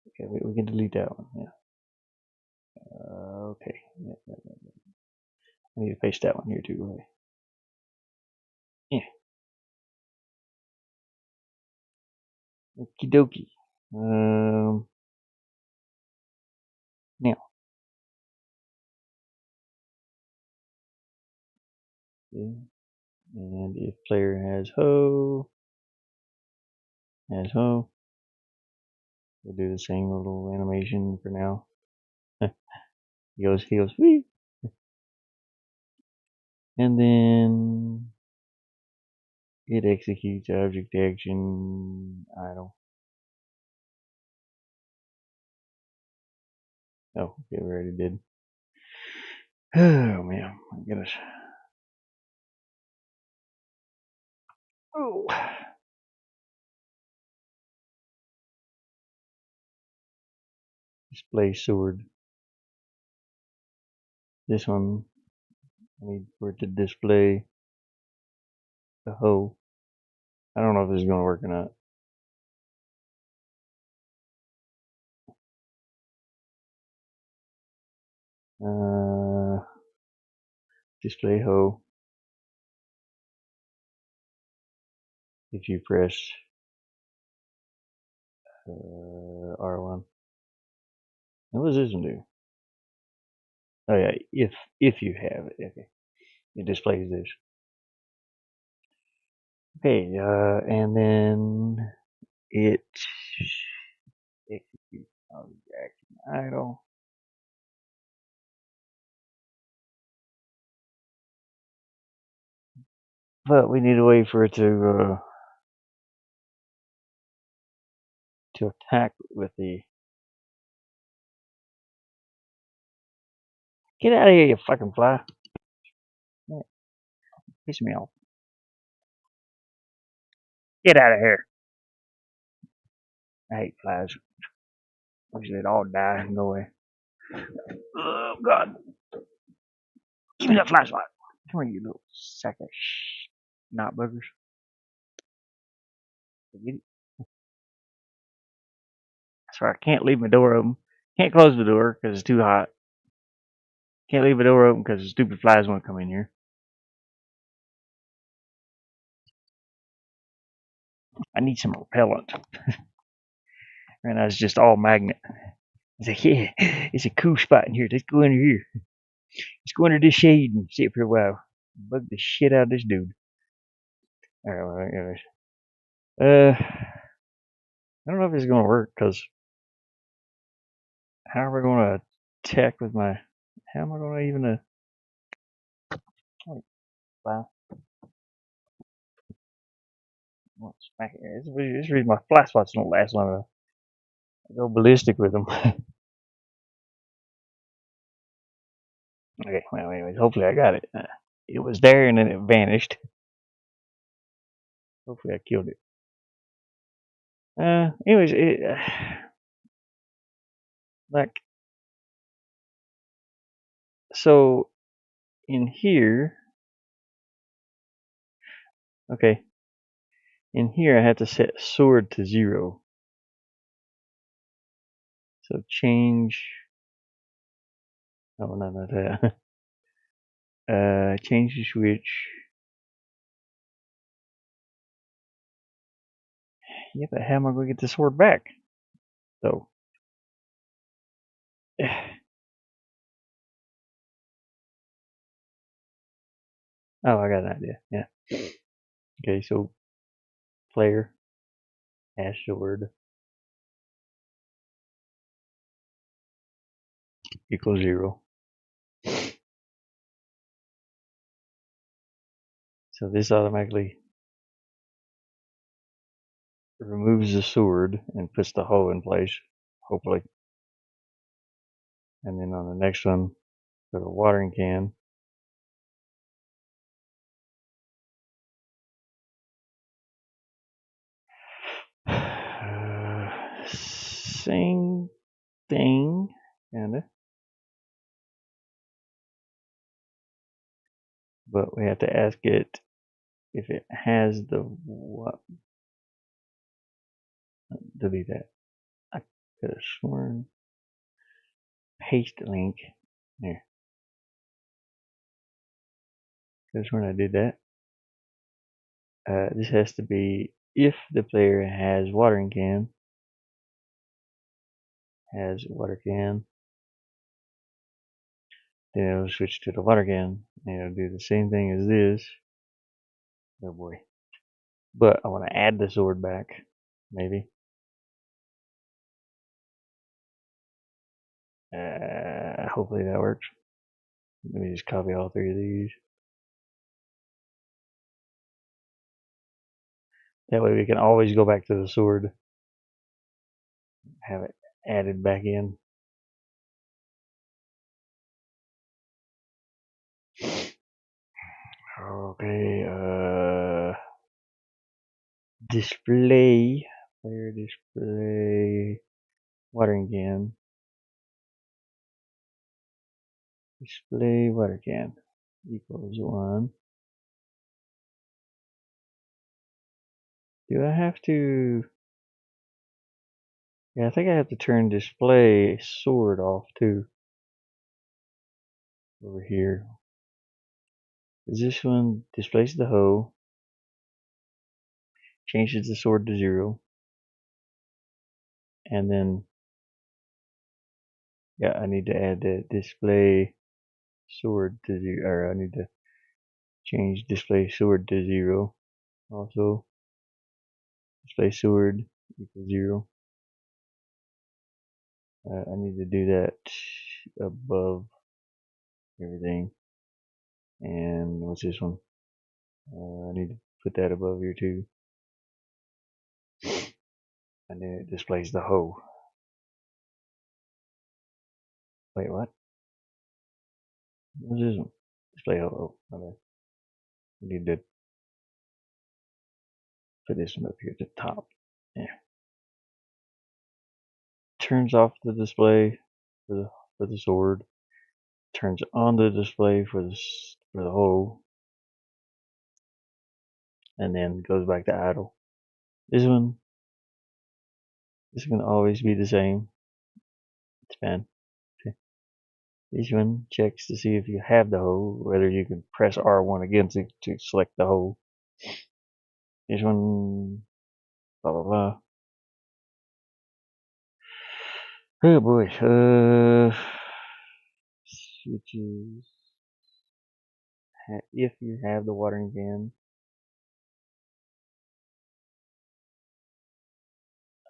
Okay, we can delete that one. Yeah. Okay. Yeah. I need to paste that one here too. Okay. Yeah. Okie dokie. Now, okay. And if player has ho, we'll do the same little animation for now. he goes, wee. And then it executes object action idle. Oh, okay, we already did. Oh man, my goodness. Oh. Display sword. This one, I need for it to display the hoe. I don't know if this is going to work or not. Display hoe. If you press R1. And what does this one do? Oh yeah, if you have it, okay, it displays this. Okay, and then it executes action idle. But we need a way for it to attack with the. Get out of here, you fucking fly! Piss me off. Get out of here! I hate flies. Wish they'd all die and go away. Oh God! Give me that flashlight. Come here, you little sack of not buggers. Sorry, I can't leave my door open. Can't close the door because it's too hot. Can't leave the door open because the stupid flies won't come in here. I need some repellent. And I was just all magnet. I was like, yeah, it's a cool spot in here. Let's go under here. Let's go under this shade and sit for a while. Bug the shit out of this dude. Alright, well, anyways. I don't know if this is going to work because how are we going to attack with my. How am I going to even. Wow. This reason my fly spots don't last long enough. I go ballistic with them. Okay, well, anyways, hopefully I got it. It was there and then it vanished. Hopefully I killed it. Anyways, like, so in here, okay, in here I have to set sword to 0. So change, oh, no, not that. Change the switch. Yeah, but how am I going to get the sword back? So, oh, I got an idea. Yeah. Okay, so player hash sword equals 0. So this automatically removes the sword and puts the hoe in place, hopefully. And then on the next one, put a watering can. Sing thing, kinda. But we have to ask it if it has the what. Delete that. I could have sworn. Paste link. There. Could have sworn I did that. This has to be if the player has watering can. Has water can. Then it'll switch to the water can. And it'll do the same thing as this. Oh boy. But I want to add the sword back. Maybe. Hopefully that works. Let me just copy all three of these. That way we can always go back to the sword. Have it added back in. Okay, display, player display, watering can. Display water can equals 1. Do I have to? Yeah, I think I have to turn display sword off too. Over here. This one displays the hoe, changes the sword to 0, and then yeah, I need to add the display sword to 0, or I need to change display sword to 0. Also, display sword equals 0. I need to do that above everything. And what's this one? I need to put that above here too. And then it displays the hoe. Wait, what? What's this one? Display hoe. Oh, my bad. I need to put this one up here at the top. Yeah. Turns off the display for the sword. Turns on the display for the hoe. And then goes back to idle. This can always be the same. It's fine. Okay. This one checks to see if you have the hoe, whether you can press R1 again to select the hoe. This one, blah blah blah. Oh boy, switches. If you have the watering can,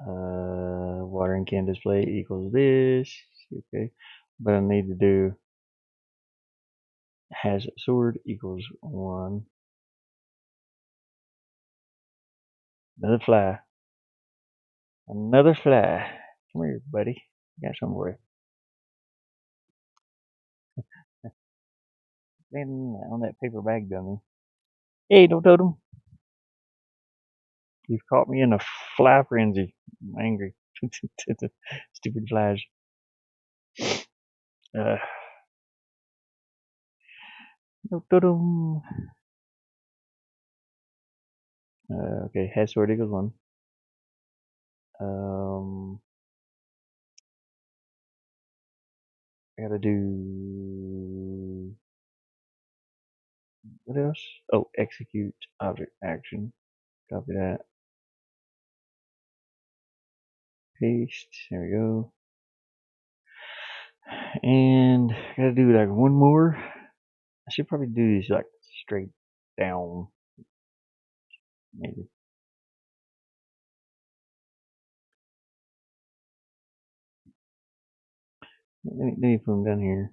watering can display equals this. Okay, but I need to do has sword equals 1. Another fly. Another fly. Come here, buddy. I got some for you. Landing on that paper bag dummy. Hey, don't totem. You've caught me in a fly frenzy. I'm angry. Stupid flies. Uh, no totem. Okay, has sword equals 1. I gotta do what else? Oh, execute object action. Copy that. Paste. There we go. And I gotta do like one more. I should probably do these like straight down. Maybe. Let me put them down here.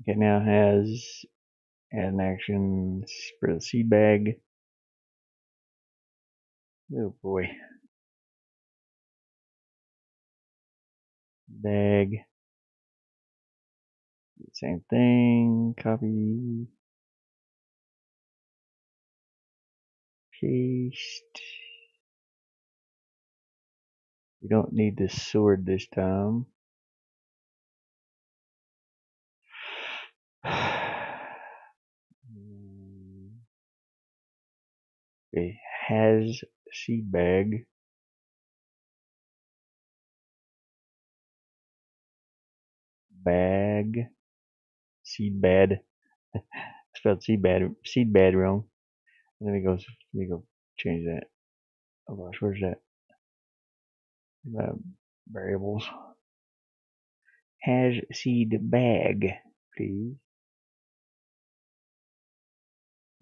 Okay, now it has add an action for the seed bag. Oh boy. Bag. Same thing. Copy. Paste. We don't need the sword this time. Okay, has seed bag. Bag. Seed bad. Spelled seed bad wrong. Let me go change that. Oh gosh, where's that? Variables. Has seed bag, please.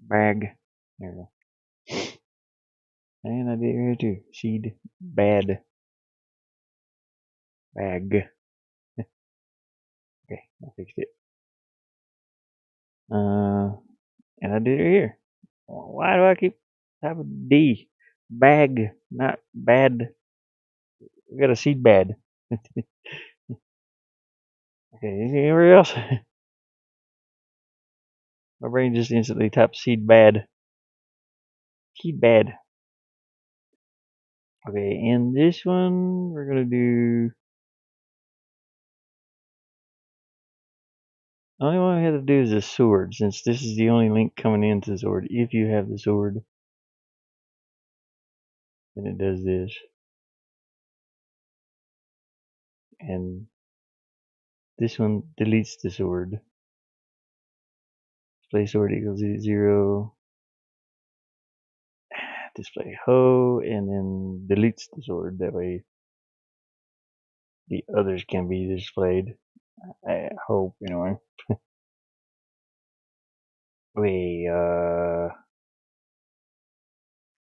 Bag. There we go. And I did it here too. Seed bad bag. Okay, I fixed it. And I did it here. Why do I keep having D? Bag, not bad. We got a seed bad. Okay, anywhere else? My brain just instantly typed seed bad. Seed bad. Okay, in this one, we're gonna do. The only one we have to do is the sword, since this is the only link coming into the sword. If you have the sword, then it does this. And this one deletes the sword. Display sword equals 0. Display hoe, and then deletes the sword. That way the others can be displayed. I hope, anyway. We, now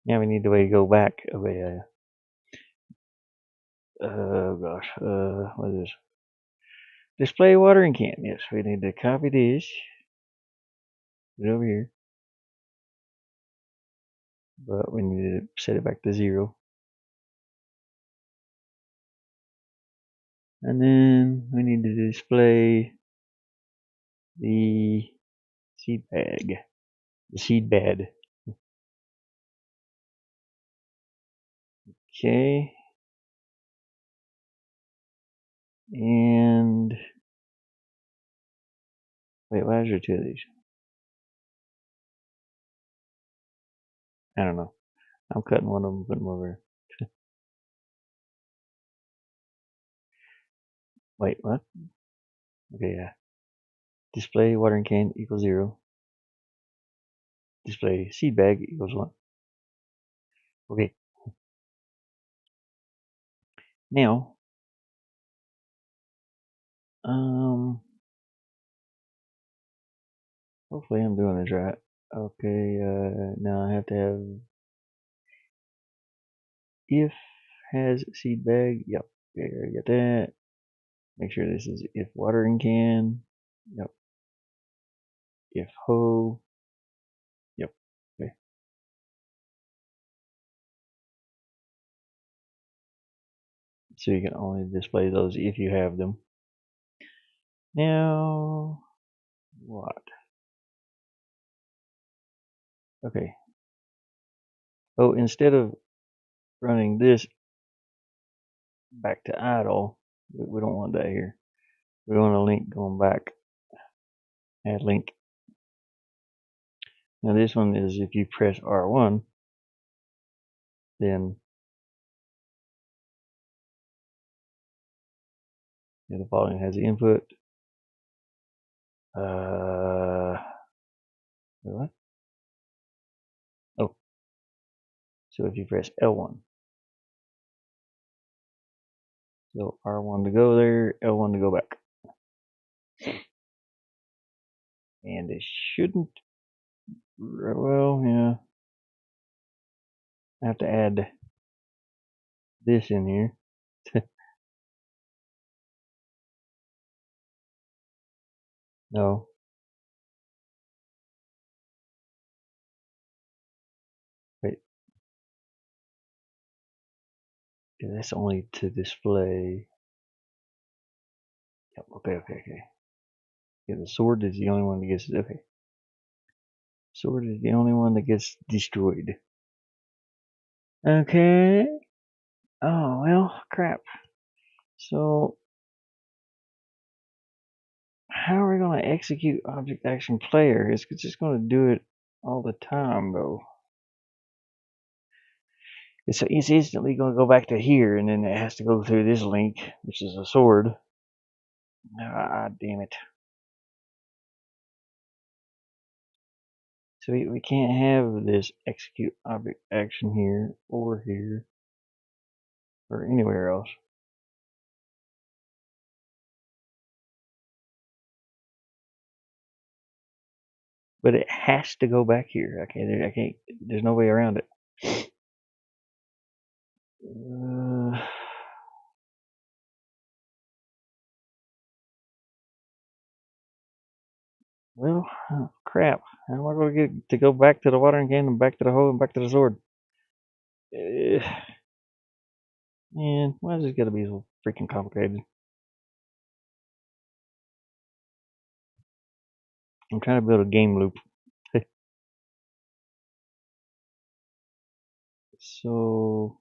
we need the way to go back. Okay, oh gosh, what is this? Display watering can. Yes, we need to copy this. Put it over here. But we need to set it back to 0. And then we need to display the seed bag. The seed bed. Okay. And wait, why is there 2 of these? I don't know. I'm cutting one of them, putting them over. Wait, what? Okay, yeah. Display watering can equals 0. Display seed bag equals 1. Okay. Now, hopefully I'm doing this right. Okay, now I have to have if has seed bag. Yep. Okay, I got that. Make sure this is if watering can. Yep. If hoe. Yep. Okay. So you can only display those if you have them. Now, what? Okay. Oh, instead of running this back to idle, we don't want that here. We want a link going back. Add link. Now this one is if you press R1, then the following has the input. What? Oh, so if you press L1, so R1 to go there, L1 to go back, and it shouldn't. Well, yeah. I have to add this in here. No. Wait. because that's only to display. Yep, okay. Yeah, the sword is the only one that gets okay. Sword is the only one that gets destroyed. Okay. Oh well, crap. So how are we gonna execute object action player? It's just gonna do it all the time though. It's instantly gonna go back to here, and then it has to go through this link, which is a sword. Ah, damn it. So we can't have this execute object action here, or anywhere else. But it has to go back here. I can't. There's no way around it. Well, oh, crap. How am I going to get to go back to the watering can and back to the hoe and back to the sword? Man, why is this got to be so freaking complicated? I'm trying to build a game loop. So,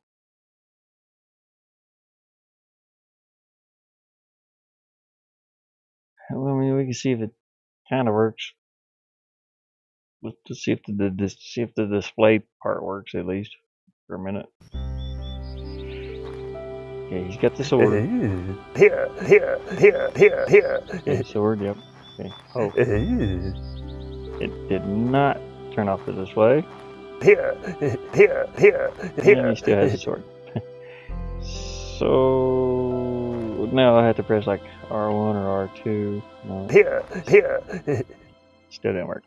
well, I mean, we can see if it kind of works. Let's see if the display part works at least for a minute. Okay, he's got the sword. Okay, sword. Yep. Okay. Oh, it did not turn off the display. And he still has the sword. So now I have to press like R1 or R2. No. Still didn't work.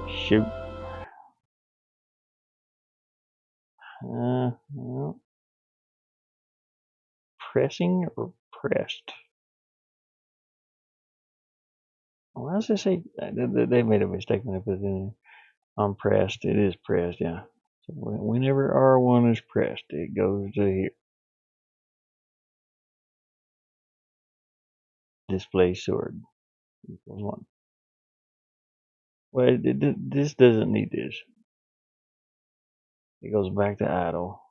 Shoot. No. Pressing or pressed? Why does it say they made a mistake when they put it in there? I'm pressed. It is pressed, yeah. So whenever R1 is pressed, it goes to here. Display sword equals 1. Well, this doesn't need this. It goes back to idle.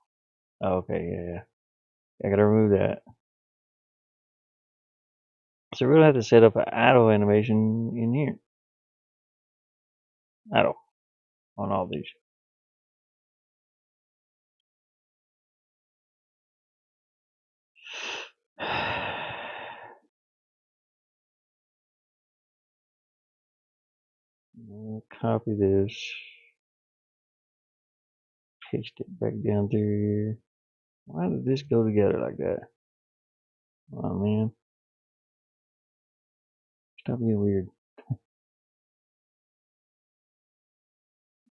Oh, okay, yeah. I gotta remove that. So we're gonna have to set up an idle animation in here. Idle on all these. Copy this. Paste it back down through here. Why did this go together like that? Oh man. Stop being weird.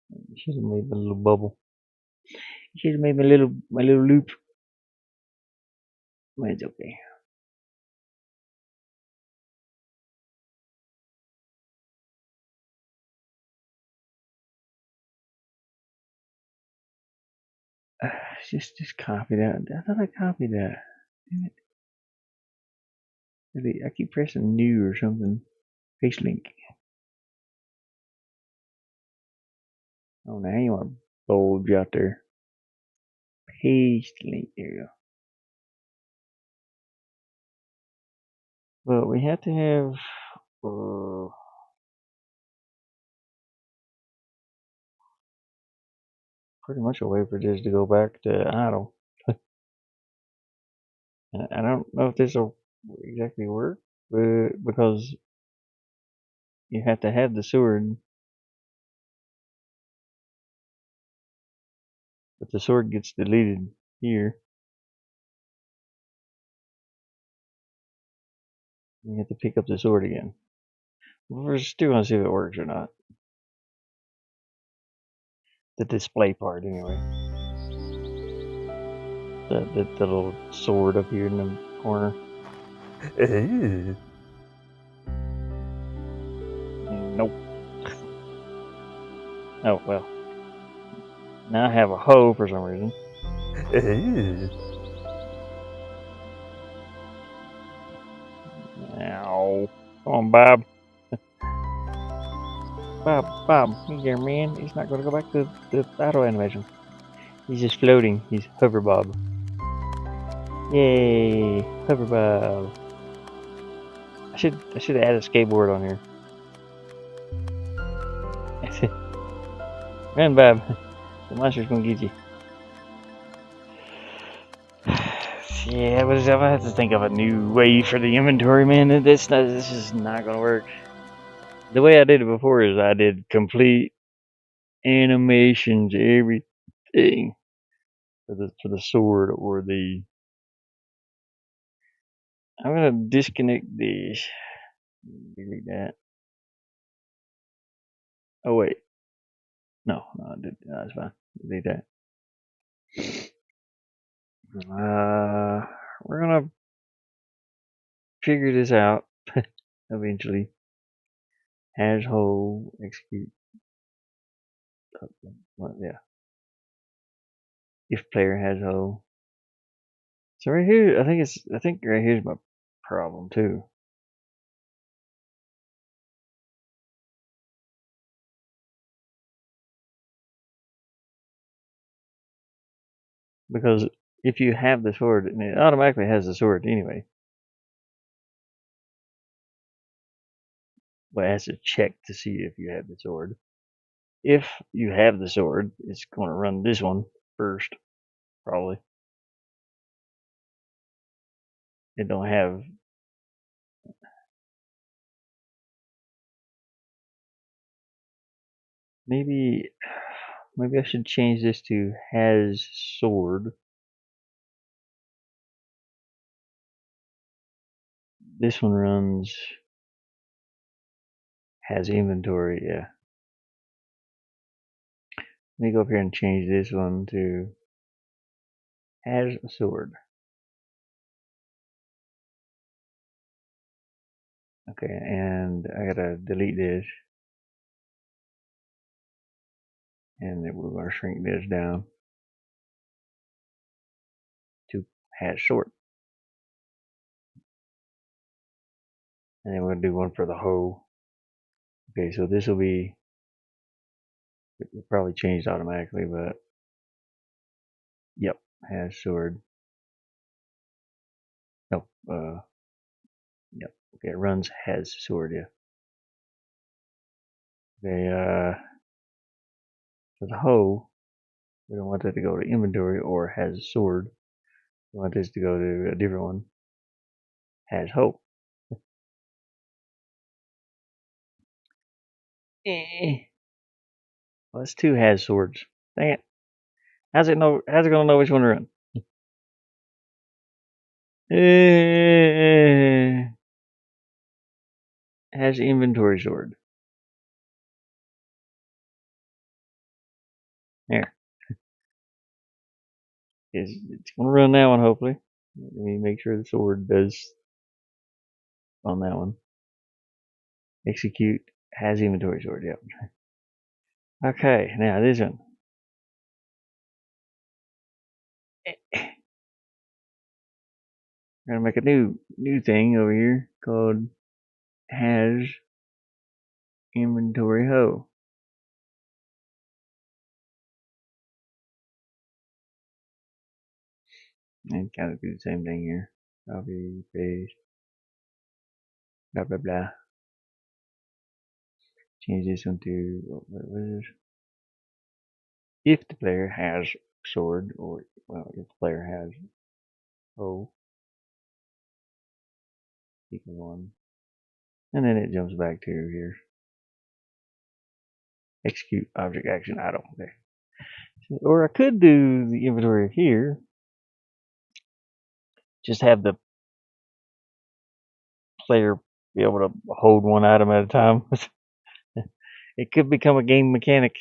You should have made my little bubble. You should have made my little loop. But it's okay. Just copy that. I thought I copied that. Damn it. I keep pressing new or something. Paste link. Oh, now you want to bulge out there. Paste link. There you go. But we have to have pretty much a way for this to go back to idle. And I don't know if this will exactly work, but because you have to have the sword, but the sword gets deleted here. You have to pick up the sword again. We're still gonna see if it works or not. The display part, anyway. The little sword up here in the corner. Nope. Oh, well. Now I have a hoe for some reason. Ow. Come on, Bob. Bob, he's there, man. He's not going to go back to the auto animation. He's just floating. He's hover Bob. Yay, hover Bob. I should add a skateboard on here. Run, Bob. The monster's gonna get you. Yeah, but I'm gonna have to think of a new way for the inventory, man. This is not gonna work. The way I did it before is I did complete animations, everything for the sword or the. I'm gonna disconnect this. Delete that. Oh wait, no, that's fine. Delete that. We're gonna figure this out eventually. Has whole execute. Well, yeah. If player has whole. So right here, I think right here's my problem too. Because if you have the sword, and it automatically has the sword anyway. But it has to check to see if you have the sword. If you have the sword, it's going to run this one first, probably. It don't have. Maybe I should change this to has sword. This one runs has inventory, yeah. Let me go up here and change this one to has sword. Okay, and I gotta delete this. And then we're gonna shrink this down to has sword. And then we're gonna do one for the hoe. Okay, so this will be, it probably changed automatically, but yep, has sword. No, yep. Okay, it runs has sword, yeah. Okay, for the hoe, we don't want that to go to inventory or has sword. We want this to go to a different one. Has hoe. Well, that's two has swords. Dang it. How's it gonna know which one to run? Has inventory sword. There. It's gonna run that one hopefully. Let me make sure the sword does on that one. Execute has inventory sword, yep. Okay, now this one. We're gonna make a new thing over here called has inventory hoe. And kind of do the same thing here. Copy, paste, blah blah blah. Change this one to what is this? If the player has sword, or well, if the player has hoe equal one, and then it jumps back to here. Execute object action item. Okay. Or I could do the inventory here. Just have the player be able to hold one item at a time. It could become a game mechanic.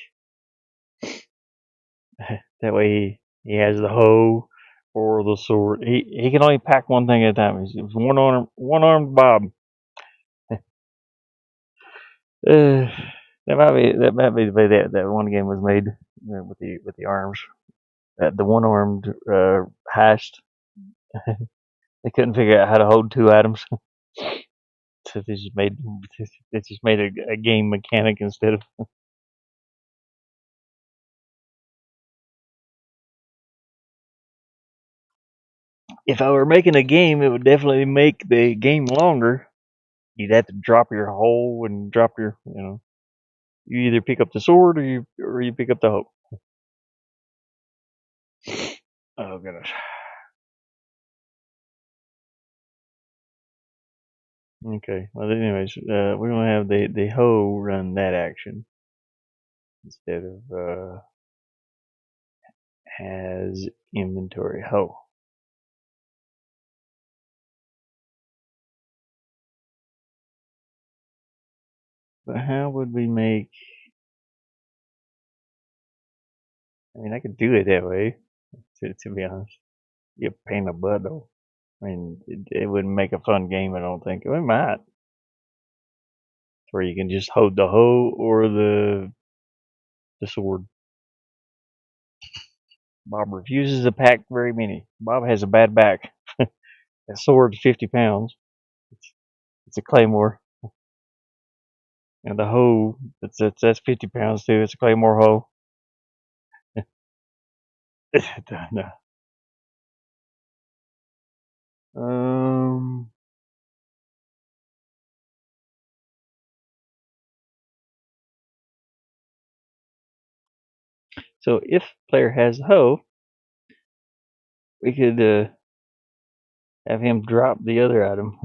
That way he has the hoe, or for the sword. He can only pack one thing at a time. He's one armed Bob. That might be the way that one game was made with the arms. The one armed heist. They couldn't figure out how to hold two items, so they just made a game mechanic instead of. If I were making a game, it would definitely make the game longer. You'd have to drop your hoe and drop your. You either pick up the sword or you pick up the hoe. Oh goodness. Okay. Well, anyways, we're gonna have the hoe run that action instead of has inventory hoe. But how would we make? I mean, I could do it that way. To be honest, you pain in the butt though. I mean, it wouldn't make a fun game. I don't think. It might, where you can just hold the hoe or the sword. Bob refuses to pack very many. Bob has a bad back. That sword's 50 pounds. It's a claymore. And the hoe, that's 50 pounds too. It's a claymore hoe. No. Um. So if player has a hoe, we could have him drop the other item.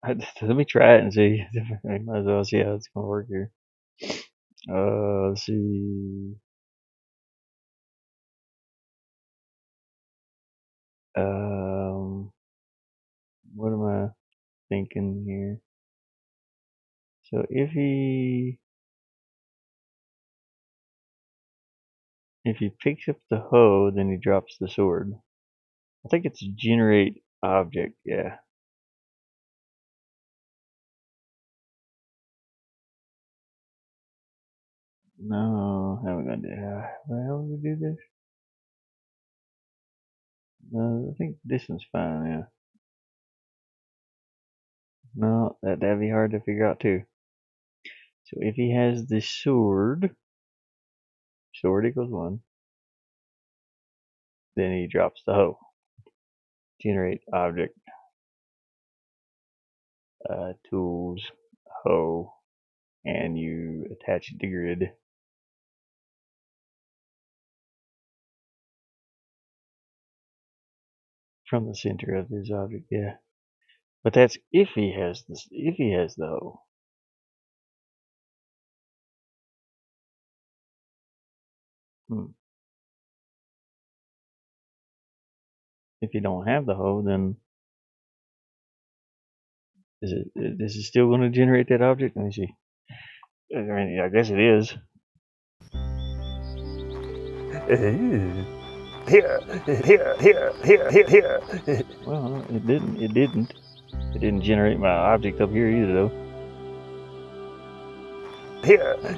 Let me try it and see. I might as well see how it's gonna work here. Let's see. Um, what am I thinking here? So if he picks up the hoe, then he drops the sword. I think it's generate object. Yeah. No, how are we gonna do? How would we do this? No, I think this one's fine. Yeah. No, that'd be hard to figure out too. So if he has the sword equals one, then he drops the hoe. Generate object, tools, hoe, and you attach it to grid. From the center of his object, yeah. But that's if he has this. If he has the hoe. If you don't have the hoe, then is it still going to generate that object? Let me see. I mean, I guess it is. Well, it didn't. It didn't. It didn't generate my object up here either, though.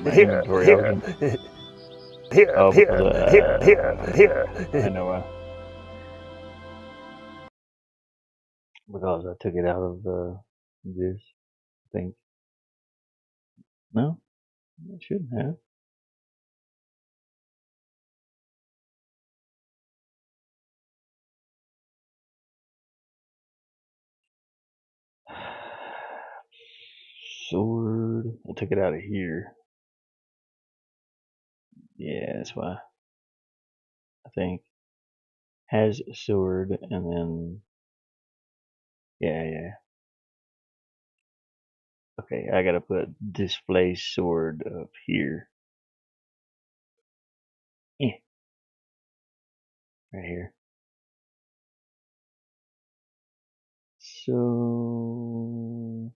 My inventory object. Oh, because I know why. Because I took it out of this. I think. No, I shouldn't have. Sword. I took it out of here. Yeah, that's why. I think has a sword and then yeah. Okay, I gotta put display sword up here. Yeah, right here. So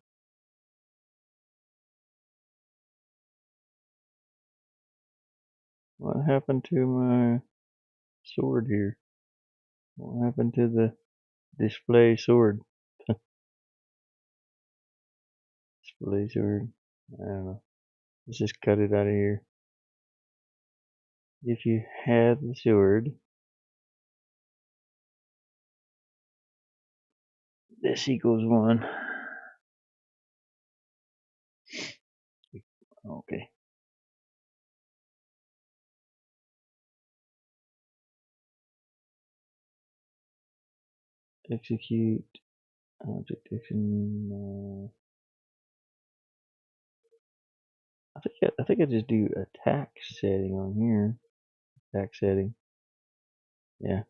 What happened to my sword here? What happened to the display sword? Display sword. I don't know. Let's just cut it out of here. If you had the sword, this equals 1. Okay. Execute object action. I think I just do attack setting on here. Attack setting. Yeah.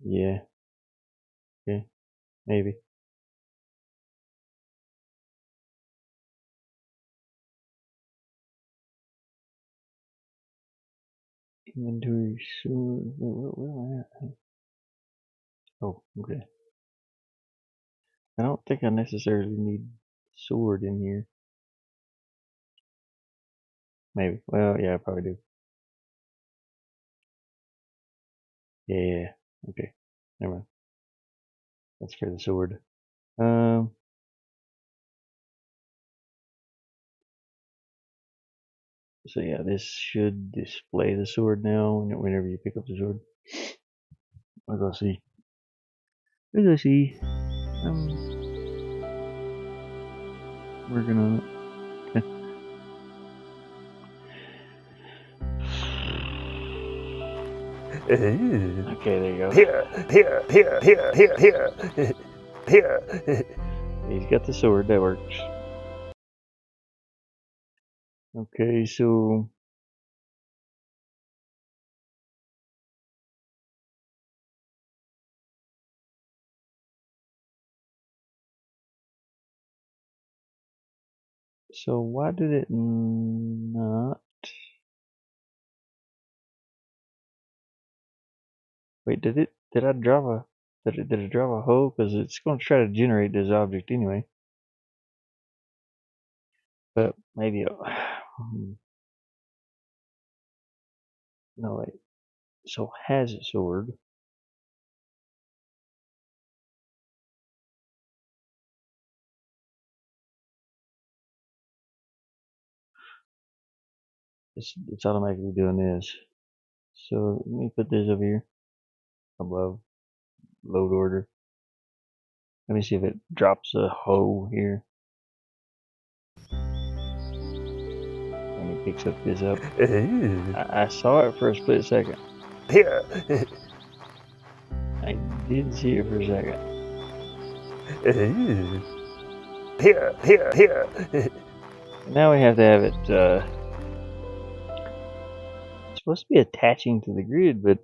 Yeah. Okay. Maybe. Inventory sword. Where am I at? Oh, okay. I don't think I necessarily need sword in here. Maybe. Well, yeah, I probably do. Yeah. Okay. Never mind. That's for the sword. Um. So yeah, this should display the sword now whenever you pick up the sword. We'll go see. We'll go see. Working on it. Okay, there you go. Here. He's got the sword, that works. Okay, so why did it not? Wait, did it? Did I drop a? Did it drop a hole? Because it's going to try to generate this object anyway. But maybe. No wait. So has a sword. It's automatically doing this. So let me put this over here above load order. Let me see if it drops a hoe here. And it picks up this up. I saw it for a split second. I did see it for a second. Now we have to have it. It's supposed to be attaching to the grid, but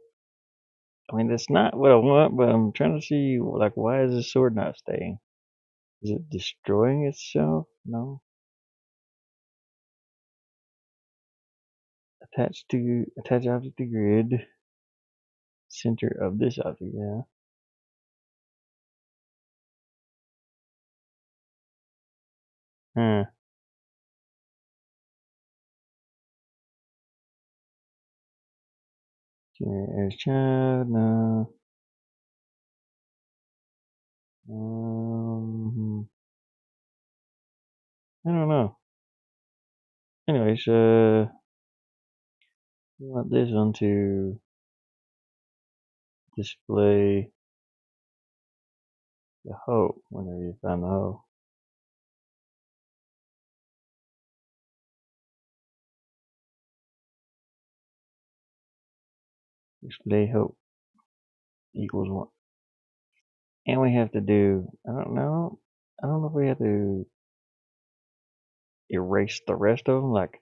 I mean that's not what I want. But I'm trying to see like why is this sword not staying? Is it destroying itself? No. Attach object to grid. Center of this object. Yeah. Huh. As child. No. I don't know. Anyways, we want this one to display the hoe whenever you find the hoe. Display hoe equals 1. And we have to do, I don't know if we have to erase the rest of them, like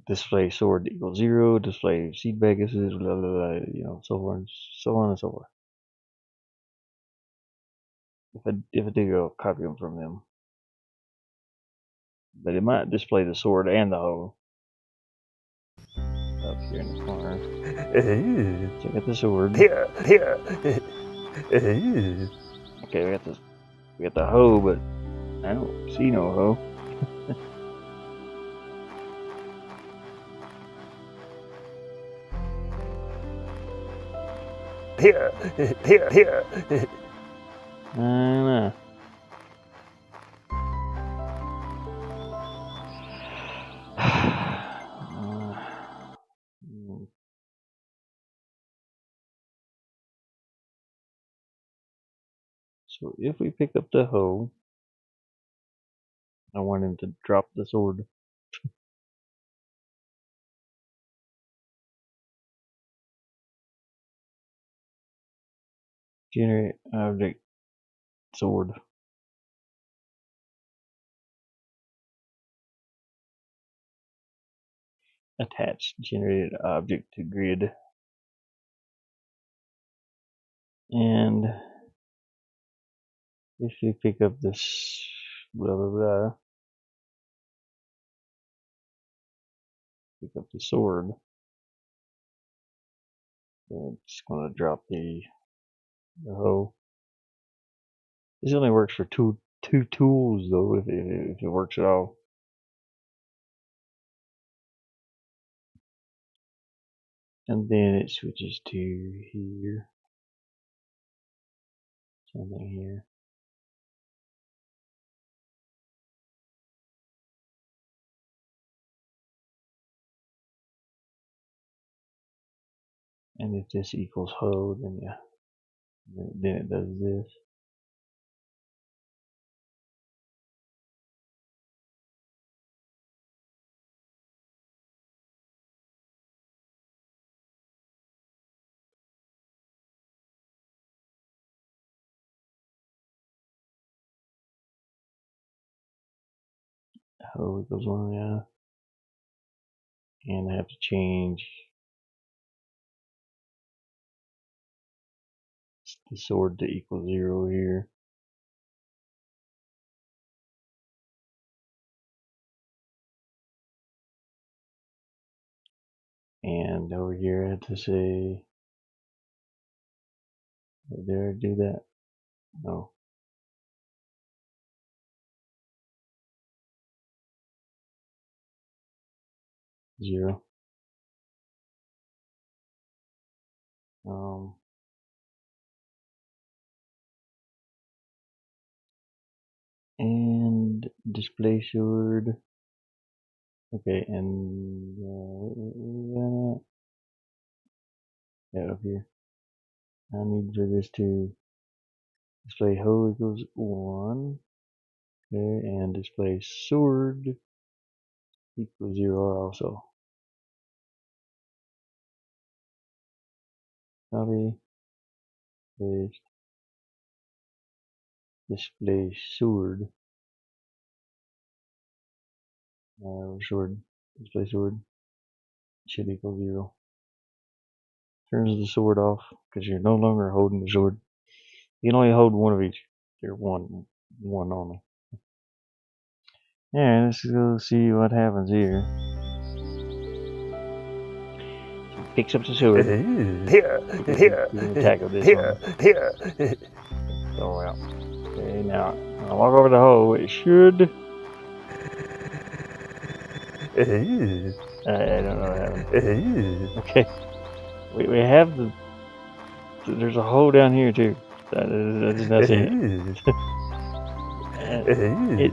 display sword equals 0, display seed bag is blah, blah, blah, so on and so forth. If I do go copy them from them. But it might display the sword and the hoe. here in the corner. Check out the sword. Okay, we got the hoe, but I don't see no hoe. I don't know. So if we pick up the hoe, I want him to drop the sword. Generate object sword. Attach generated object to grid. And if you pick up this blah blah blah, pick up the sword, it's going to drop the hoe. This only works for two tools though, if it works at all. And then it switches to here. Something here. And if this equals hoe, then yeah, then it does this. Hoe equals 1, yeah. And I have to change the sword to equal 0 here. And over here I have to say, did I do that? No. Zero. And display sword. Okay, and yeah, up here. I need for this to display hoe equals 1. Okay, and display sword equals 0 also. Copy, paste, display sword. Display sword should equal 0. Turns the sword off because you're no longer holding the sword. You can only hold one of each. They're one only. Yeah, let's go see what happens here. He picks up the sword. We're gonna tackle this one. Throw out. Okay, now I'll walk over the hoe. It should. I don't know what happened. Okay. We have the. There's a hole down here too. That's not it.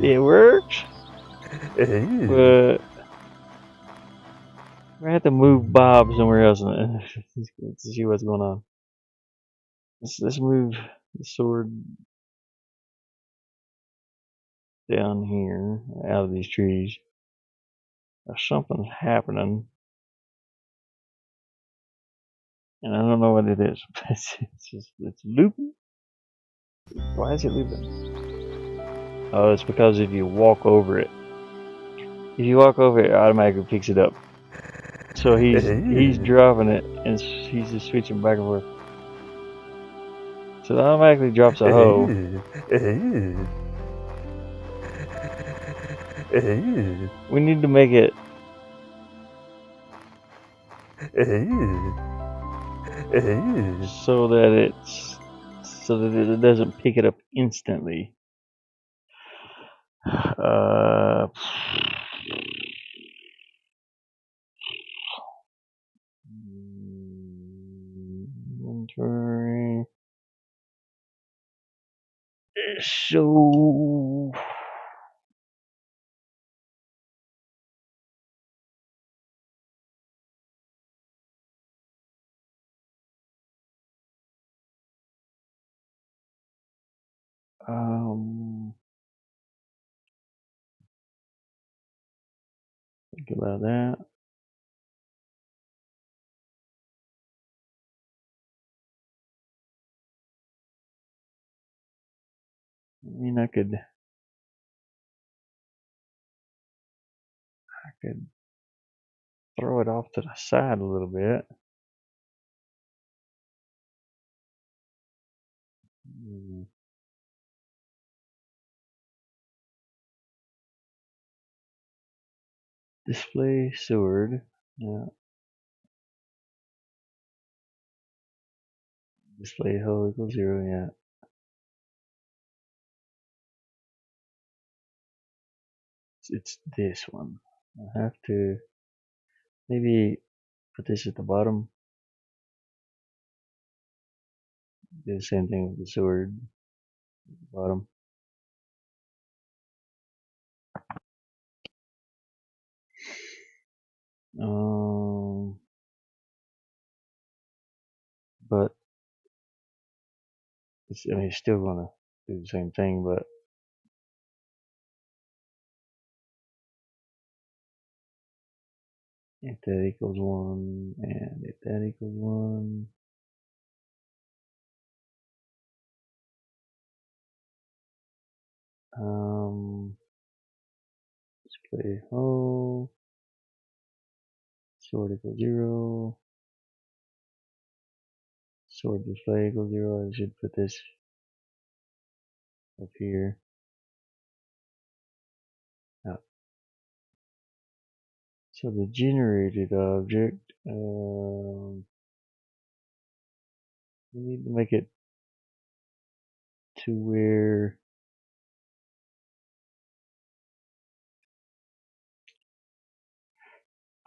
It works. But we have to move Bob somewhere else to see what's going on. Let's move the sword down here out of these trees. Something's happening, and I don't know what it is. It's looping. Why is it looping? Oh, it's because if you walk over it, it automatically picks it up. So he's dropping it, and he's just switching back and forth. So it automatically drops a hoe. We need to make it so that it doesn't pick it up instantly. Inventory. So think about that. I mean, I could throw it off to the side a little bit. Display sword. Yeah. Display hole equals 0. Yeah. It's this one. I have to maybe put this at the bottom. Do the same thing with the sword at the bottom. But it's still gonna do the same thing, but if that equals 1, and if that equals 1, display hole, sword equals 0, sword display equals 0. I should put this up here. Now, so the generated object, we need to make it to where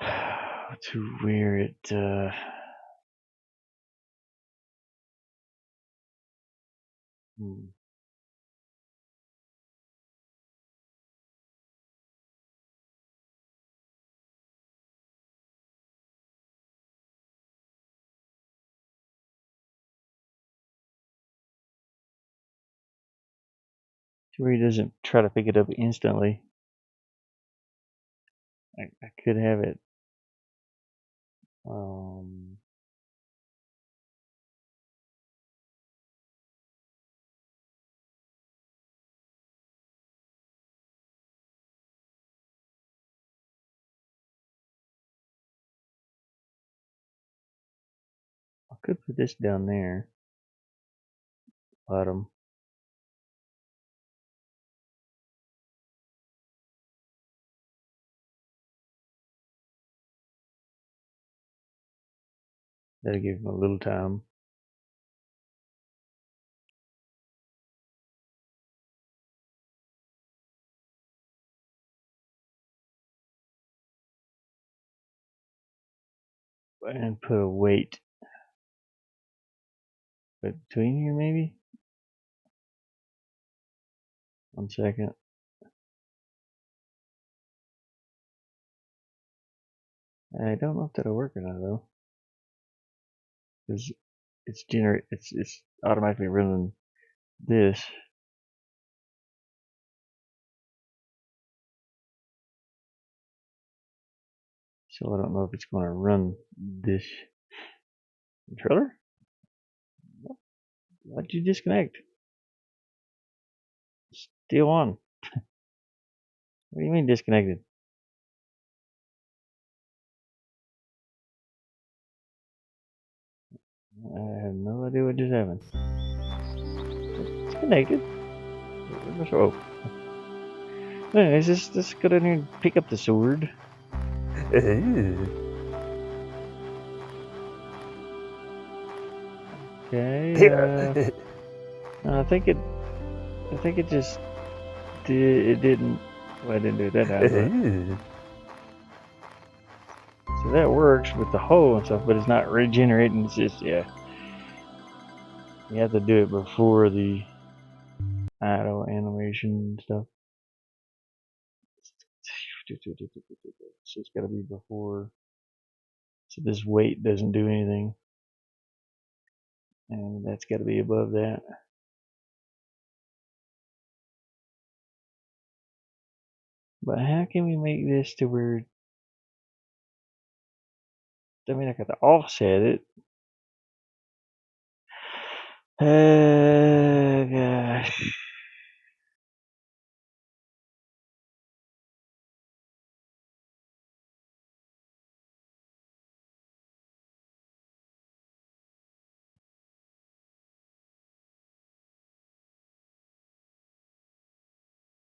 it to where he doesn't try to pick it up instantly. I could have it I could put this down there, bottom. That'll give him a little time. And put a weight between here, maybe? 1 second. I don't know if that'll work or not, though. Because it's automatically running this. So I don't know if it's going to run this controller. Why'd you disconnect? Still on. What do you mean disconnected? I have no idea what just happened. It's connected. Oh. Anyways, just go down here and pick up the sword. Okay. I think it just did. It didn't. Well, I didn't do it that time. So that works with the hole and stuff, but it's not regenerating. It's just You have to do it before the idle animation and stuff. So it's got to be before. So this weight doesn't do anything, and that's got to be above that. But how can we make this to where? I mean, I got to offset it. Gosh.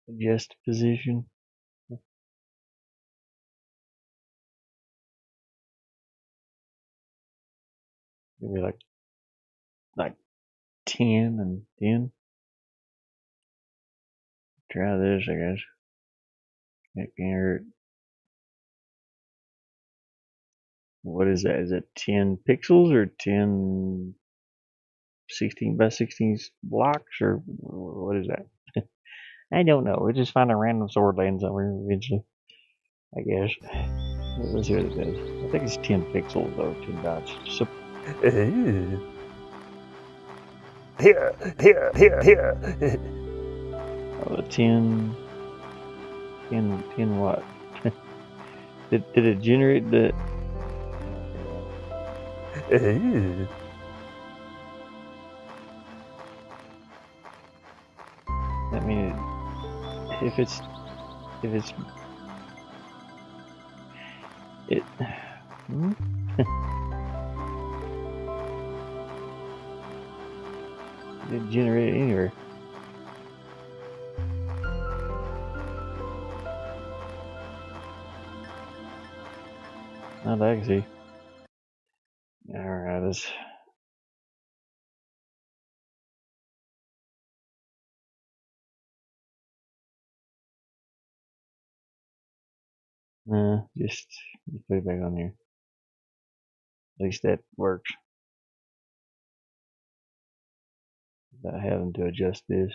Adjust position. Maybe like 10 and 10. Try this, I guess. It can't hurt. What is that? Is it 10 pixels or 10 16 by 16 blocks or what is that? I don't know. We just find a random sword laying somewhere eventually, I guess. Let's see what it says. I think it's 10 pixels though, 10 dots. So, oh, 10 what? Did it generate the? I mean, if it's it. Hmm? It generate anywhere. Not that I can see. Alright, let's. Just put it back on here. At least that works. Without having to adjust this.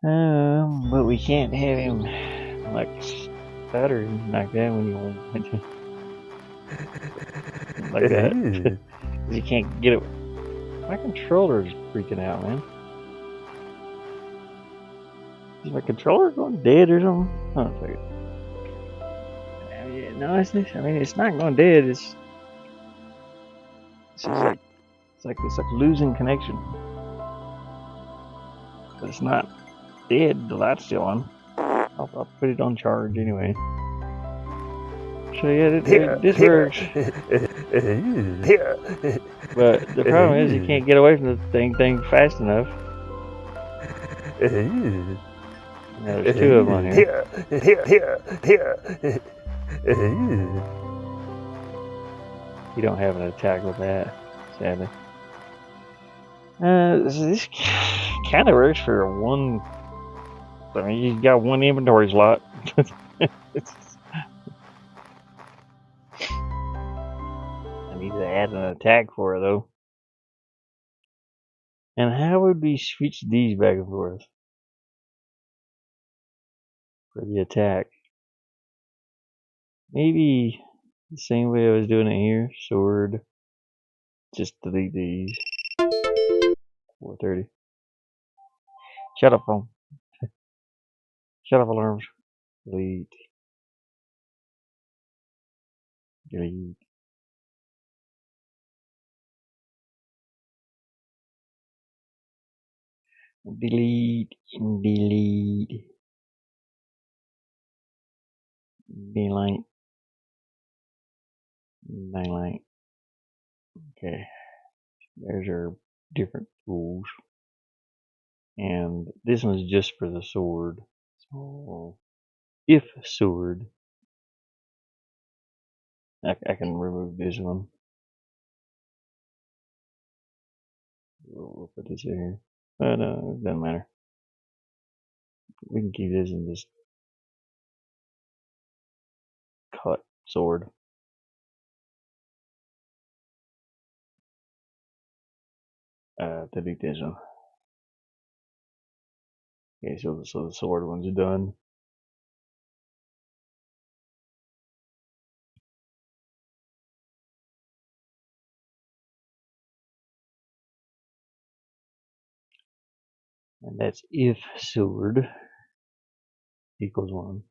But we can't have him like stuttering like that when you want to. Like that. Because you can't get it. My controller's freaking out, man. Is my controller going dead or something? Hold on a second. No, it's not going dead. It's like losing connection. But it's not dead. The light's still on. I'll put it on charge anyway. So yeah, this works. But the problem is you can't get away from the thing fast enough. Now there's two of them on here. You don't have an attack with that, sadly. This kind of works for one. I mean, you got one inventory slot. I need to add an attack for it though. And how would we switch these back and forth for the attack? Maybe the same way I was doing it here. Sword. Just delete these. 430. Shut up, phone. Shut up, alarms. Delete. Delete. Delete. Delete. Delete. Delete. Okay, there's our different tools. And this one's just for the sword. So if sword, I can remove this one. We'll put this in here. But it doesn't matter. We can keep this and just cut sword. Delete this one. Okay, so the sword one's done. And that's if sword equals 1.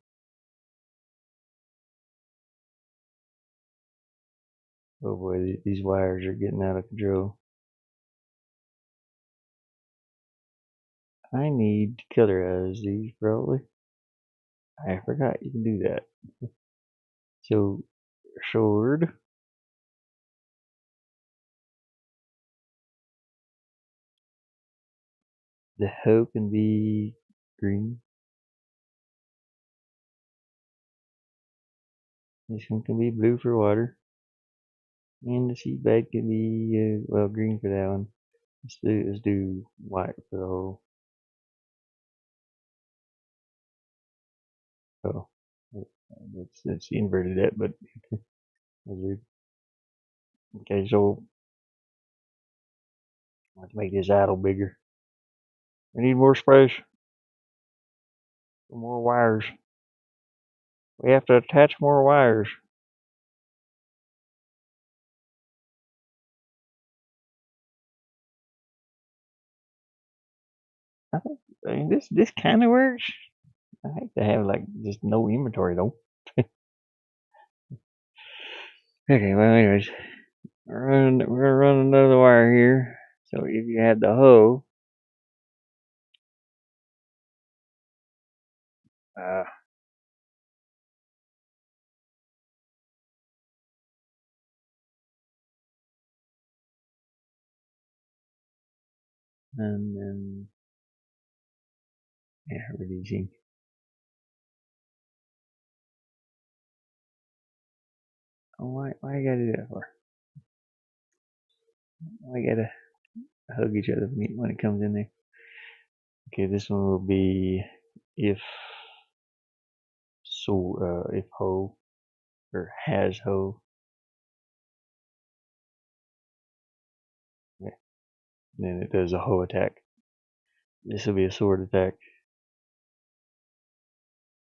Oh boy, these wires are getting out of control. I need to colorize these probably. I forgot you can do that. So sword. The hoe can be green. This one can be blue for water. And the seat bag can be, well, green for that one. Let's do white for the whole. Oh, that's inverted that, but okay, so let's make this idle bigger. We need more space, more wires. We have to attach more wires. I mean, this kind of works. I hate to have like just no inventory though. Okay, well, anyways, we're gonna run another wire here. So if you had the hoe, uh, and then yeah, releasing. Oh, why you gotta do that for? Why you gotta hug each other when it comes in there? Okay, this one will be if if hoe or has hoe. Yeah. Then it does a hoe attack. This will be a sword attack.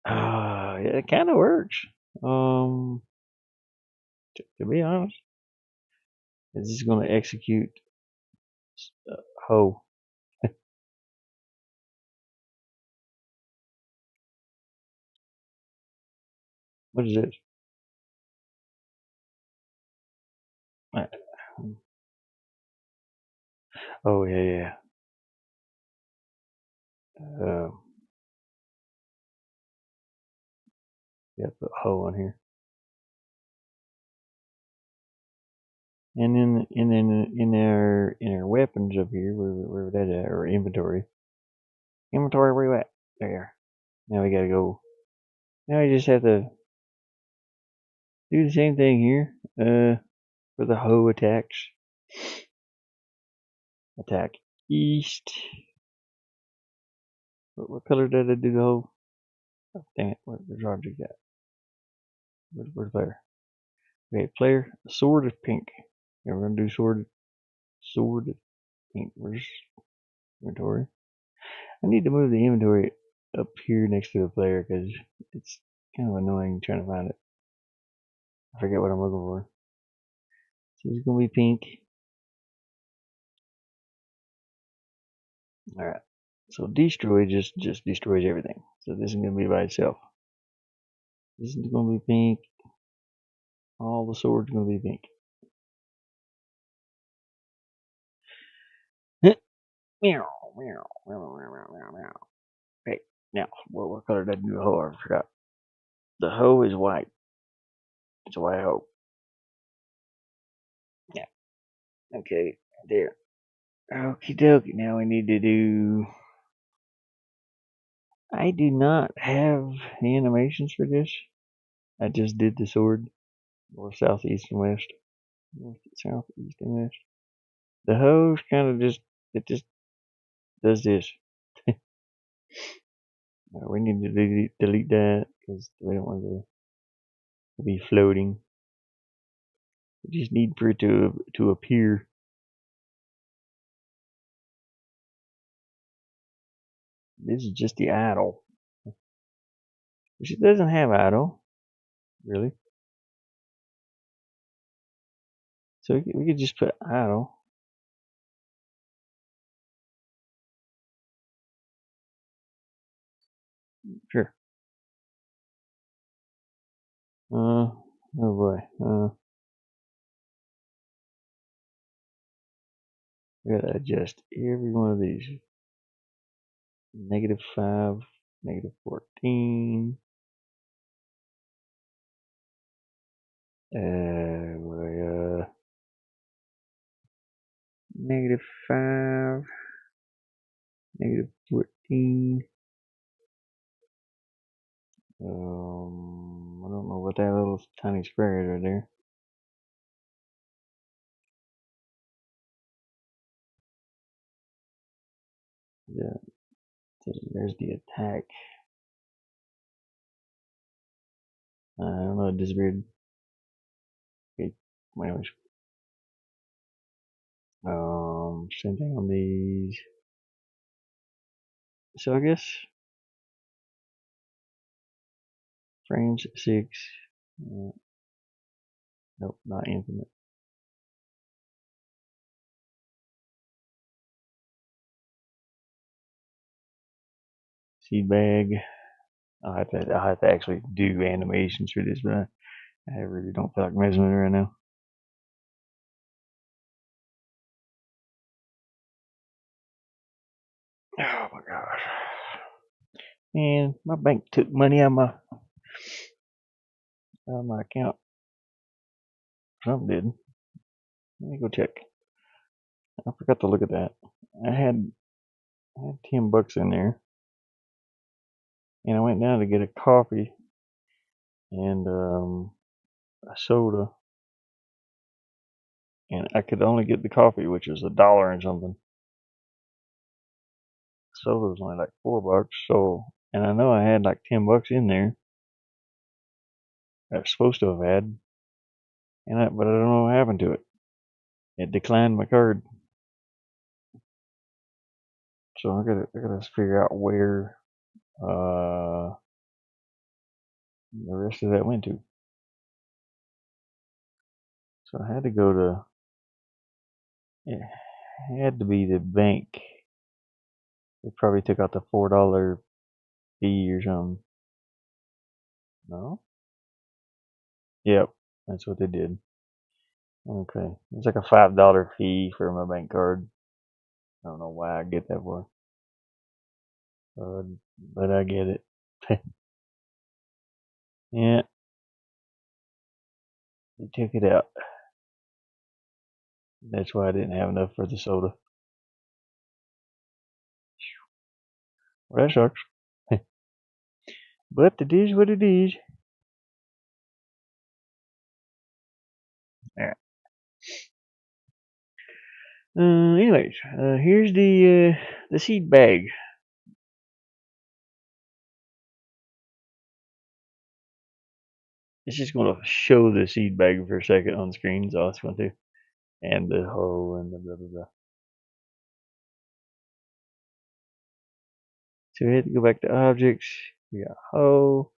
Yeah, it kind of works. To be honest, this is going to execute hoe. What is this? Uh, Oh yeah, yeah. Yeah, put hoe on here. And then in our weapons up here, where that at, or inventory. Inventory, where you at? There. Now we gotta go. Now you just have to do the same thing here. For the hoe attacks. Attack east. What color did I do the hoe? Oh, dang it, where's object at? Where's player? Okay, player. Sword is pink. Yeah, we're gonna do sword. Sword is pink. Where's inventory? I need to move the inventory up here next to the player because it's kind of annoying trying to find it. I forget what I'm looking for. So it's gonna be pink. Alright. So destroy just destroys everything. So this is gonna be by itself. This is gonna be pink. All the swords gonna be pink. Meow, meow, meow, meow, meow, meow. Okay, now what color did I do the hoe? I forgot. The hoe is white. It's a white hoe. Yeah. Okay, there. Okie dokie. Now we need to do. I do not have the animations for this. I just did the sword. North, south, east, and west. North, south, east, and west. The hose kind of just does this. We need to delete that because we don't want to be floating. We just need for it to appear. This is just the idle. Which it doesn't have idle, really. So we could just put idle. Sure. Oh boy. We gotta adjust every one of these. -5, -14. -5, -14. I don't know what that little tiny square is right there. Yeah, there's the attack. I don't know, it disappeared. Okay, anyways. Same thing on these. So I guess frames 6. Nope, not infinite. Seed bag. I'll have to actually do animations for this, but I really don't feel like messing with it right now. Oh my gosh. Man, my bank took money out of my account. Something did. Let me go check. I forgot to look at that. I had $10 in there, and I went down to get a coffee and a soda, and I could only get the coffee, which was $1 and something. Soda was only like $4. So, and I know I had like $10 in there. I was supposed to have had, but I don't know what happened to it. It declined my card. So I gotta figure out where the rest of that went to. So I had to go to. It had to be the bank. They probably took out the $4 fee or something. No. Yep, that's what they did. Okay, it's like a $5 fee for my bank card. I don't know why I get that for, but I get it. Yeah, they took it out. That's why I didn't have enough for the soda. Well, that sucks. But it is what it is. Yeah. Anyways, here's the seed bag. It's just gonna show the seed bag for a second on screen, so it's going to, and the hoe and the blah blah blah. So we had to go back to objects. We got hoe.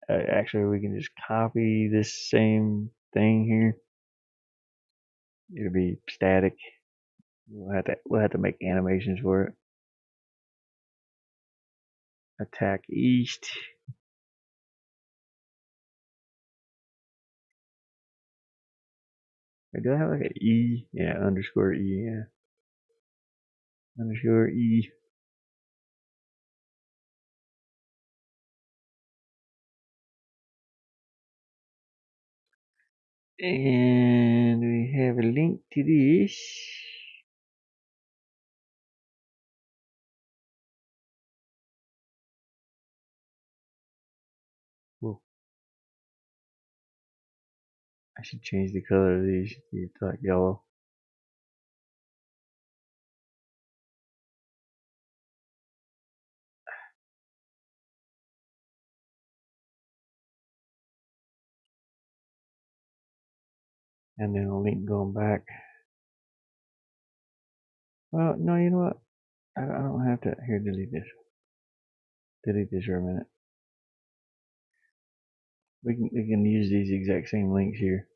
Actually, we can just copy this same thing here. It'll be static. We'll have to make animations for it. Attack east. Do I have like an E? Yeah, underscore E. Yeah, underscore E. And we have a link to this. Whoa. I should change the color of these to dark yellow. And then a link going back. Well, no, you know what? I don't have to. Here, delete this. Delete this for a minute. We can use these exact same links here.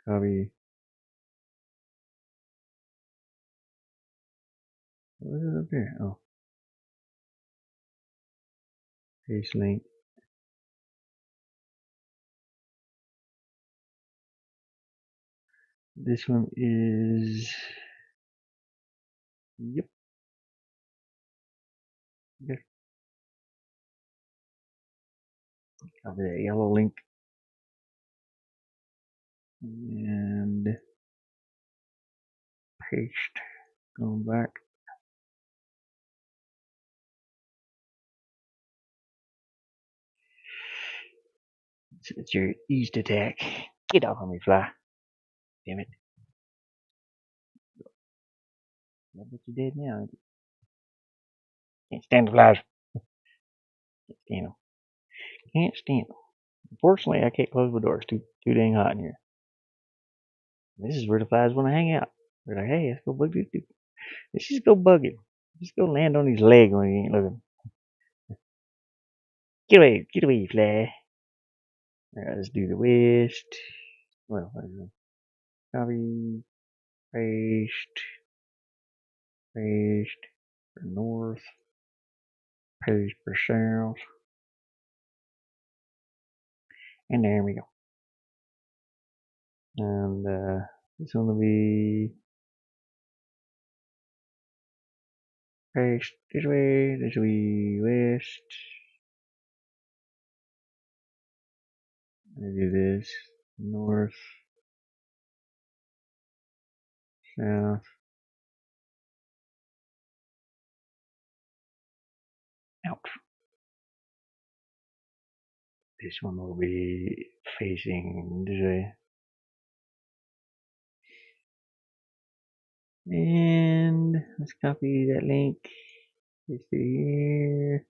Copy. What is it up here? Oh, paste link. This one is. Yep. Okay. Copy that yellow link. And paste. Going back. It's your east attack. Get off of me, fly. Damn it. I bet you dead now. Can't stand the flies. Can't stand them. Can't stand them. Unfortunately, I can't close the door. It's too dang hot in here. This is where the flies want to hang out. They're like, hey, let's go bug this dude. Let's just go bug him. Just go land on his leg when he ain't looking. Get away, fly. Alright, let's do the west. Well, copy, paste, paste for north, paste for south. And there we go. And this one will be paste this way, this will be west. I do this north, south, out. This one will be facing this way. And let's copy that link. Paste it here.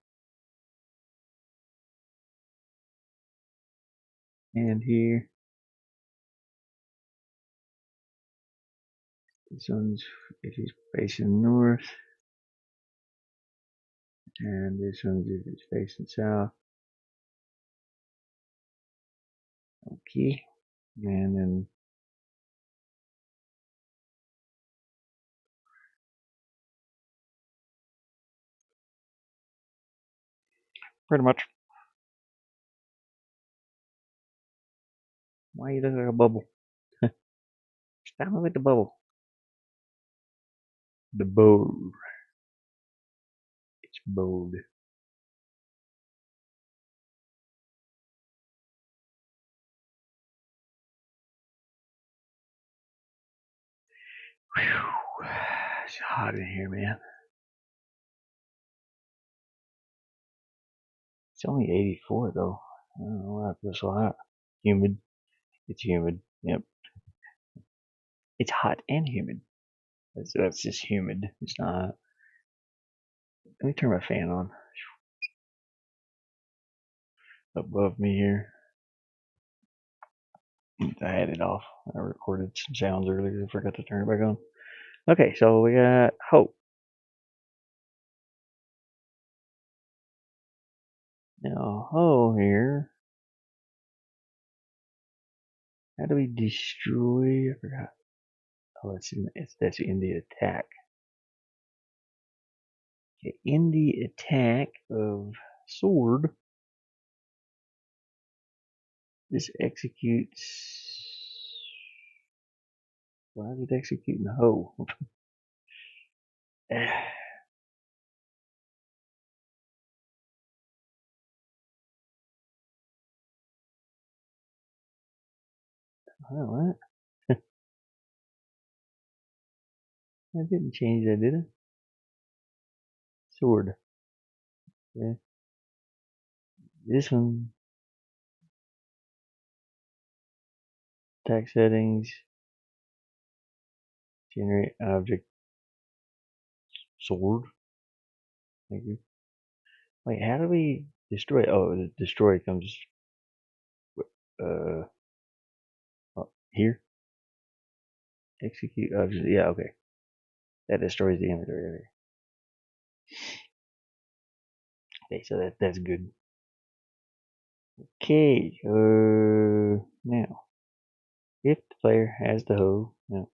And here. This one's it is facing north. And this one's is facing south. Okay. And then pretty much. Why you look like a bubble? Stop with the bubble. The bold. It's bold. Whew. It's hot in here, man. It's only 84 though. I don't know why it feels so hot. Humid. It's humid. Yep. It's hot and humid. That's just humid. It's not. Let me turn my fan on. Above me here. I had it off. I recorded some sounds earlier. I forgot to turn it back on. Okay, so we got hope. Now, ho here. How do we destroy? I forgot. Oh, that's in the attack. Okay, in the attack of sword, this executes. Why is it executing ho? What? I didn't change that, did I? Sword. Yeah. This one. Attack settings. Generate object. Sword. Thank you. Wait, how do we destroy? Oh, the destroy comes uh here. Execute object. Yeah, okay. That destroys the inventory. Okay, so that's good. Okay. Now if the player has the hoe, no,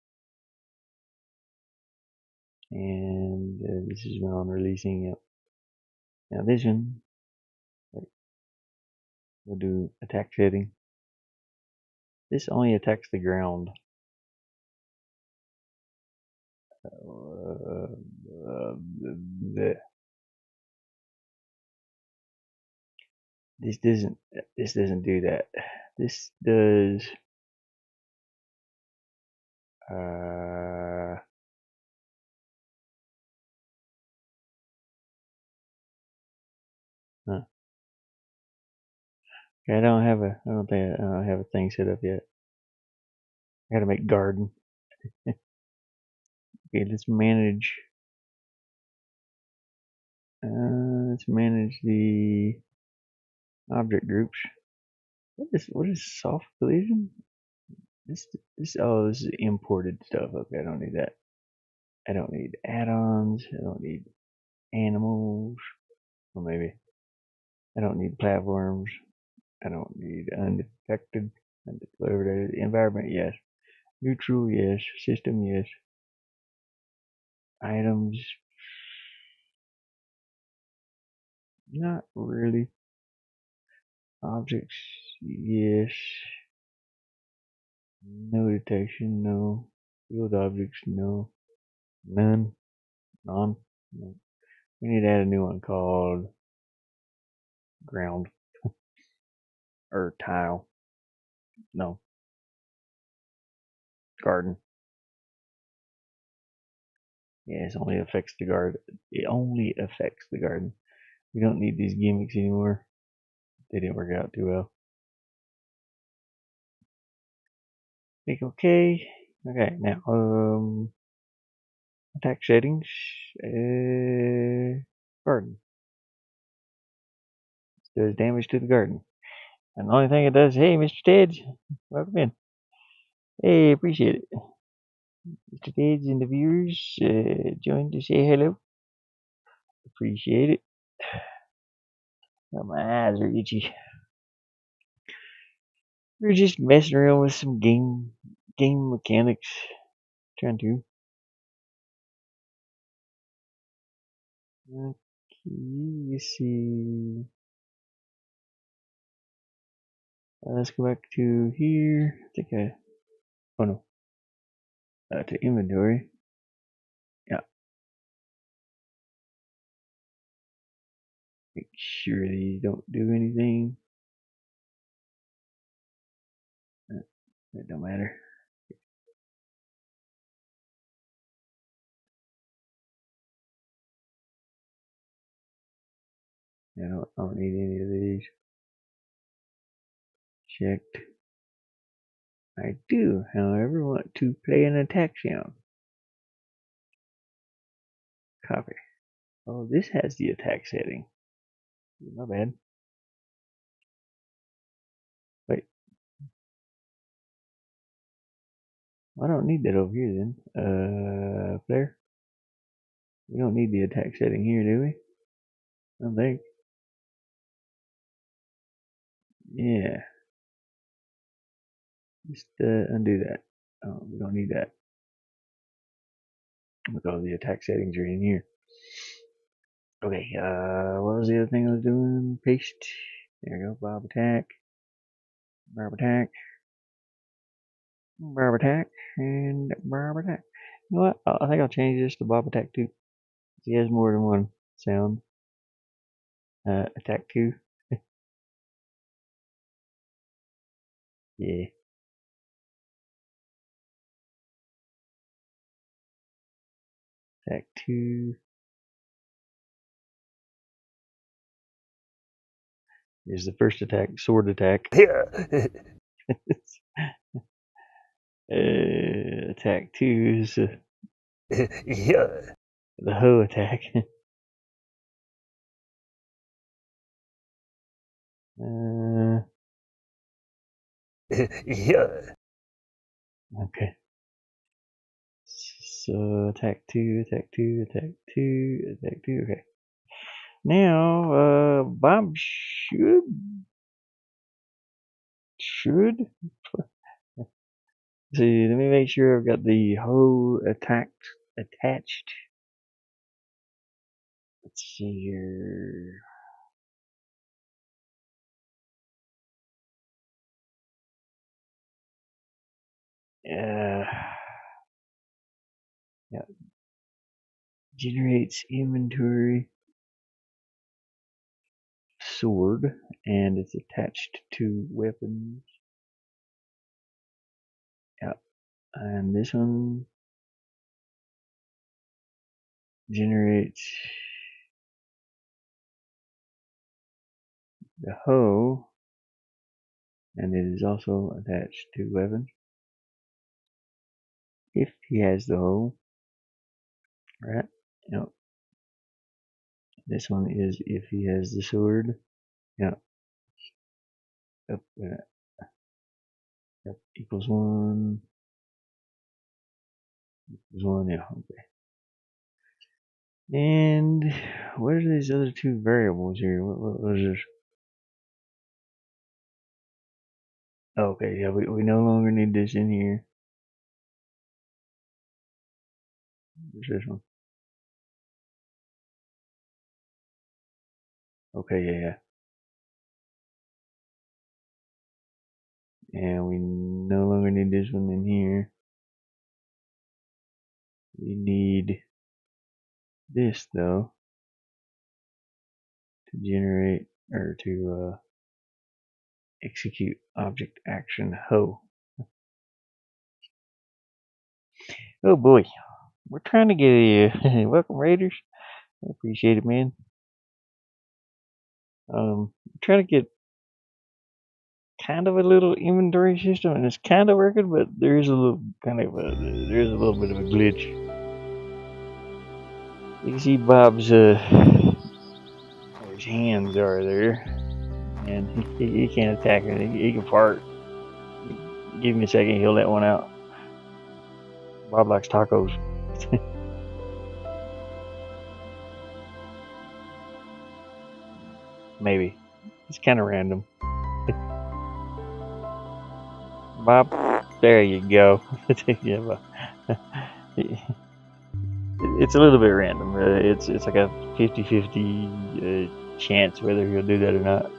and this is on releasing. Yep. Now this one, we'll do attack setting. This only attacks the ground. The, this doesn't. This doesn't do that. This does. Uh, huh. I don't have a. I don't think I don't have a thing set up yet. I gotta make garden. Okay, let's manage. Let's manage the object groups. What is soft collision? This is imported stuff. Okay, I don't need that. I don't need add-ons. I don't need animals. Or maybe I don't need platforms. I don't need undetected. Whatever that is. Environment, yes. Neutral, yes. System, yes. Items, not really. Objects, yes. No detection, no. Field objects, no. None. None. No. We need to add a new one called ground or tile. No. Garden. Yeah, it only affects the garden. It only affects the garden. We don't need these gimmicks anymore. They didn't work out too well. Click OK. Okay, now attack settings. Garden. Does damage to the garden. And the only thing it does, hey, Mr. Ted, welcome in. Hey, appreciate it. Mr. Ted's and the viewers joined to say hello. Appreciate it. Oh, my eyes are itchy. We're just messing around with some game mechanics. Trying to. Okay, let's see. Let's go back to here. I think oh no. To inventory. Yeah. Make sure these don't do anything. It don't matter. I don't need any of these. Checked. I do, however, want to play an attack sound. Copy. Oh, this has the attack setting. My bad. Wait. I don't need that over here then. Player. We don't need the attack setting here, do we? I don't think. Yeah. Just undo that. Oh, we don't need that. Because the attack settings are in here. Okay, what was the other thing I was doing? Paste. There you go. Bob attack. Bob attack. Bob attack. And Bob attack. You know what? I think I'll change this to Bob attack 2. He has more than one sound. Attack 2. Yeah. Attack 2. Is the first attack, sword attack. Attack 2 is the hoe attack. Okay. So attack 2, attack 2, attack 2, attack 2. Okay. Now, Bob should see. Let me make sure I've got the hoe attached. Let's see here. Yeah. Generates inventory sword, and it's attached to weapons. Yeah. And this one generates the hoe, and it is also attached to weapons. If he has the hoe, right? Yep. This one is if he has the sword. Yep. Yep. Yep. Equals 1. Equals 1. Yeah. Okay. And what are these other two variables here? What was this? Okay, yeah, we no longer need this in here. What's this one? Okay, yeah. And we no longer need this one in here. We need this, though, to generate, or to execute object action hoe. Oh boy, we're trying to get you. Welcome, Raiders. I appreciate it, man. Trying to get kind of a little inventory system, and it's kind of working, but there's a little there's a little bit of a glitch. You can see Bob's where his hands are there, and he can't attack it. He can fart. Give him a second, he'll let one out. Bob likes tacos. Maybe. It's kind of random. Bob, there you go. It's a little bit random. It's like a 50-50 chance whether he'll do that or not.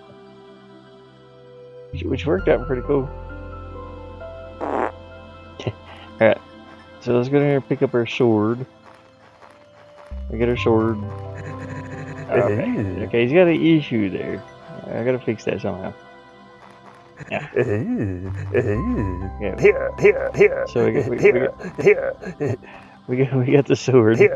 Which worked out pretty cool. Alright, so let's go down here and pick up our sword. We get our sword. Okay, he's got an issue there. I gotta fix that somehow. Yeah. So we got the sword. Shit.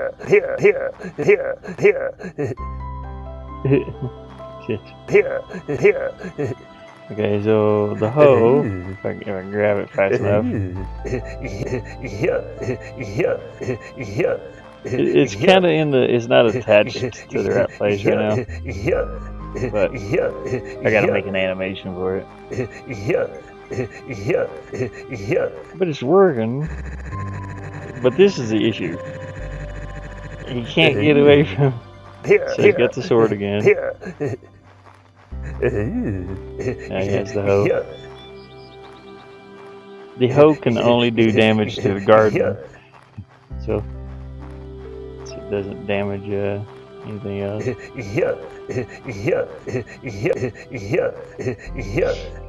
Okay, so the hoe, if I can grab it fast enough. It's kind of it's not attached to the right place right now. But I gotta make an animation for it. But it's working. But this is the issue. He can't get away from. So he got the sword again. Now he has the hoe. The hoe can only do damage to the garden. So it doesn't damage anything else.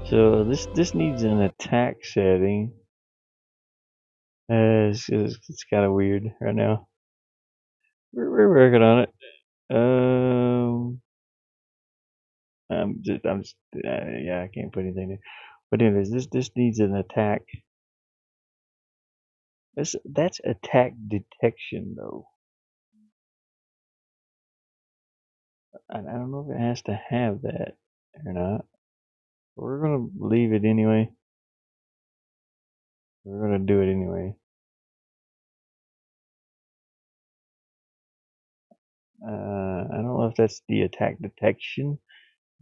So this needs an attack setting. It's kind of weird right now. We're working on it. I can't put anything there. But anyways, this needs an attack. That's attack detection though. I don't know if it has to have that or not. We're gonna leave it anyway. We're gonna do it anyway. I don't know if that's the attack detection,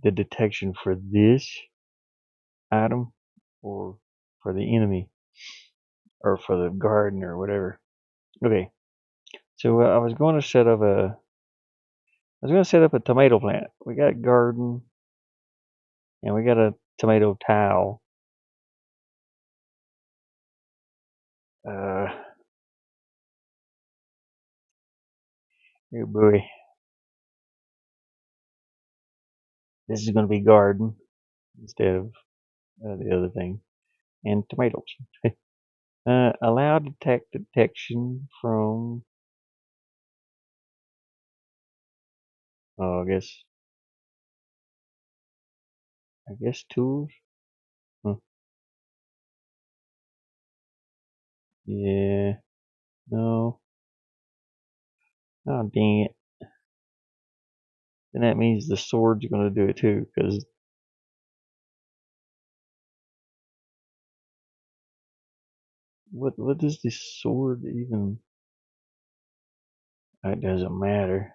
the detection for this item, or for the enemy, or for the garden, or whatever. Okay, so I was going to set up a tomato plant. We got garden, and we got a tomato tile. Oh boy, this is going to be garden instead of the other thing, and tomatoes. Allow detection from. Oh, I guess tools. Huh. Yeah. No. Oh, dang it. Then that means the sword's going to do it too, because what does the sword even? It doesn't matter.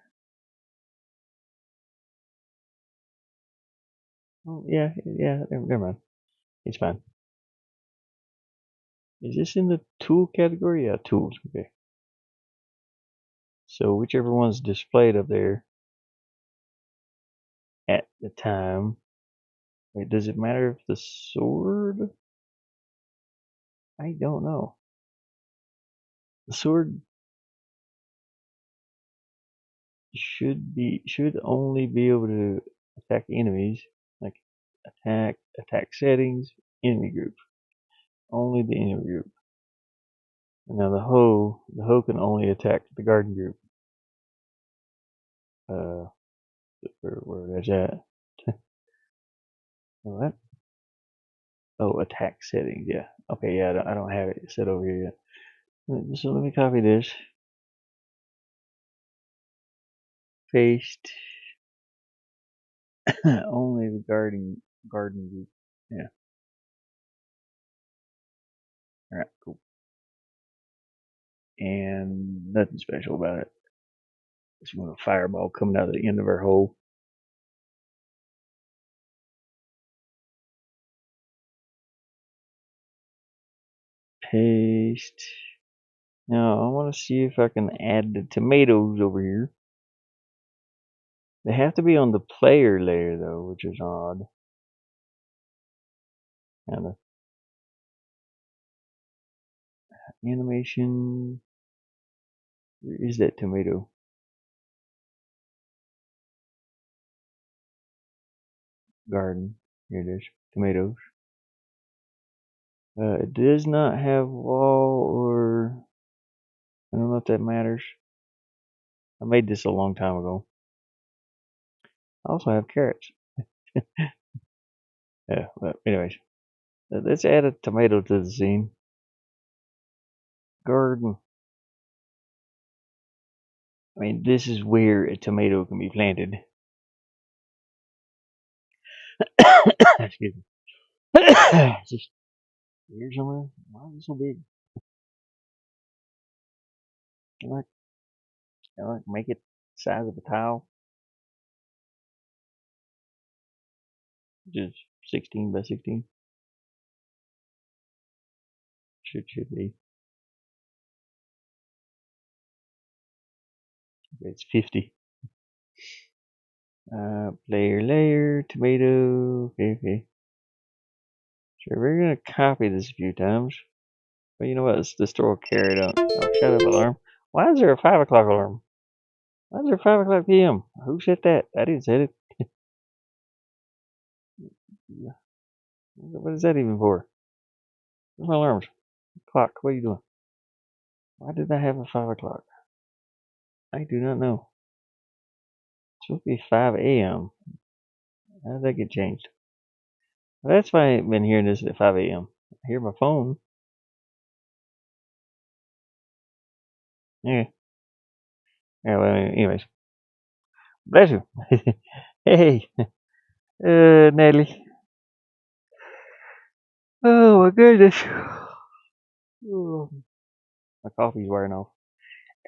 Oh, yeah, never mind. It's fine. Is this in the tool category? Yeah, tools. Okay. So whichever one's displayed up there at the time. Wait, does it matter if the sword? I don't know. The sword should only be able to attack enemies, like attack settings, enemy group. Only the enemy group. Now the hoe can only attack the garden group. Where that's at. What? Oh, attack settings. Yeah. Okay. Yeah. I don't have it set over here yet. So let me copy this. Paste. Only the garden group. Yeah. All right. Cool. And nothing special about it. Just want a fireball coming out of the end of our hole. Paste. Now I want to see if I can add the tomatoes over here. They have to be on the player layer though, which is odd. Kind of animation. Where is that tomato? Garden. Here it is. Tomatoes. It does not have wall or. I don't know if that matters. I made this a long time ago. I also have carrots. Yeah, but anyways. Let's add a tomato to the scene. Garden. I mean, this is where a tomato can be planted. Excuse me. Just here somewhere. Why is it so big? Can I make it the size of a tile? Just 16 by 16. Should be. It's 50. Player layer, tomato. Okay. Sure, we're gonna copy this a few times. But you know what? Let's just throw a carrot out. Oh, shut up, alarm. Why is there a 5 o'clock alarm? Why is there 5 o'clock p.m.? Who set that? I didn't set it. What is that even for? Where's my alarms? Clock, what are you doing? Why did I have a 5 o'clock? I do not know. It's supposed to be 5 a.m. How did that get changed? Well, that's why I've been hearing this at 5 a.m. I hear my phone. Yeah. Yeah, well, anyways. Bless you. Hey, Nelly. Oh my goodness. Oh, my coffee's wearing off.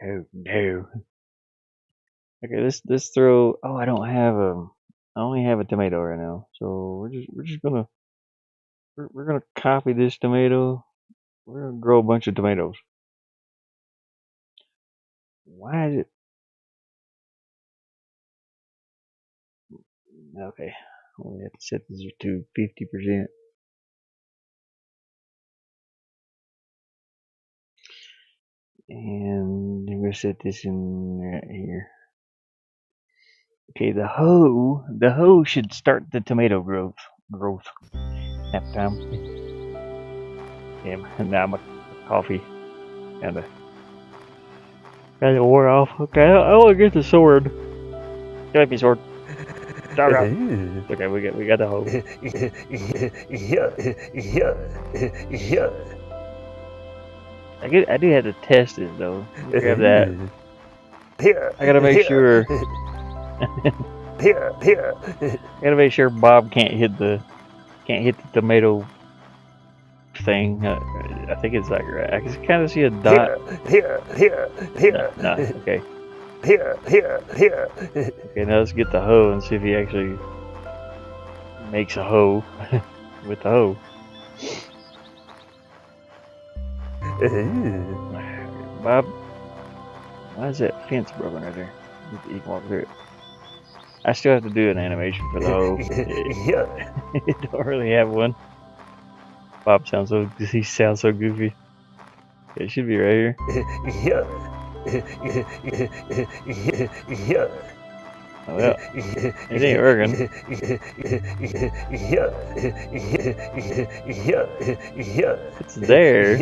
Oh no. Okay, let's throw. Oh, I don't have a. I only have a tomato right now, so we're just gonna we're gonna copy this tomato. We're gonna grow a bunch of tomatoes. Why is it okay? We have to set this to 50%. And we're gonna set this in right here. Okay, the hoe should start the tomato growth. Nap time. Damn, now my coffee kinda wore off. Okay, I want to get the sword. Give me sword. Okay, we got the hoe. I do have to test it though. Grab that. I gotta make sure. I gotta make sure Bob can't hit the tomato thing. I think it's like right. I can kind of see a dot. No, okay. Okay, now let's get the hoe and see if he actually makes a hoe with the hoe. Bob, why is that fence broken right there? You can walk through it. I still have to do an animation for the hoe. It don't really have one. Bob sounds so goofy. It should be right here. Oh, well, it ain't working. It's there.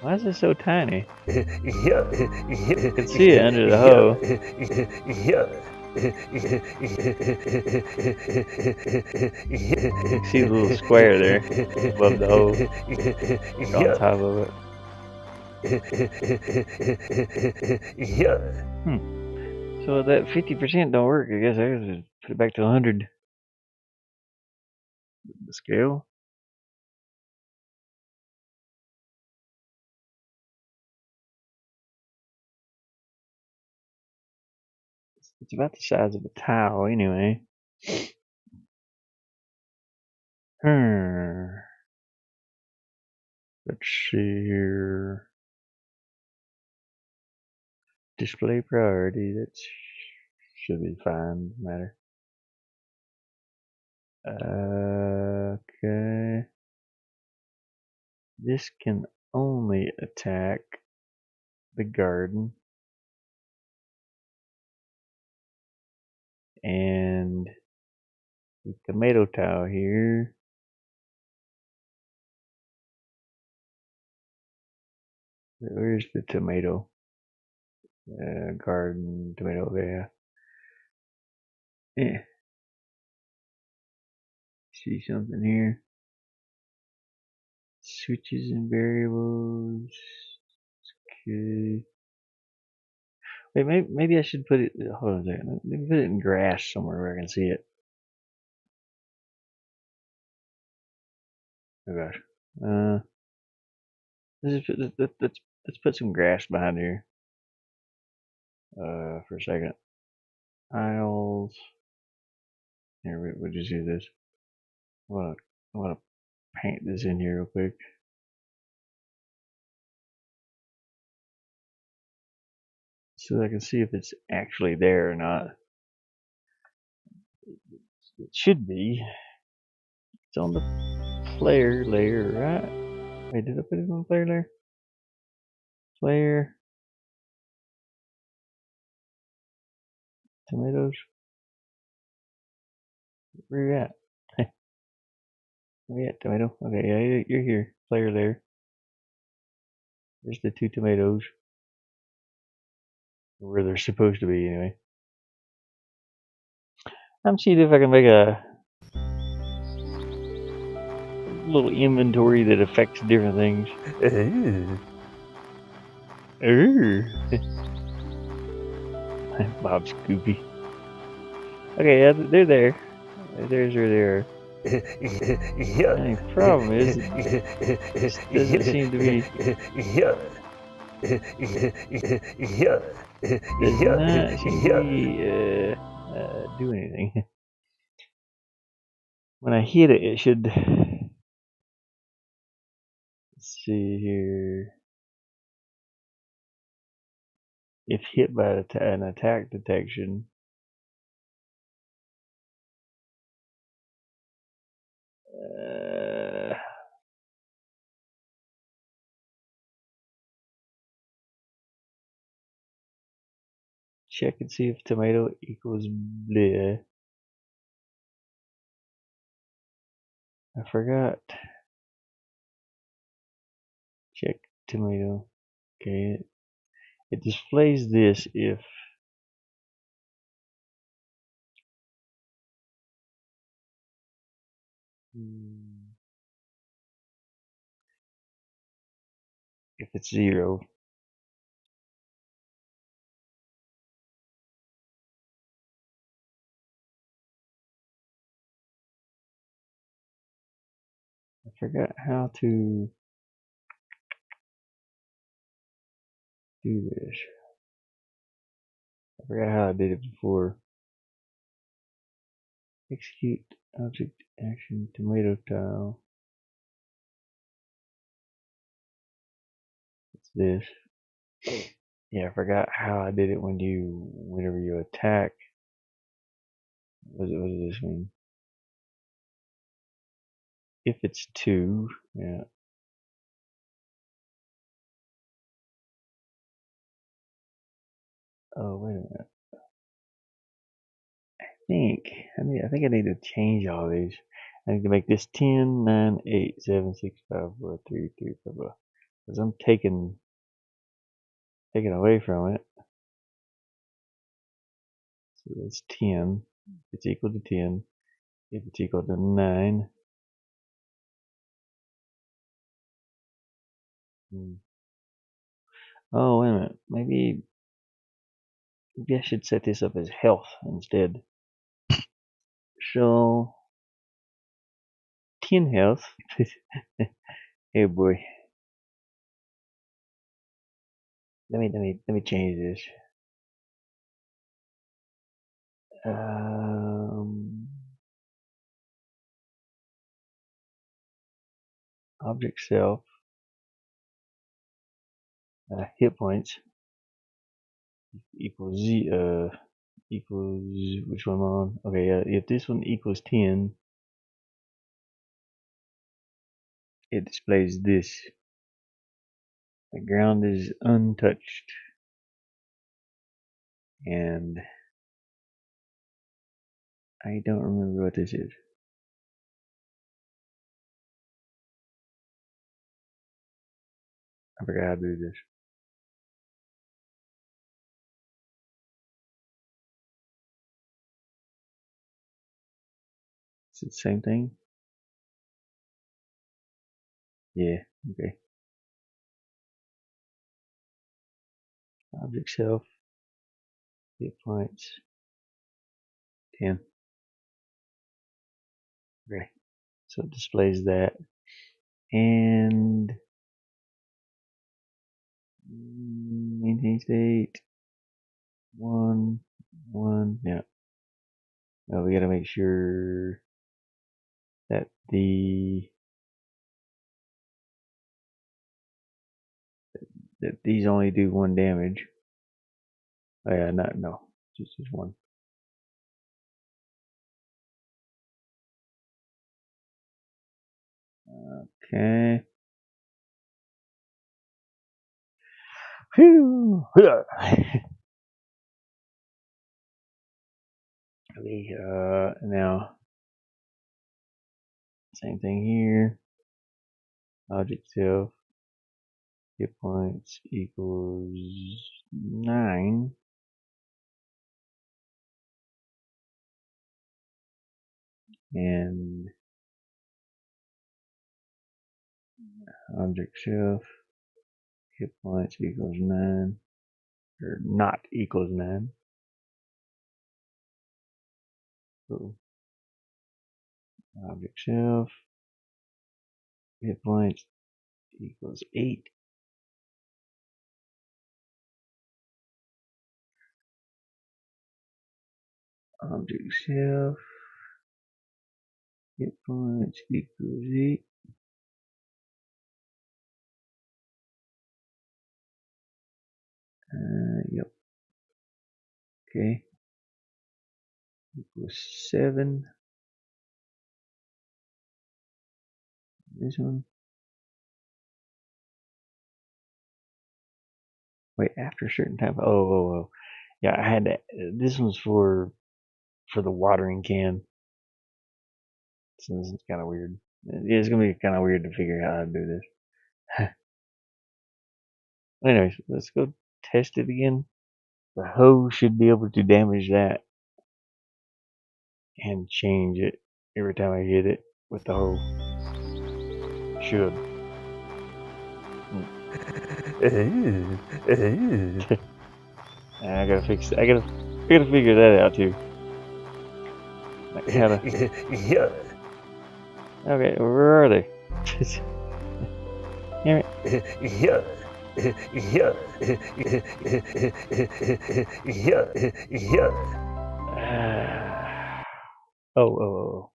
Why is it so tiny? You can see it under the hoe. You see the little square there above the hoe, on top of it. So that 50% don't work. I guess I have to put it back to 100. The scale. It's about the size of a towel anyway. Let's see here. Display priority. That should be fine. Doesn't matter. Okay. This can only attack the garden and the tomato towel here. Where's the tomato? Garden tomato there. Yeah. See something here. Switches and variables. Okay. Wait, maybe I should put it. Hold on a second. Let me put it in grass somewhere where I can see it. Oh gosh. Let's put some grass behind here. For a second. Tiles. Here, we'll just use this. I wanna paint this in here real quick. So I can see if it's actually there or not. It should be. It's on the player layer, right? Wait, did I put it on the player layer? Player. Tomatoes. Where you at? Where you at, tomato? Okay, yeah, you're here. Player layer. There's the 2 tomatoes. Where they're supposed to be, anyway. I'm seeing if I can make a little inventory that affects different things. Bob's Goofy. Okay, yeah, they're there. There's where they are. The only problem is this doesn't seem to be does not seem to be do anything. When I hit it, it should. Let's see here. If hit by an attack detection, check and see if tomato equals bleh. I forgot. Check tomato. Okay. It displays this if it's 0. I forgot how to do this. I forgot how I did it before. Execute object action tomato tile. What's this? Yeah, I forgot how I did it whenever you attack. What does this mean? If it's 2, yeah. Oh, wait a minute. I think I need to change all these. I need to make this 10, 9, 8, 7, 6, 5, 4, 3, 2, blah, blah. Because I'm taking away from it. So it's 10. It's equal to 10. If it's equal to 9. Oh, wait a minute. Maybe I should set this up as health instead. So 10 health. Hey boy. Let me change this. Object self. Hit points equals equals which one am I on? Okay, if this one equals 10, it displays this. The ground is untouched. And I don't remember what this is. I forgot how to do this. Is it the same thing? Yeah, okay. Object self, hit points, 10. Okay, so it displays that. And maintain state, 1, 1, yeah. Now we gotta make sure that that these only do 1 damage. Oh yeah, no, just 1. Okay. Phew. Now same thing here. Object self, hit points equals 9. And object self, hit points equals 9. Or not equals 9. Ooh. Object self. Hit points equals 8. Object self. Hit points equals 8. Yep. Okay. Equals 7. This one. Wait, after a certain time. Oh. Yeah, I had to. This one's for the watering can. So this is kind of weird. It's gonna be kind of weird to figure out how to do this. Anyways, let's go test it again. The hose should be able to damage that and change it every time I hit it with the hose. Should. I gotta fix it. I gotta figure that out too. Like how to. Okay, where are they? Damn it. Oh.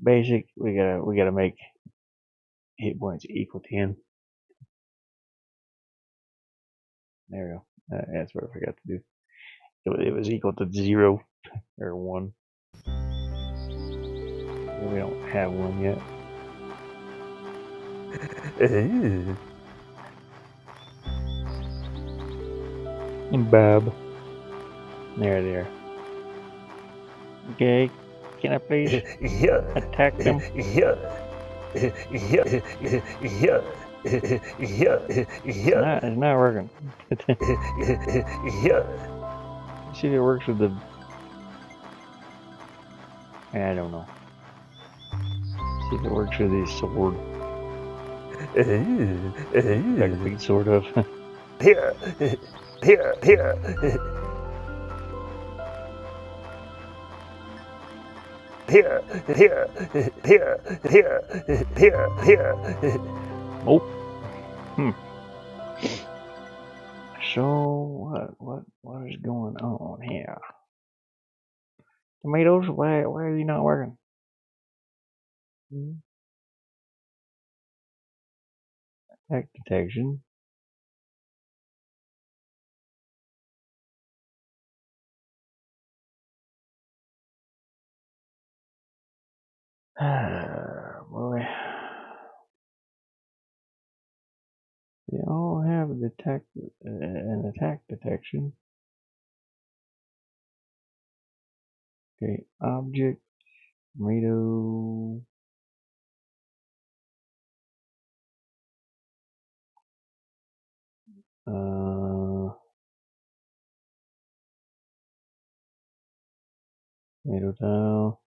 Basic. We gotta make hit points equal 10. There we go. That's what I forgot to do. It was equal to 0 or 1. We don't have 1 yet. And Bob. There. Okay. Can I please attack them? It's not working. See if it works with the. I don't know. See if it works with the sword. Like a big sword of. Oh. So what is going on here? Tomatoes, why are you not working? Attack detection. Boy. They all have an attack detection. Okay, object, tomato. Tomato tile.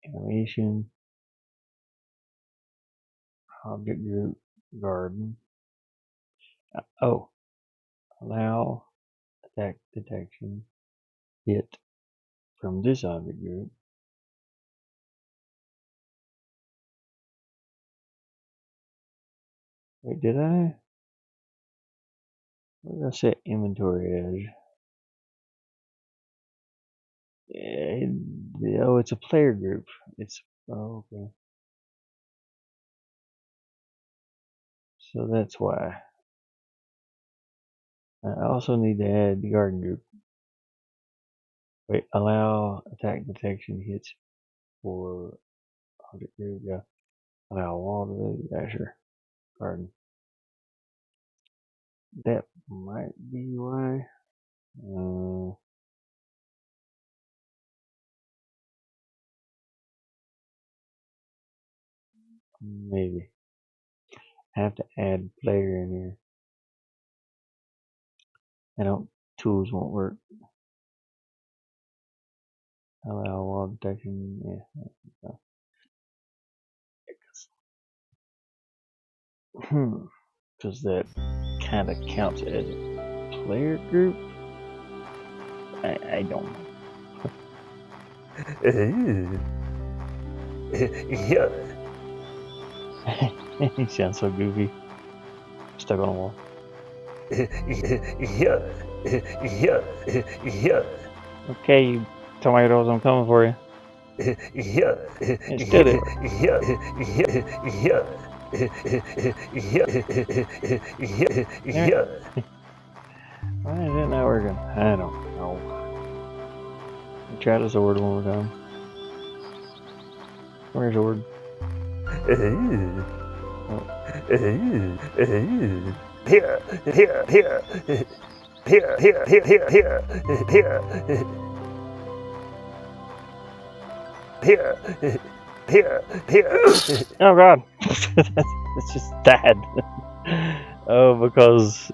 Animation. Object group, garden. Oh, allow attack detection. Hit from this object group. Wait, did I? What did I set inventory as? Oh, it's a player group. Oh, okay. So that's why. I also need to add the garden group. Wait, allow attack detection hits for object group. Yeah. Allow wall to dasher garden. That might be why. Maybe. I have to add player in here. Tools won't work. Allow wall detection. Yeah. Because that kind of counts as a player group. I don't know. Yeah. He sounds so goofy. Stuck on a wall. Yeah. Yeah. Okay, you tomatoes, I'm coming for you. Yeah. It still didn't work. Yeah. Why is it not working? I don't know. Try the sword one more time. Where's the sword? Here. Oh god! It's just bad. Oh, because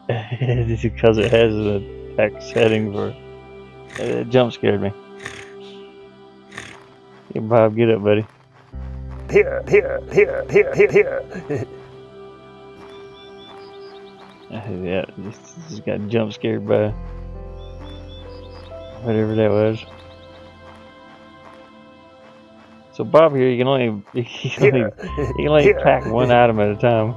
it has an attack setting for it jump scared me. Hey, Bob, get up, buddy. Here. Yeah, just got jump scared by whatever that was. So Bob here, you can only pack one item at a time.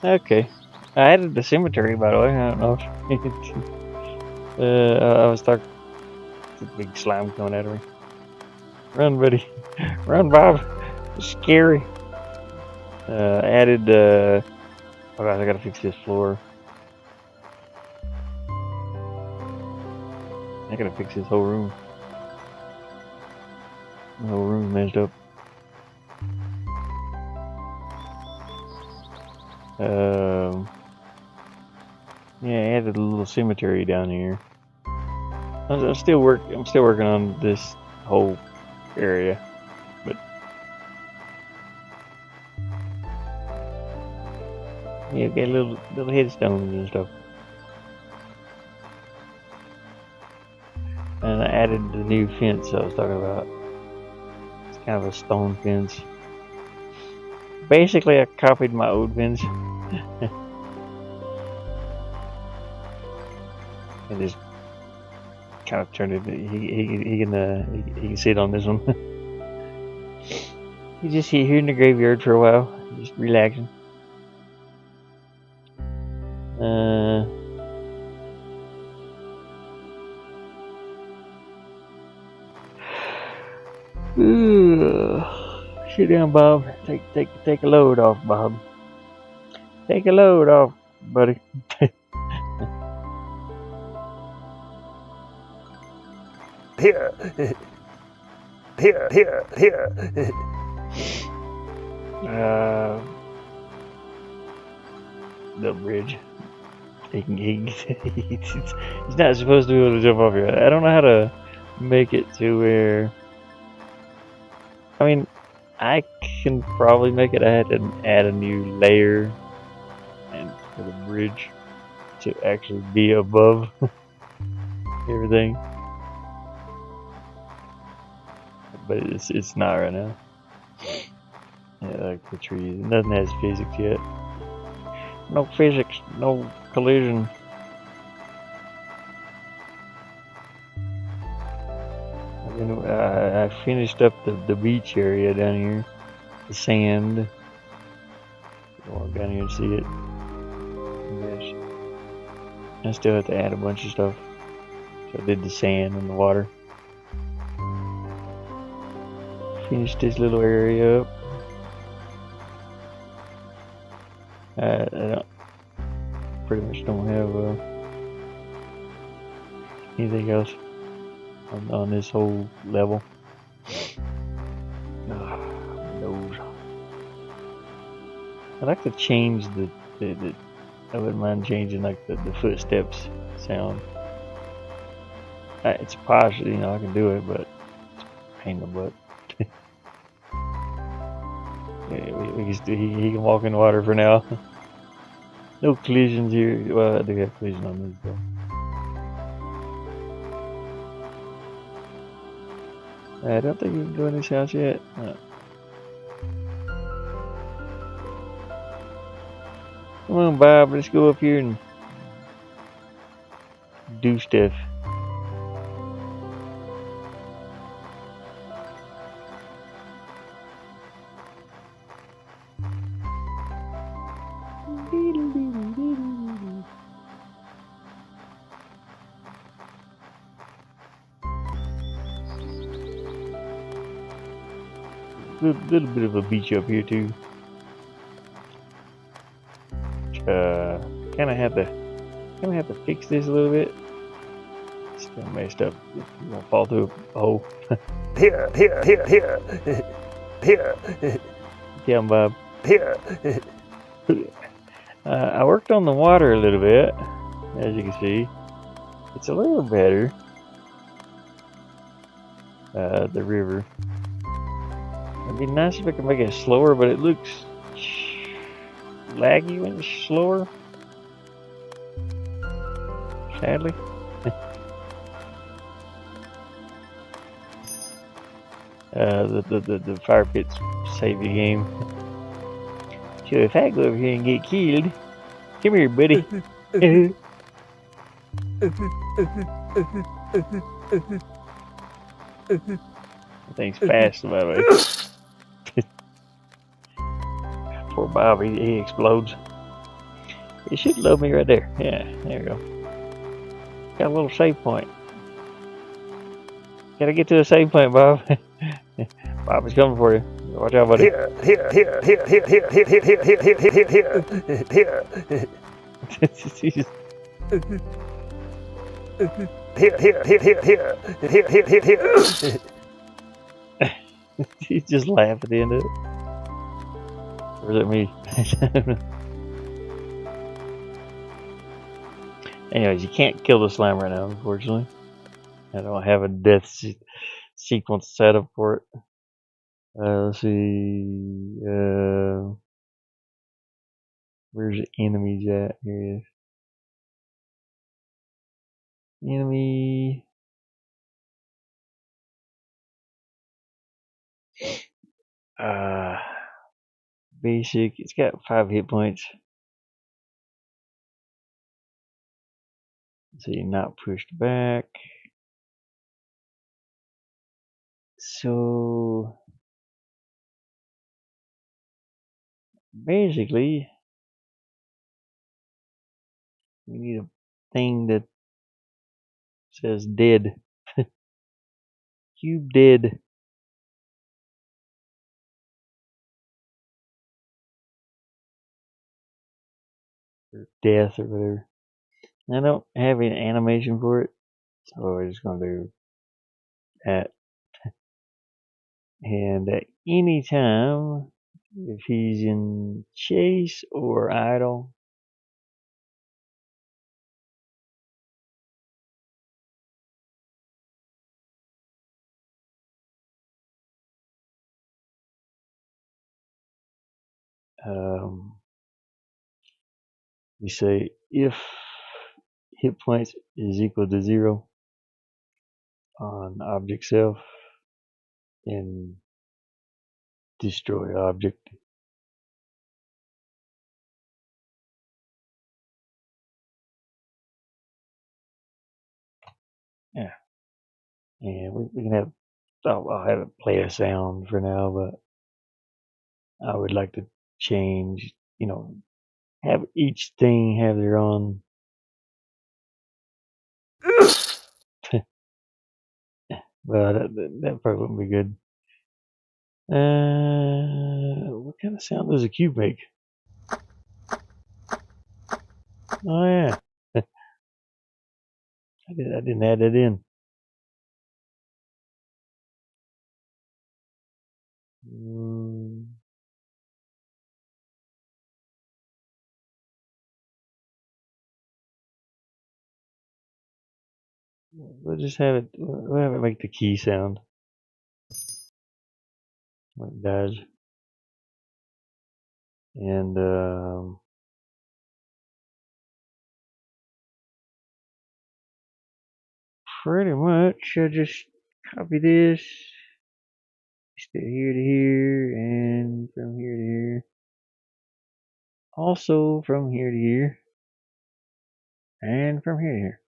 Okay, I added the cemetery, by the way. I don't know if I was stuck. The big slime coming at me. Run, buddy. Run, Bob. It's scary. Added, oh gosh, I gotta fix this floor. I gotta fix this whole room. The whole room's messed up. Yeah, I added a little cemetery down here. I'm still working on this whole area, but yeah, got little headstones and stuff. And I added the new fence I was talking about. It's kind of a stone fence. Basically, I copied my old fence. And just kind of turned it. He can sit on this one. He's just here in the graveyard for a while, just relaxing. Sit down, Bob. Take a load off, Bob. Take a load off, buddy. Here. The bridge. He's not supposed to be able to jump off here. I don't know how to make it to where. I mean, I can probably make it. I had to add a new layer and for the bridge to actually be above everything. But it's not right now. Yeah, like the trees. Nothing has physics yet. No physics, no collision. I finished up the beach area down here. The sand. Walk down here and see it. Yes. I still have to add a bunch of stuff. So I did the sand and the water. Finished this little area up. I pretty much don't have anything else on this whole level. Nose. I'd like to change the I wouldn't mind changing like the footsteps sound. It's partial, I can do it, but it's a pain in the butt. Yeah, he can walk in the water for now. No collisions here. Well, I do have collision on this though. I don't think we can go in this house yet. No. Come on, Bob. Let's go up here and do stuff. Little bit of a beach up here too. Kind of have to fix this a little bit. It's kind of messed up. You're gonna fall through a hole. Here. Yeah, Bob. Here. I worked on the water a little bit, as you can see. It's a little better. The river. It'd be nice if I could make it slower, but it looks laggy when it's slower. Sadly. The fire pits save the game. So if I go over here and get killed, come here, buddy. That thing's fast, by the way. Poor Bob, he explodes. He should love me right there. Yeah, there we go. Got a little save point. Gotta get to a save point, Bob. Bob is coming for you. Watch out, buddy. Here. He just laughed at the end of it. Or is it me? Anyways, you can't kill the slime right now, unfortunately. I don't have a death sequence set up for it. Let's see. Where's the enemies at? Here he is. Enemy. Basic. It's got 5 hit points. So you're not pushed back. So basically, we need a thing that says dead. Cube dead. Or death or whatever. I don't have an animation for it, so we're just gonna do that. And at any time, if he's in chase or idle, you say if hit points is equal to 0 on object self, then destroy object. Yeah, and we can have. I'll have it play a sound for now, but I would like to change. Have each thing have their own. Well, that probably wouldn't be good. What kind of sound does a cube make? Oh yeah, I didn't add that in. We'll just have it. We'll have it make the key sound like it does, and pretty much I just copy this. Stay here to here, and from here to here. Also from here to here, and from here to here.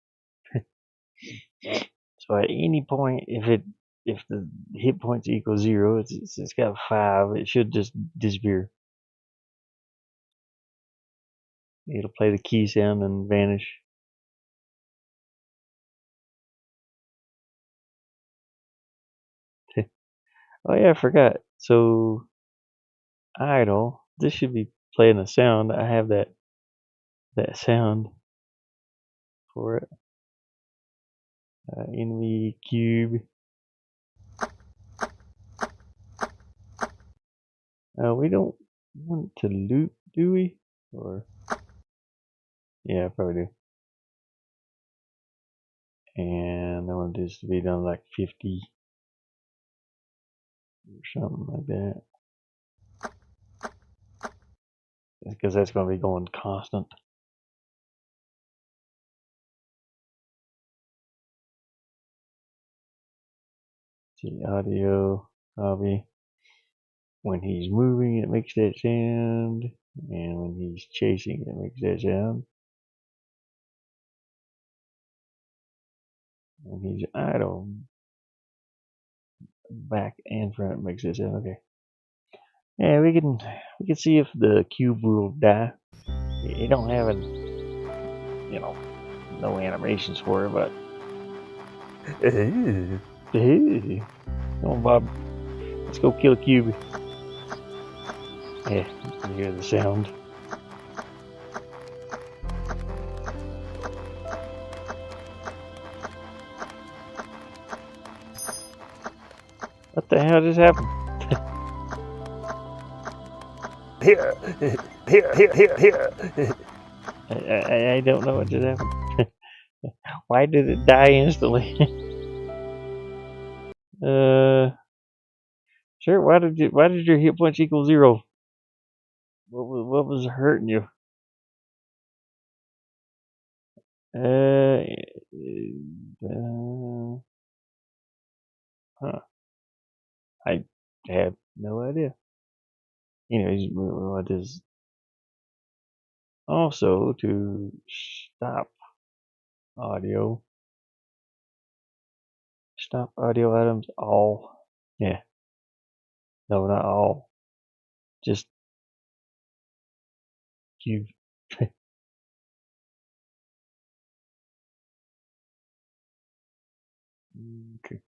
So at any point, if the hit points equal 0, it's got 5. It should just disappear. It'll play the key sound and vanish. Oh yeah, I forgot. So idle. This should be playing a sound. I have that sound for it. Enemy cube. We don't want to loop, do we? Or yeah, probably do. And I want this to be done like 50 or something like that, because that's going to be going constant. See, audio, copy. When he's moving, it makes that sound, and when he's chasing, it makes that sound. When he's idle, back and front makes that sound. Okay. Yeah, we can see if the cube will die. It don't have no animations for it, but come on, Bob, let's go kill a cube. Yeah, you can hear the sound. What the hell just happened? Here. I don't know what just happened. Why did it die instantly? Sure. Why did your hit points equal 0? What was hurting you? Uh, huh. I have no idea. Anyways, what is also to stop audio? Stop audio items all. Yeah. No, not all. Just cube. Okay.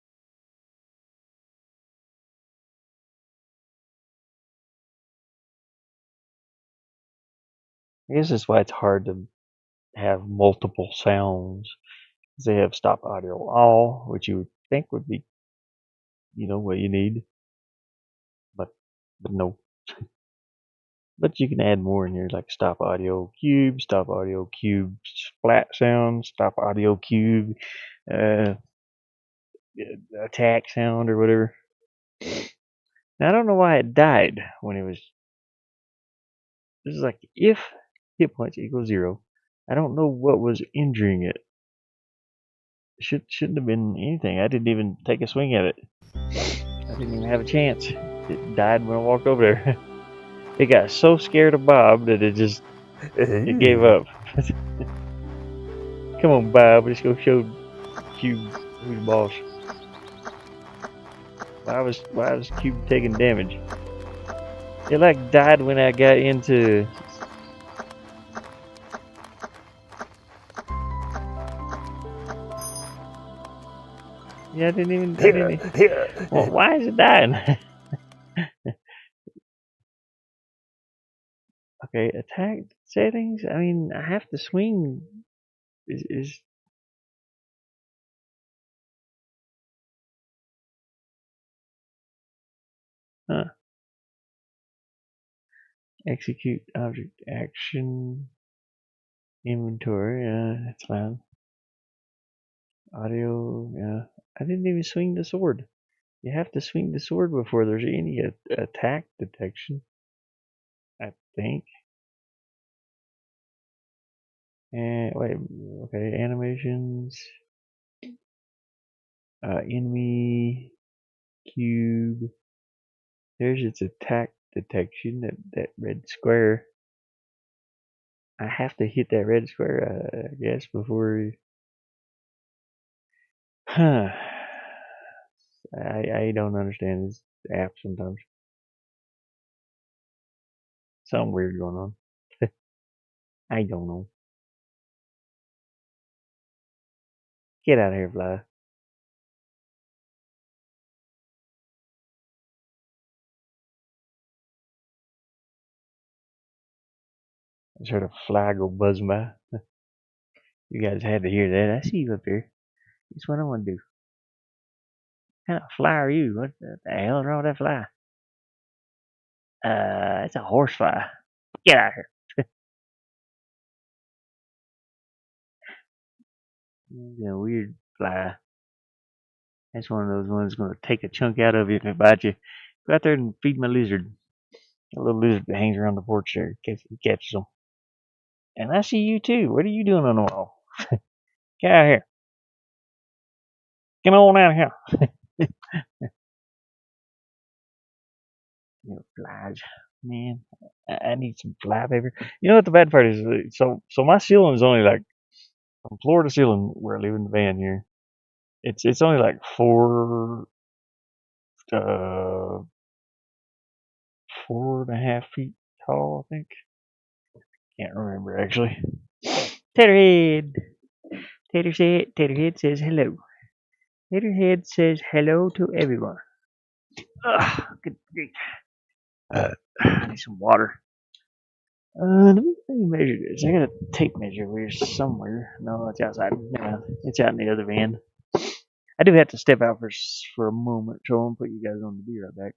I guess that's why it's hard to have multiple sounds. They have stop audio all, which you would think would be, what you need, but no. But you can add more in here, like stop audio cube, flat sound, stop audio cube, uh, attack sound or whatever. Now I don't know why it died when it was. This is like if hit points equal 0. I don't know what was injuring it. Shouldn't have been anything. I didn't even take a swing at it. I didn't even have a chance. It died when I walked over there. It got so scared of Bob that it gave up. Come on, Bob, let's go show Cube who's boss. Why was Cube taking damage? It like died when I got into. Yeah, I didn't even. Well, why is it dying? Okay, attack settings. I mean, I have to swing. Is huh? Execute object action inventory. Yeah, that's fine. Audio. Yeah, I didn't even swing the sword. You have to swing the sword before there's any attack detection, I think. And wait, okay, animations, enemy cube. There's its attack detection. That red square. I have to hit that red square, I guess, before. Huh. I don't understand this app sometimes. Something weird going on. I don't know. Get out of here, fly. I just heard a fly go buzzing by. You guys had to hear that. I see you up there. That's what I want to do. What kind of fly are you? What the hell is wrong with that fly? It's a horse fly. Get out of here. It's a weird fly. That's one of those ones going to take a chunk out of you if it bites you. Go out there and feed my lizard. A little lizard that hangs around the porch there. Catches them. And I see you too. What are you doing on the wall? Get out of here. Get on out of here. You know, flies. Man, I need some fly paper. You know what the bad part is? So my ceiling is only like from floor to ceiling where I live in the van here. It's only like 4 4.5 feet tall, I think. Can't remember actually. Taterhead. Taterhead says hello. Taterhead says hello to everyone. Ugh, good grief. I need some water. Let me measure this. I got a tape measure here somewhere. No, it's outside. Yeah, it's out in the other van. I do have to step out for a moment, so I'm gonna put you guys on. Be right back.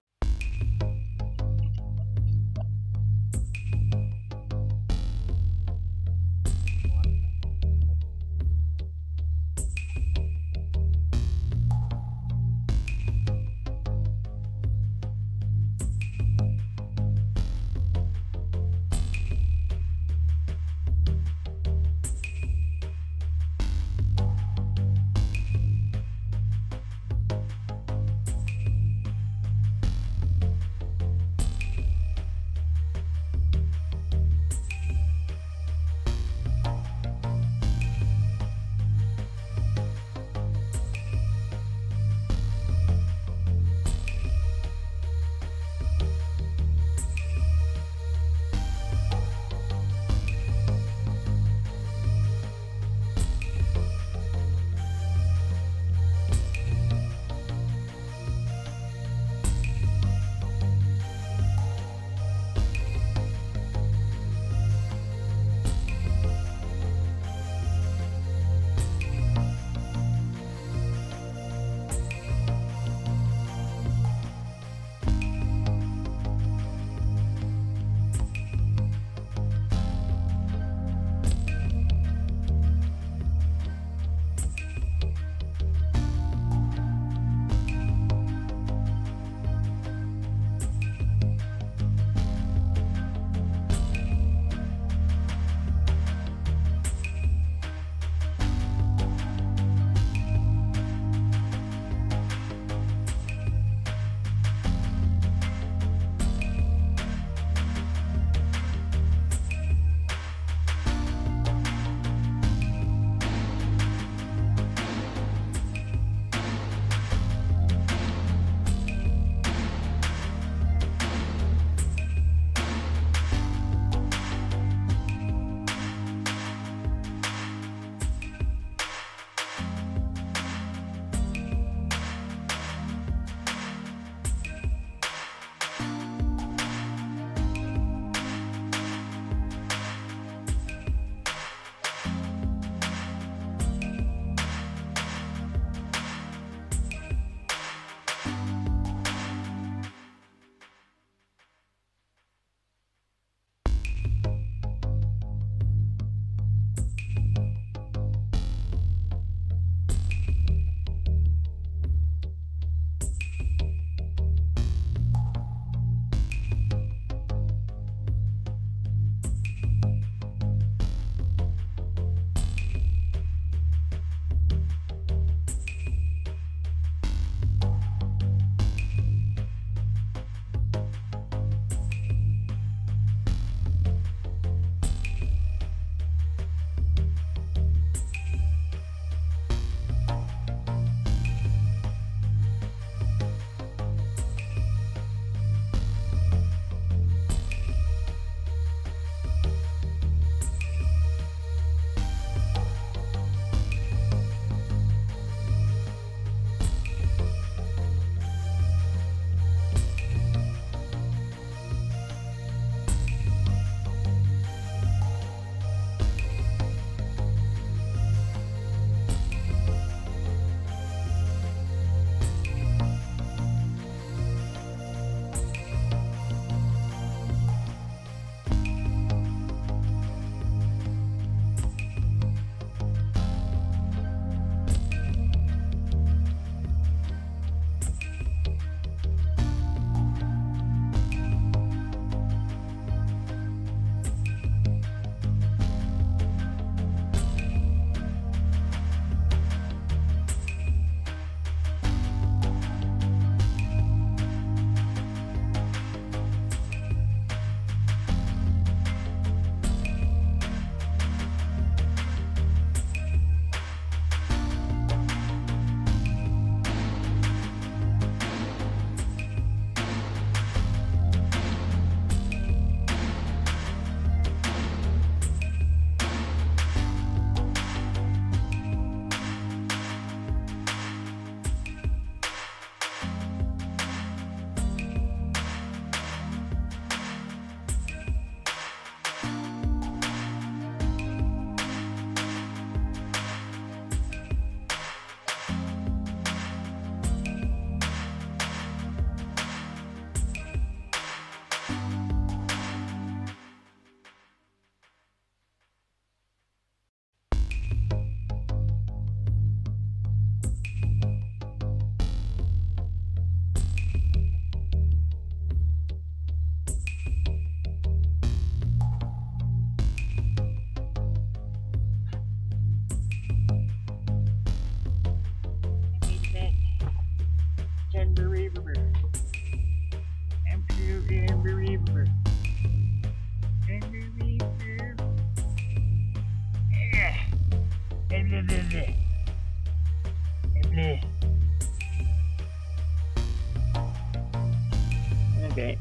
Okay.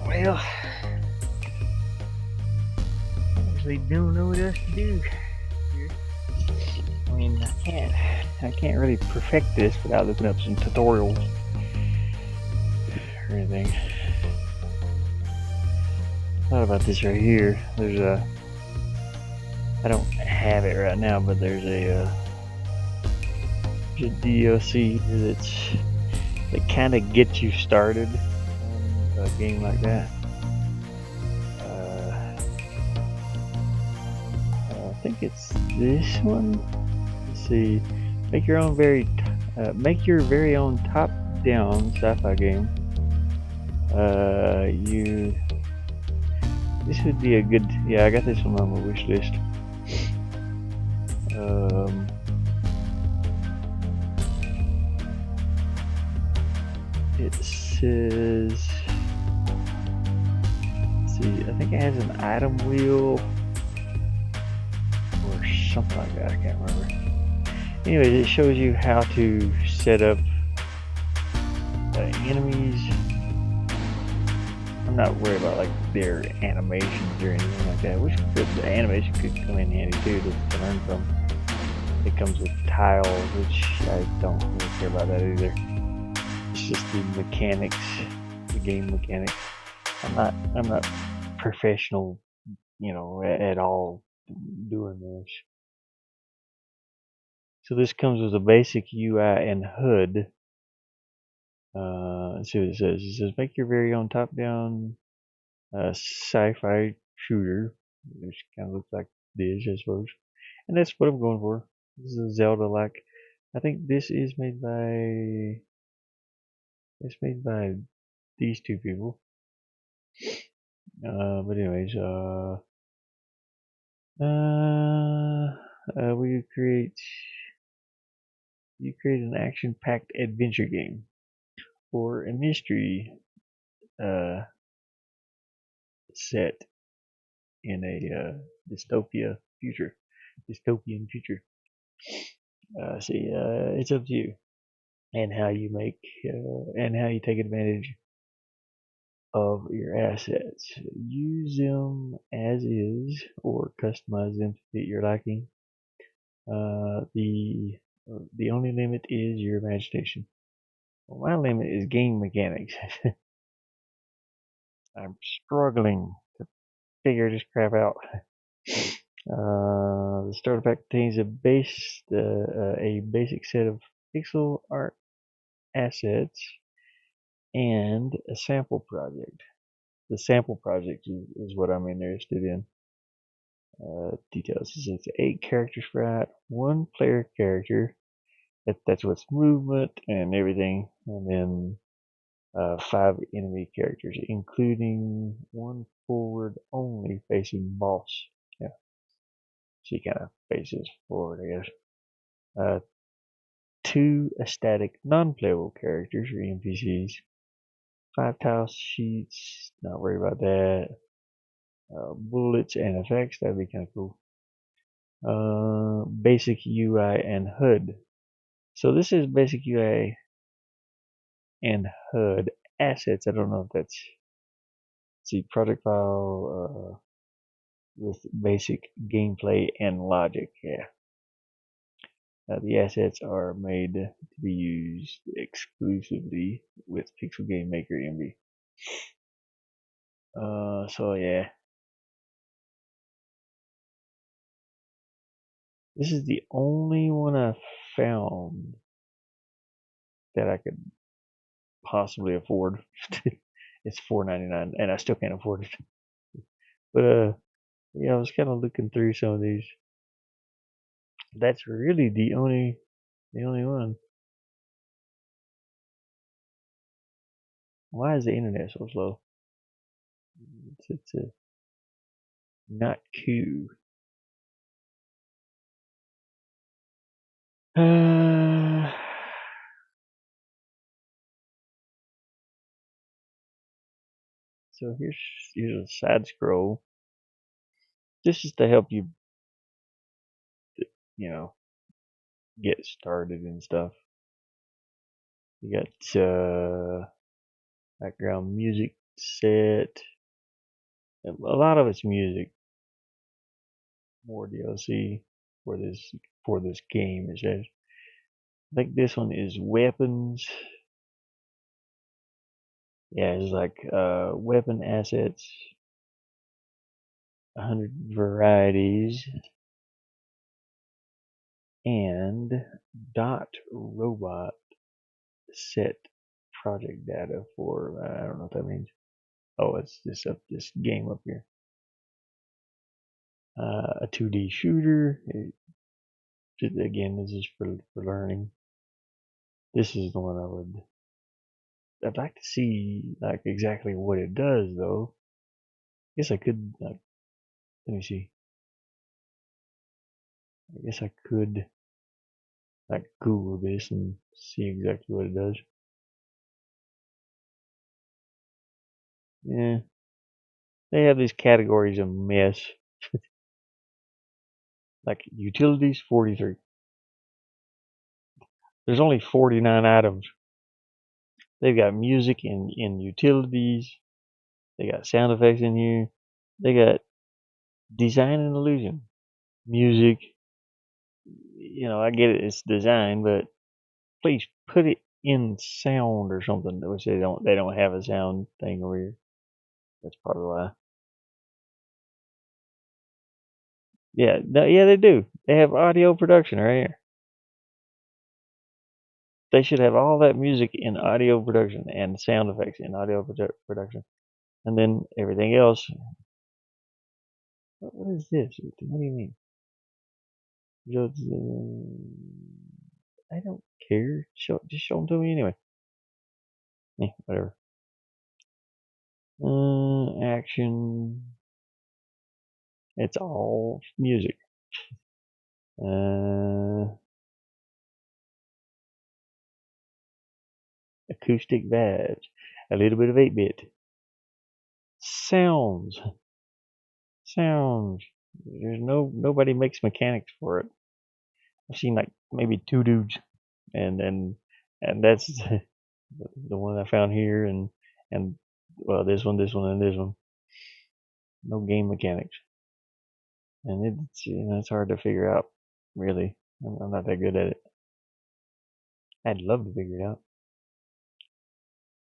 Well, they don't know what else to do here. I mean, I can't really perfect this without looking up some tutorials or anything. Thought about this right here. There's a, I don't have it right now, but there's a DLC that kind of gets you started on a game like that. I think it's this one. Let's see. Make your very own top-down sci-fi game. This would be a good. Yeah, I got this one on my wish list. It says. Let's see. I think it has an item wheel or something like that. I can't remember. Anyways, it shows you how to set up enemies. I'm not worried about like their animations or anything like that. Which the animation could come in handy too to learn from. It comes with tiles, which I don't really care about that either. It's just the mechanics, the game mechanics. I'm not professional, at all doing this. So this comes with a basic UI and HUD. Let's see what it says. It says make your very own top-down sci-fi shooter, which kind of looks like this, I suppose. And that's what I'm going for. This is a Zelda-like. I think this is made by. It's made by these two people. But anyways, we create. You create an action-packed adventure game or a mystery uh, set in a dystopian future. See, it's up to you and how you make and how you take advantage of your assets. Use them as is or customize them to fit your liking. The only limit is your imagination. Well, my limit is game mechanics. I'm struggling to figure this crap out. The starter pack contains a basic set of pixel art assets and a sample project. The sample project is what I'm interested in. Details. It's 8 character sprite, 1 player character. That's what's movement and everything, and then 5 enemy characters, including 1 forward only facing boss. Yeah, she kind of faces forward, I guess. 2 static non-playable characters or NPCs. 5 tile sheets. Not worried about that. Bullets and effects. That'd be kind of cool. Basic UI and HUD. So this is basic UI and HUD assets. I don't know if that's see project file with basic gameplay and logic. Yeah, the assets are made to be used exclusively with Pixel Game Maker MV. So yeah, this is the only one I found that I could possibly afford. It's $4.99, and I still can't afford it. But yeah, I was kind of looking through some of these. That's really the only one. Why is the internet so slow? It's not cool. So here's a side scroll. This is to help you, you know, get started and stuff. You got background music set. A lot of it's music. More DLC for this game. It says. I think this one is weapons. Yeah, it's like weapon assets, 100 varieties, and dot robot set project data for I don't know what that means. Oh, it's this game up here. A 2D shooter. Again, this is for learning. This is the one I'd like to see like exactly what it does though. I guess I could like let me see. I guess I could like Google this and see exactly what it does. Yeah, they have these categories of mess. Like utilities, 43. There's only 49 items. They've got music in utilities. They got sound effects in here. They got design and illusion, music. I get it. It's design, but please put it in sound or something. Which they don't. They don't have a sound thing over here. That's probably why. Yeah, no, yeah, they do. They have audio production right here. They should have all that music in audio production and sound effects in audio production, and then everything else. What is this? What do you mean? I don't care. Just show them to me anyway. Whatever. Action. It's all music. Acoustic vibes. A little bit of 8-bit. Sounds. Sounds. There's nobody makes mechanics for it. I've seen like maybe 2 dudes, and that's the one I found here, and well, this one, and this one. No game mechanics, and it's hard to figure out. Really, I'm not that good at it. I'd love to figure it out.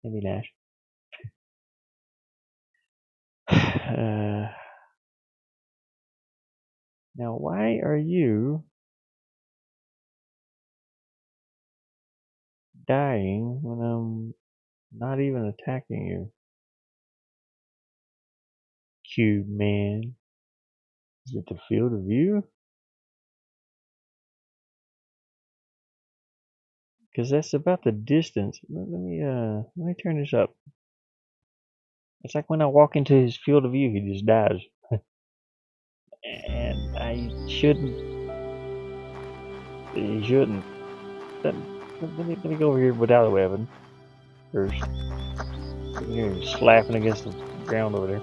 Maybe Nash. Now, why are you dying when I'm not even attacking you? Cube man. Is it the field of view? Because that's about the distance. Let me turn this up. It's like when I walk into his field of view, he just dies. And I shouldn't. He shouldn't. Let me go over here without a weapon first. You're slapping against the ground over there.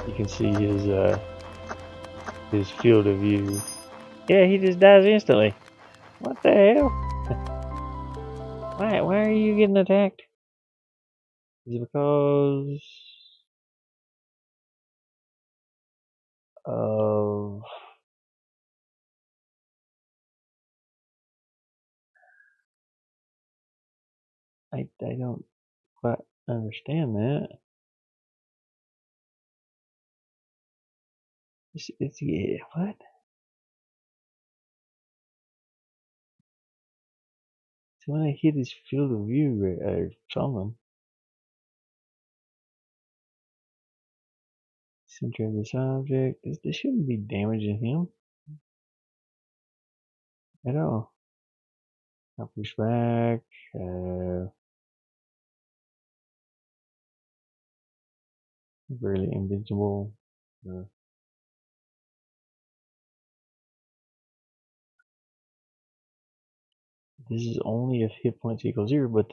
You can see his field of view. Yeah, he just dies instantly. What the hell? Why are you getting attacked? Is it because of I don't quite understand that. It's yeah, what? So when I hit his field of view or something, center of this object, this shouldn't be damaging him at all. I push back. Really invincible. This is only if hit points equal 0, but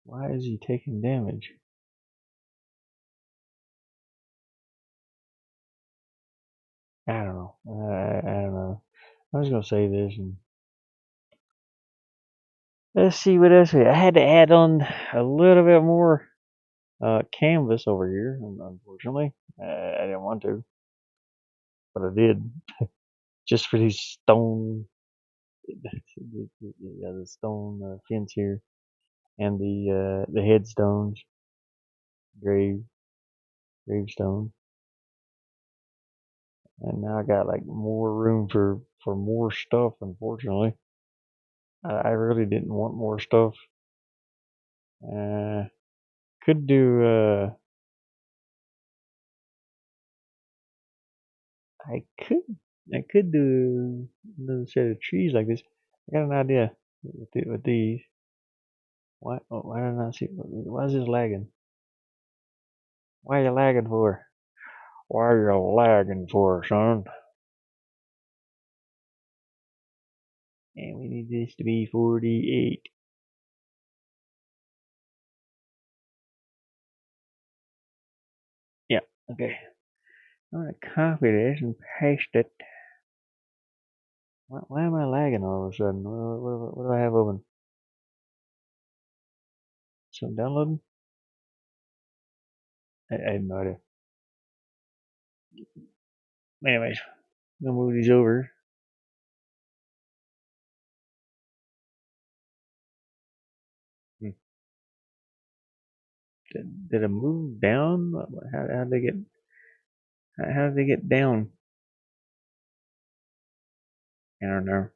Why is he taking damage? I don't know. I don't know. I'm just gonna say this and let's see what else I had to add on a little bit more canvas over here. Unfortunately, I didn't want to, but I did just for these stone, the stone fence here and the headstones, grave gravestone. And now I got like more room for more stuff. Unfortunately, I really didn't want more stuff. Uh, could do. I could. I could do another set of trees like this. I got an idea with these. Why? Oh, why did I not see? Why is this lagging? Why are you lagging for? Why are you lagging for, son? And we need this to be 48. Yeah. Okay. I'm gonna copy this and paste it. Why am I lagging all of a sudden? What do I have open? So downloading? I have no idea. Anyways, I'm gonna move these over. Hmm. Did I move down? How did they get? How did they get down? I don't know.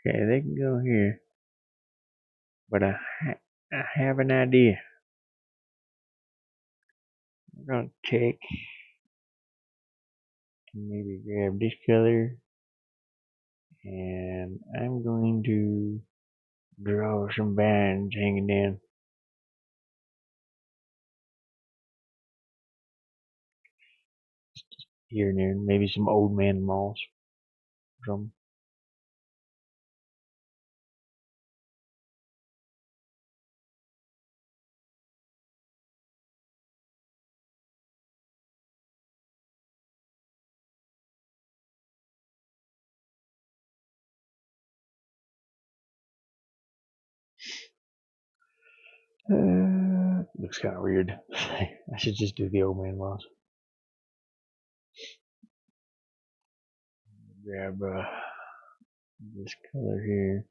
Okay, they can go here, but I have an idea. I'm gonna take and maybe grab this color, and I'm going to draw some vines hanging down here and there. Maybe some old man moss or something. Looks kind of weird. I should just do the old man moss. Grab this color here.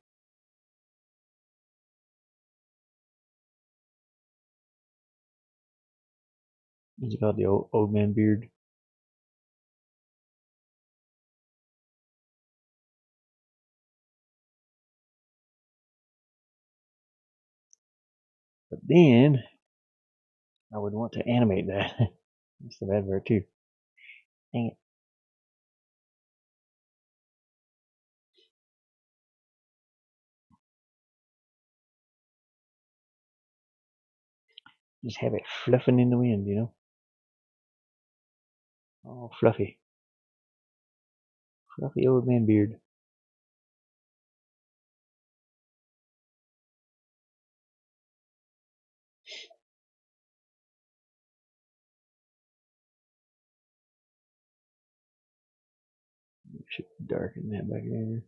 It's called the old man beard. But then I would want to animate that. That's the bad part too. Dang it. Just have it fluffing in the wind, you know? Oh, fluffy. Fluffy old man beard. Should darken that back there.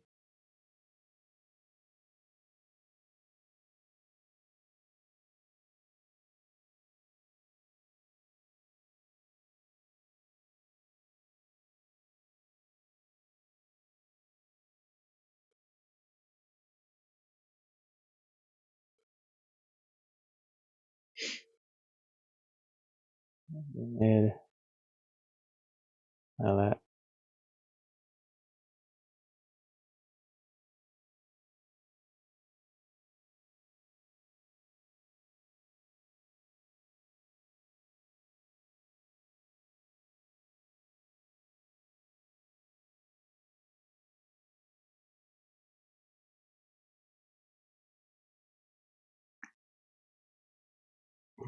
And highlight.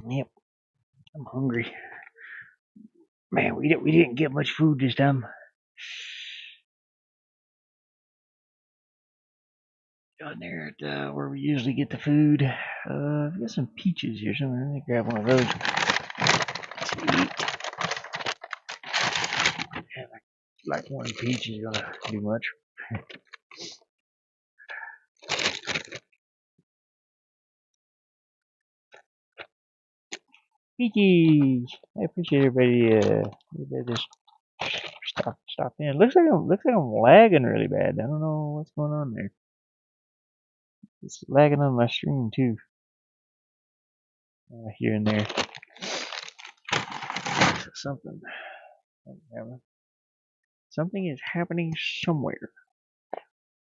Yep, I'm hungry. Man, we didn't get much food this time. Down there at where we usually get the food. We got some peaches here. So let me grab one of those to eat. Yeah, like one peach is gonna do much. Peaches! I appreciate everybody just stop in. Looks like I'm lagging really bad. I don't know what's going on there. It's lagging on my stream too. Here and there. Something. Something is happening somewhere.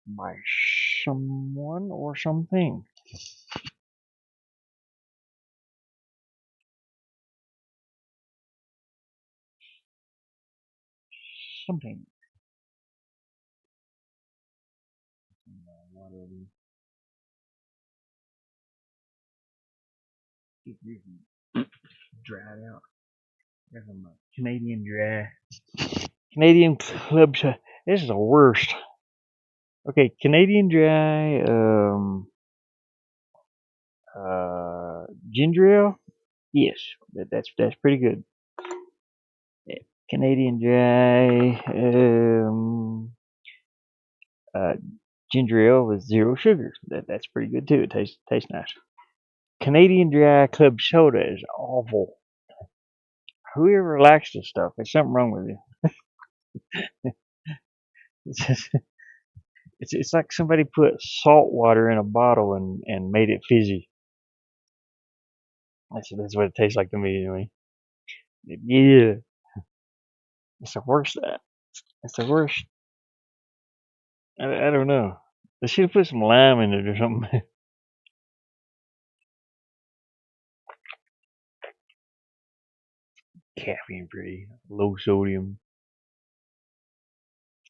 By someone or something. Something. Keep dried out. There's some Canadian dry. Canadian club. This is the worst. Okay, Canadian dry. Ginger ale. Yes, that's pretty good. Yeah. Canadian dry. Uh, Ginger ale with 0 sugar. That's pretty good too. It tastes nice. Canadian dry club soda is awful. Whoever likes this stuff, there's something wrong with you. It's just, it's like somebody put salt water in a bottle and made it fizzy. That's what it tastes like to me anyway. Yeah, it's the worst. It's the worst. I don't know. They should have put some lime in it or something. Caffeine free, low sodium.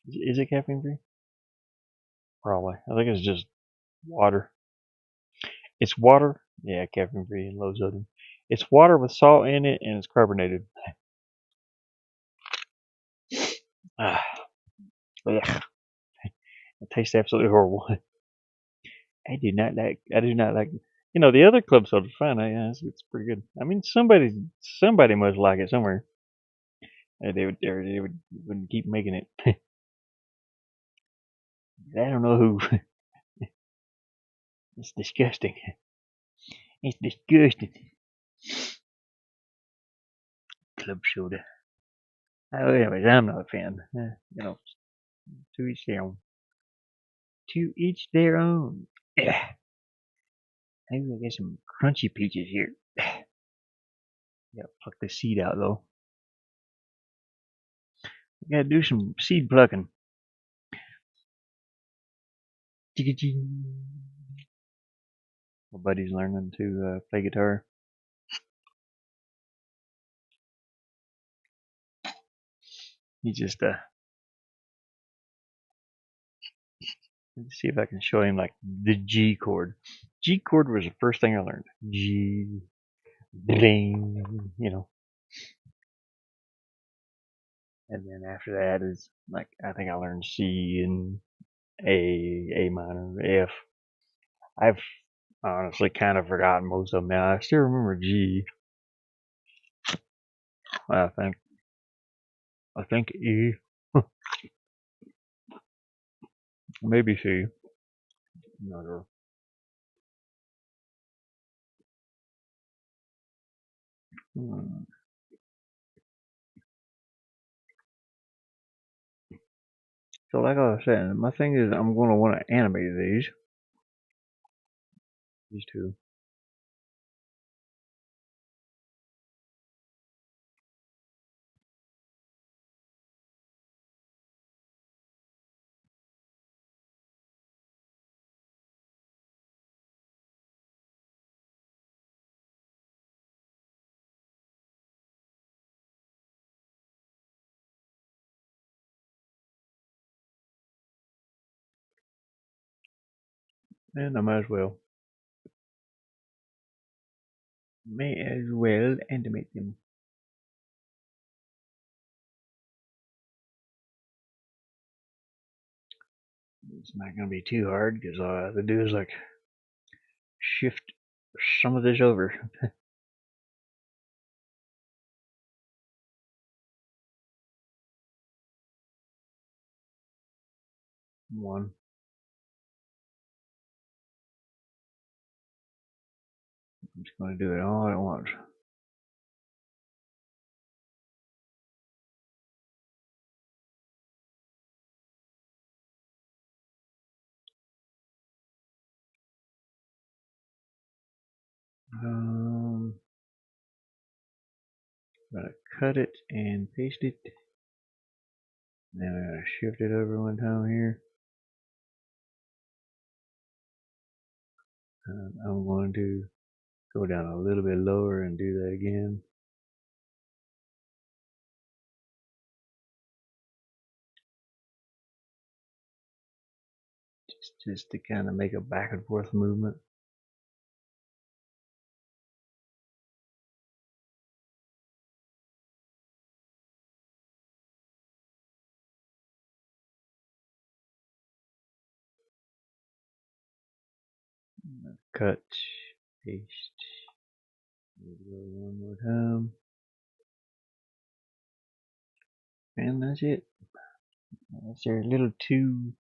Is it caffeine free? Probably. I think it's just water. It's water. Yeah, caffeine free and low sodium. It's water with salt in it and it's carbonated. Ah, yeah, it tastes absolutely horrible. I do not like. I do not like. The other club soda's fine. Yeah, it's pretty good. I mean, somebody must like it somewhere. Wouldn't keep making it. I don't know who. It's disgusting. It's disgusting. Club soda. Oh, anyways, I'm not a fan. To each their own. To each their own. Yeah. Maybe we'll get some crunchy peaches here. Gotta pluck the seed out though. We gotta do some seed plucking. My buddy's learning to play guitar. He just let's see if I can show him like the G chord. G chord was the first thing I learned. G, bling. And then after that is like I think I learned C and A minor, F. I've honestly kind of forgotten most of them now. I still remember G. I think E, maybe C. Not sure. Hmm. So like I was saying, my thing is I'm gonna want to animate these two. And I may as well animate them. It's not going to be too hard because all I have to do is like shift some of this over. One. I'm just going to do it all at once. I'm going to cut it and paste it. Then I'm going to shift it over one time here. And I'm going to go down a little bit lower and do that again. Just to kind of make a back and forth movement. Cut, paste. Go one more time. And that's it. That's our little two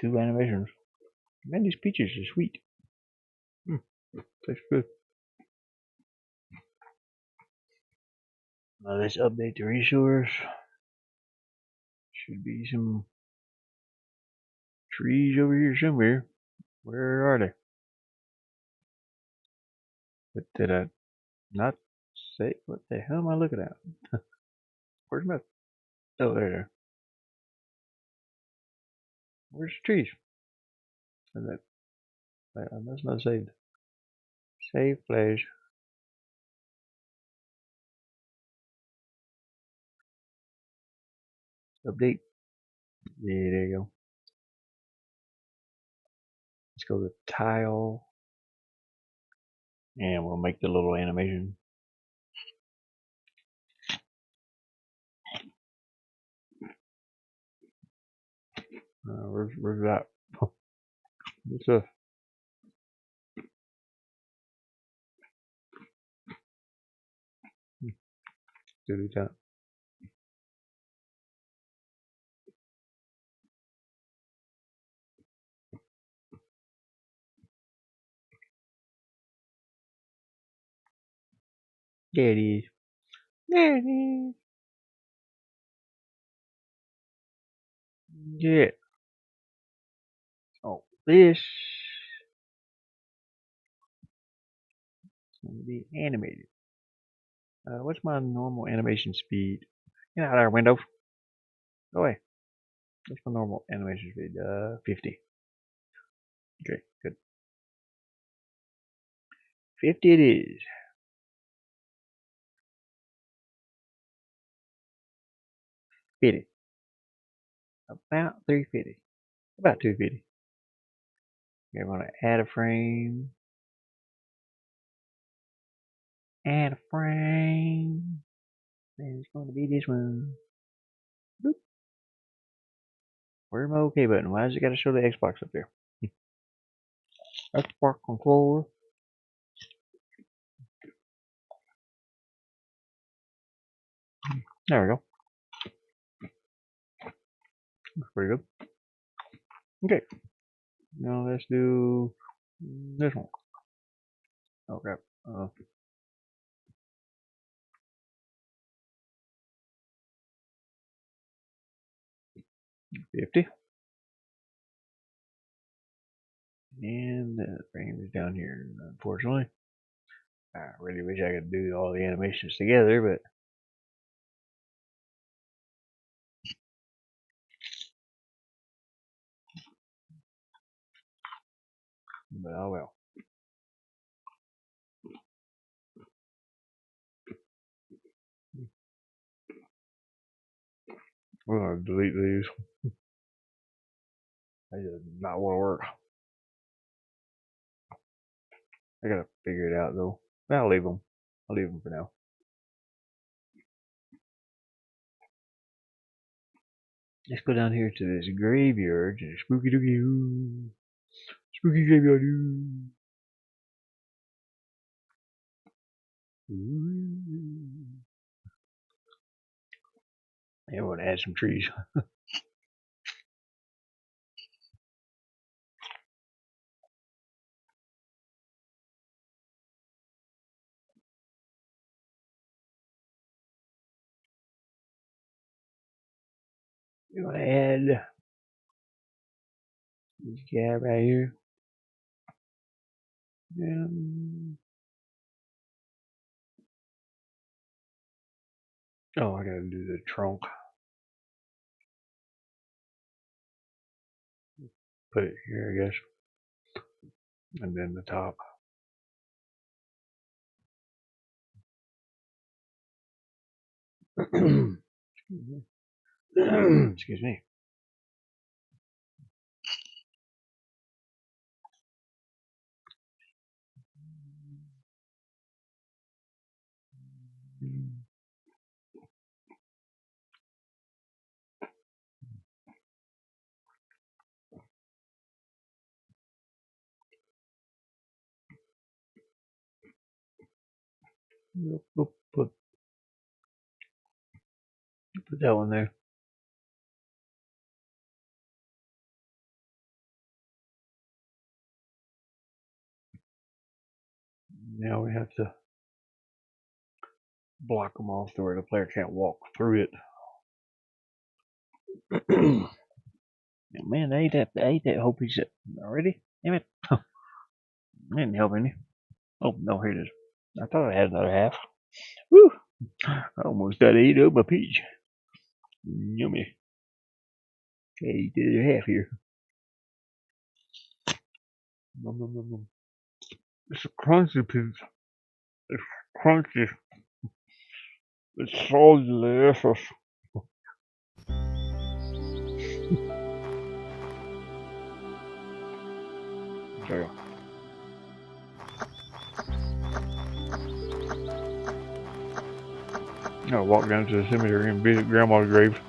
animations. Man, these peaches are sweet. Tastes good. Now let's update the resource. Should be some trees over here somewhere. Where are they? But did I not say? What the hell am I looking at? Where's my? Oh, there they are. Where's the trees? Is that? That's not saved. Save flash. Update. Yeah, there you go. Let's go to tile. And we'll make the little animation. Where's that? What's up? Delete that. There it is. There it is. Yeah. Oh, this is going to be animated. What's my normal animation speed? Get out of our window. Go away. What's my normal animation speed? 50. Okay, good. 50 it is. Fifty. About 350. About 250. Okay, I'm going to add a frame. Add a frame. And it's going to be this one. Boop. Where's my OK button? Why does it got to show the Xbox up there? Xbox controller. There we go. Looks pretty good. Okay. Now let's do this one. Okay. 50. And the frame is down here, unfortunately. I really wish I could do all the animations together, but oh well. We're gonna delete these. They do not want to work. I gotta figure it out though. I'll leave them. I'll leave them for now. Let's go down here to this graveyard. Spooky dooky hoo. Spooky graveyard hoo. Yeah, I want to add some trees. You want to add this guy right here? Oh, I gotta do the trunk. Put it here, I guess. And then the top. Excuse me. Put that one there. Now we have to block them off to where the player can't walk through it. Man, I ate that whole piece already. Damn it! I didn't help any. Oh no, here it is. I thought I had another half. Woo! I almost got ate up a peach. Yummy. Okay, you did a half here. Nom, nom, nom, nom. It's a crunchy piece. It's crunchy. It's so delicious. There you go. I'll walk down to the cemetery and visit Grandma's grave.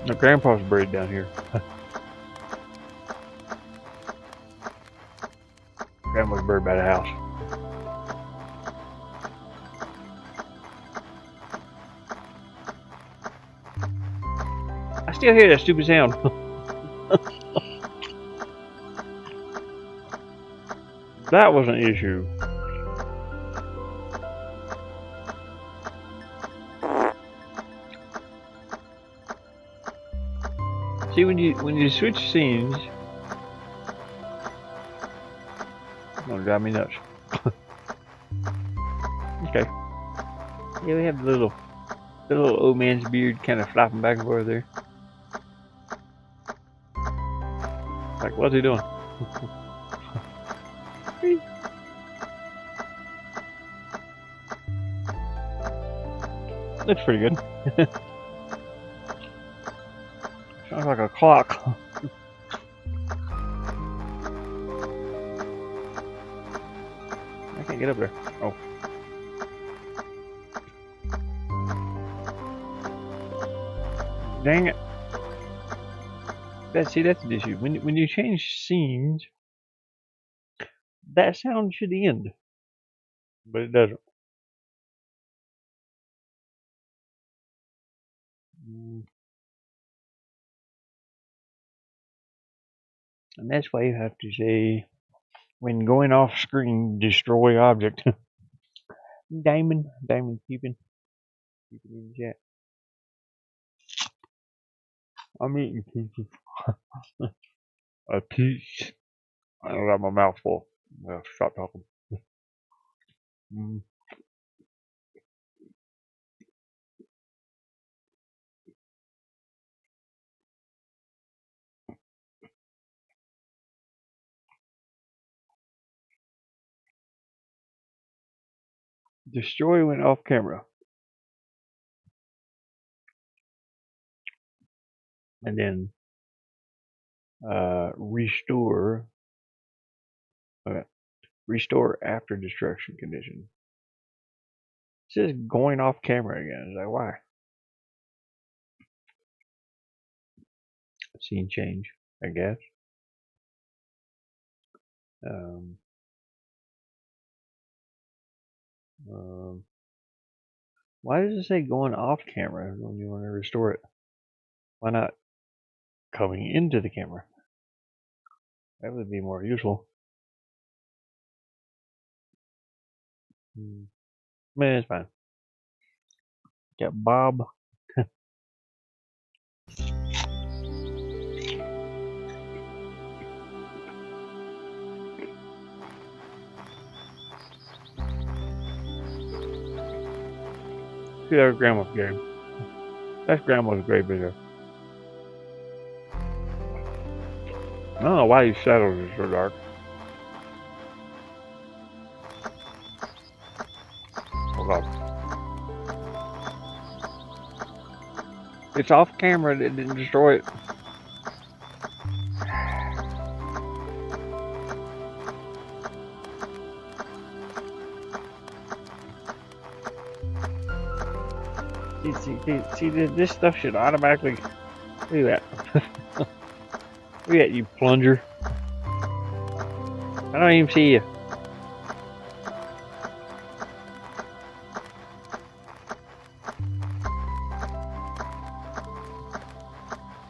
My grandpa's buried down here. Grandma's buried by the house. I still hear that stupid sound. That was an issue. See, when you switch scenes, it's gonna drive me nuts. Okay. Yeah, we have the little old man's beard kind of flopping back and forth there. Like, what's he doing? Looks pretty good. Sounds like a clock. I can't get up there. Oh. Dang it. That's the issue. When you change scenes, that sound should end. But it doesn't. And that's why you have to say, when going off screen, destroy object. Diamond keeping in the chat. I'm eating pieces. A piece. I don't got my mouth full. Stop talking. Destroy when off camera. And then restore Okay. Restore after destruction condition. It says going off camera again. Is that why? Scene change, I guess. Um, um, why does it say going off camera when you want to restore it? Why not coming into the camera? That would be more useful. Man, it's fine. Got Bob. See that grandma's game. That's grandma's great video. I don't know why these shadows are so dark. Hold on. It's off camera. It didn't destroy it. See, this stuff should automatically. Look at that. Look at you, plunger. I don't even see you.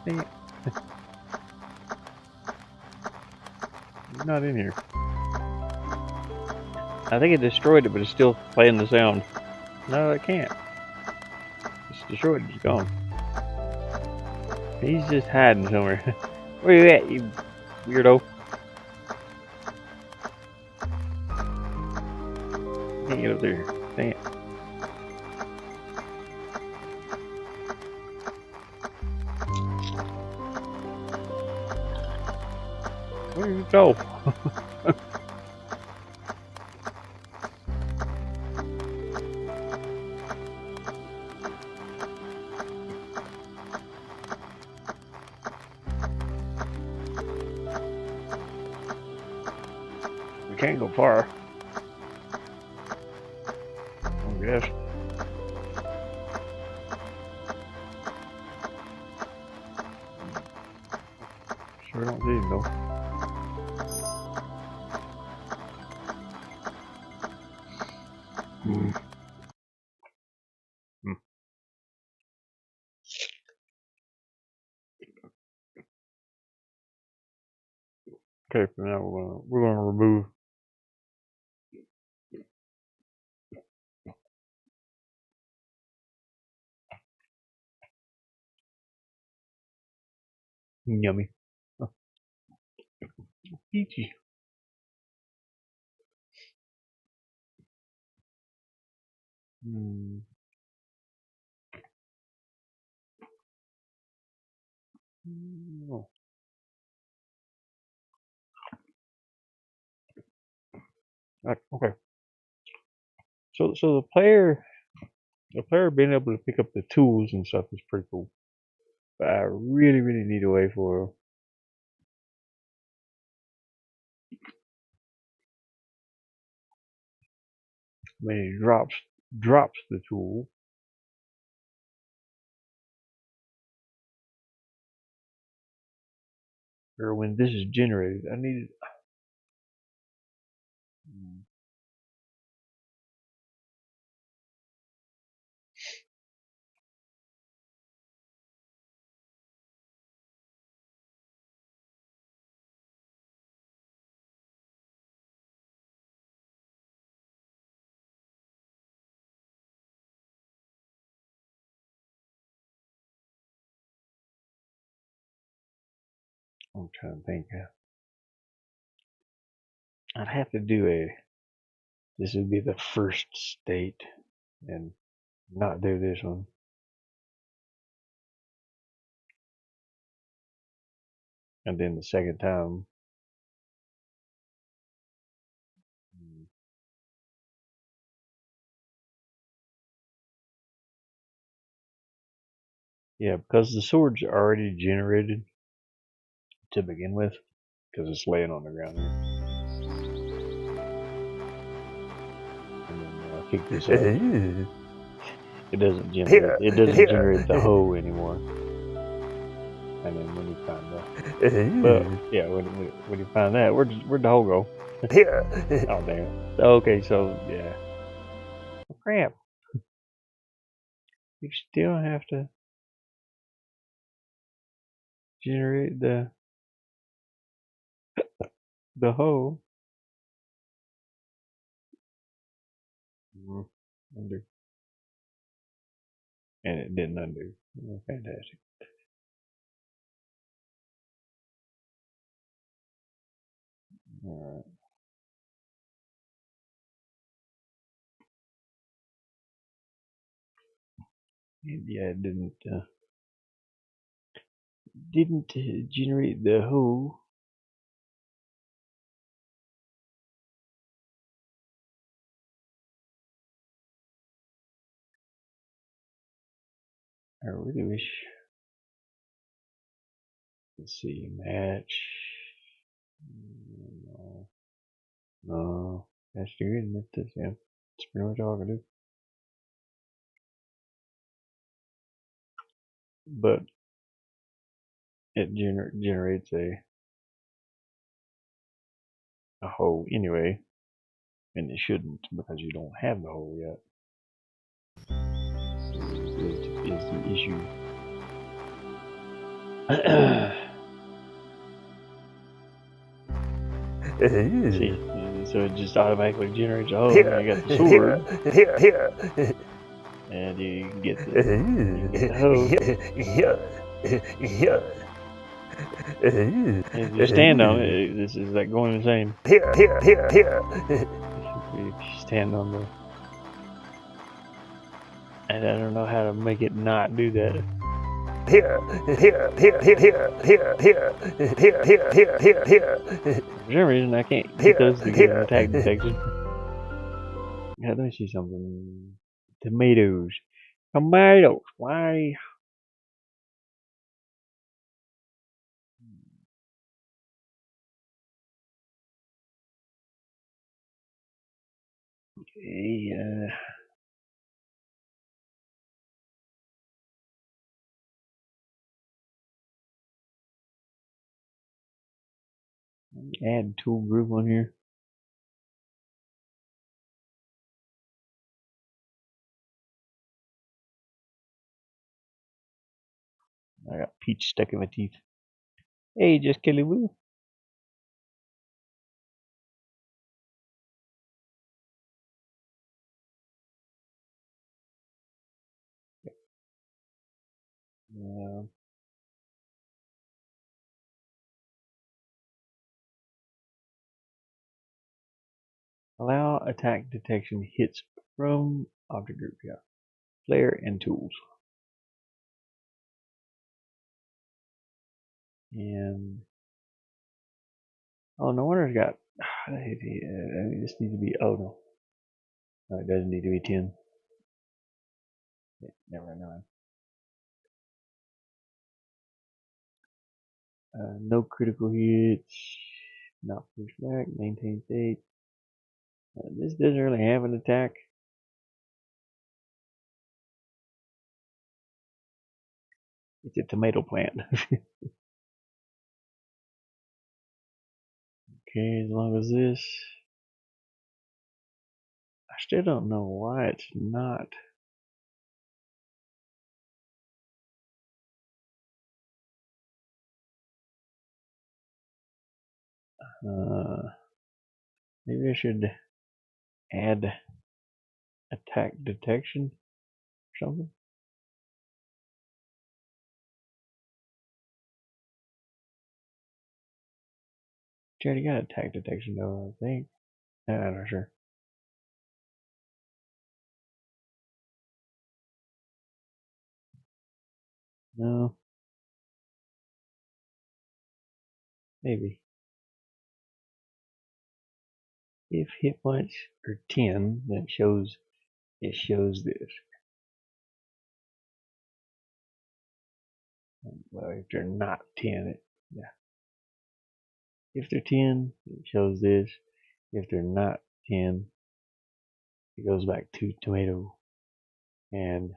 Dang it. You're not in here. I think it destroyed it, but it's still playing the sound. No, it can't. It's destroyed. It's gone. He's just hiding somewhere. Where you at, you weirdo? Can't get up there. Dang it. Where did you go? We can't go far. I guess. Sure don't see him though. Okay, for now we're gonna remove. Yummy. Oh, peachy. Oh. Right, okay. So the player being able to pick up the tools and stuff is pretty cool. But I really need a way for when he drops the tool. Or when this is generated. I need. I'm trying to think. I'd have to do a. This would be the first state, and not do this one. And then the second time. Yeah, because the sword's already generated to begin with, because it's laying on the ground here. kick this out. It doesn't generate. It doesn't generate the hoe anymore. And then when you find that, well, yeah, when you find that, where'd the hoe go? Oh damn. Okay, so yeah. Oh, crap. You still have to generate the hoe. Undo. And it didn't undo. Oh, fantastic. Alright. Yeah, it didn't generate the hoe. I really wish. Let's see, match. No, no, that's too good. That's yeah. That's pretty much all I can do. But it generates a hoe anyway, and it shouldn't because you don't have the hoe yet. Is the issue. See, so it just automatically generates a hoe. And you got the sword, and you get the hoe. If you stand on it, this is like going insane. If you stand on the, and I don't know how to make it not do that. For some reason, I can't get those to get an attack detection. Yeah, let me see something. Tomatoes. Why? Okay, add tool group on here. I got peach stuck in my teeth. Hey, just Kelly Woo. Allow attack detection hits from object group. Yeah, player and tools. And oh, no wonder it's got. This needs to be. Oh no, no, it doesn't need to be 10. Yeah, never mind. No critical hits. Not push back. Maintain state. This doesn't really have an attack. It's a tomato plant. Okay, as long as this. I still don't know why it's not. Maybe I should add attack detection or something. She already got attack detection though, I think. I'm not sure. No. Maybe. If hit points are 10, then it shows this. Well, if they're not 10, yeah. If they're 10, it shows this. If they're not 10, it goes back to tomato, and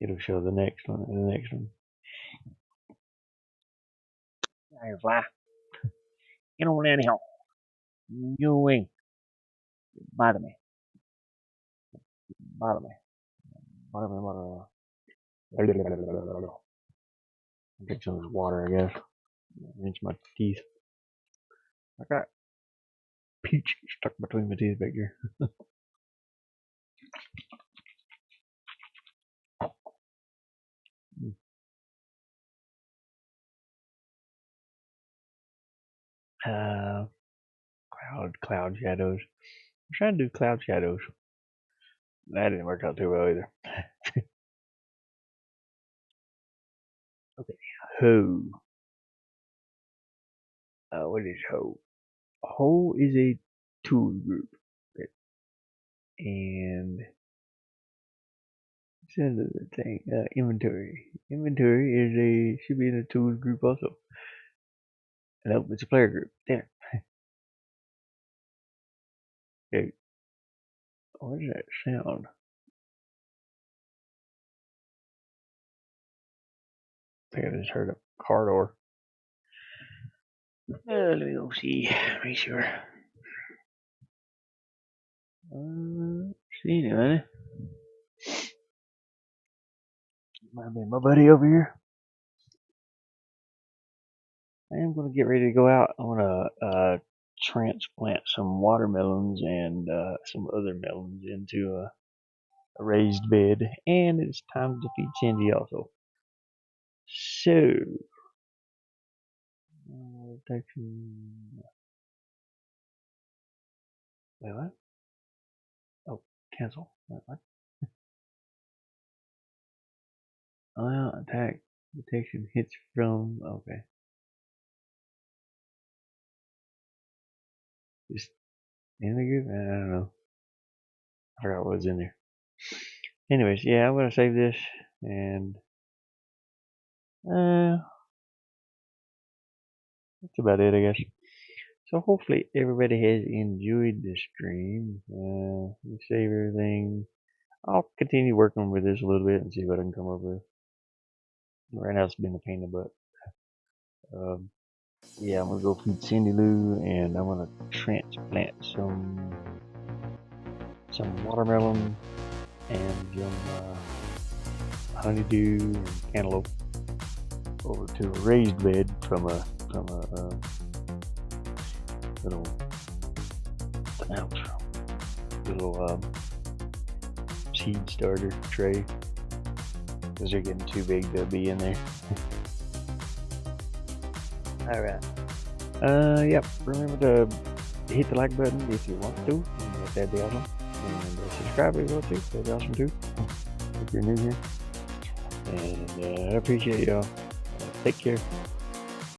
it'll show the next one and the next one. Hey, fly, get on down here. You away. Bother me. Bother me. Bother me. Bother me. Drink some of this water, I guess. Rinse my teeth. I got peach stuck between my teeth back here. Uh, cloud shadows. I'm trying to do cloud shadows. That didn't work out too well either. Okay, hoe. What is hoe? Hoe is a tool group. Okay. And send the thing. Inventory. Inventory should be in a tools group also. Nope, it's a player group. Damn it. Okay. What is that sound? I think I just heard a car door. Let me go see. Make sure. See anybody? Might be my buddy over here. I am gonna get ready to go out. I wanna transplant some watermelons and some other melons into a raised bed, and it's time to feed Cindy also. So, wait, what? Oh, cancel. Wait, what? Oh, attack detection hits from. Okay. Just in the group? I don't know. I forgot what was in there. Anyways, yeah, I'm gonna save this, and that's about it, I guess. So hopefully everybody has enjoyed the stream. We save everything. I'll continue working with this a little bit and see what I can come up with. Right now it's been a pain in the butt. Yeah, I'm gonna go feed Cindy Lou, and I'm gonna transplant some watermelon and some honeydew and cantaloupe over to a raised bed from a little seed starter tray, because they're getting too big to be in there. Alright. Yep. Remember to hit the like button if you want to. That'd be awesome. And subscribe if you want to. That'd be awesome too. If you're new here. And I appreciate y'all. Take care.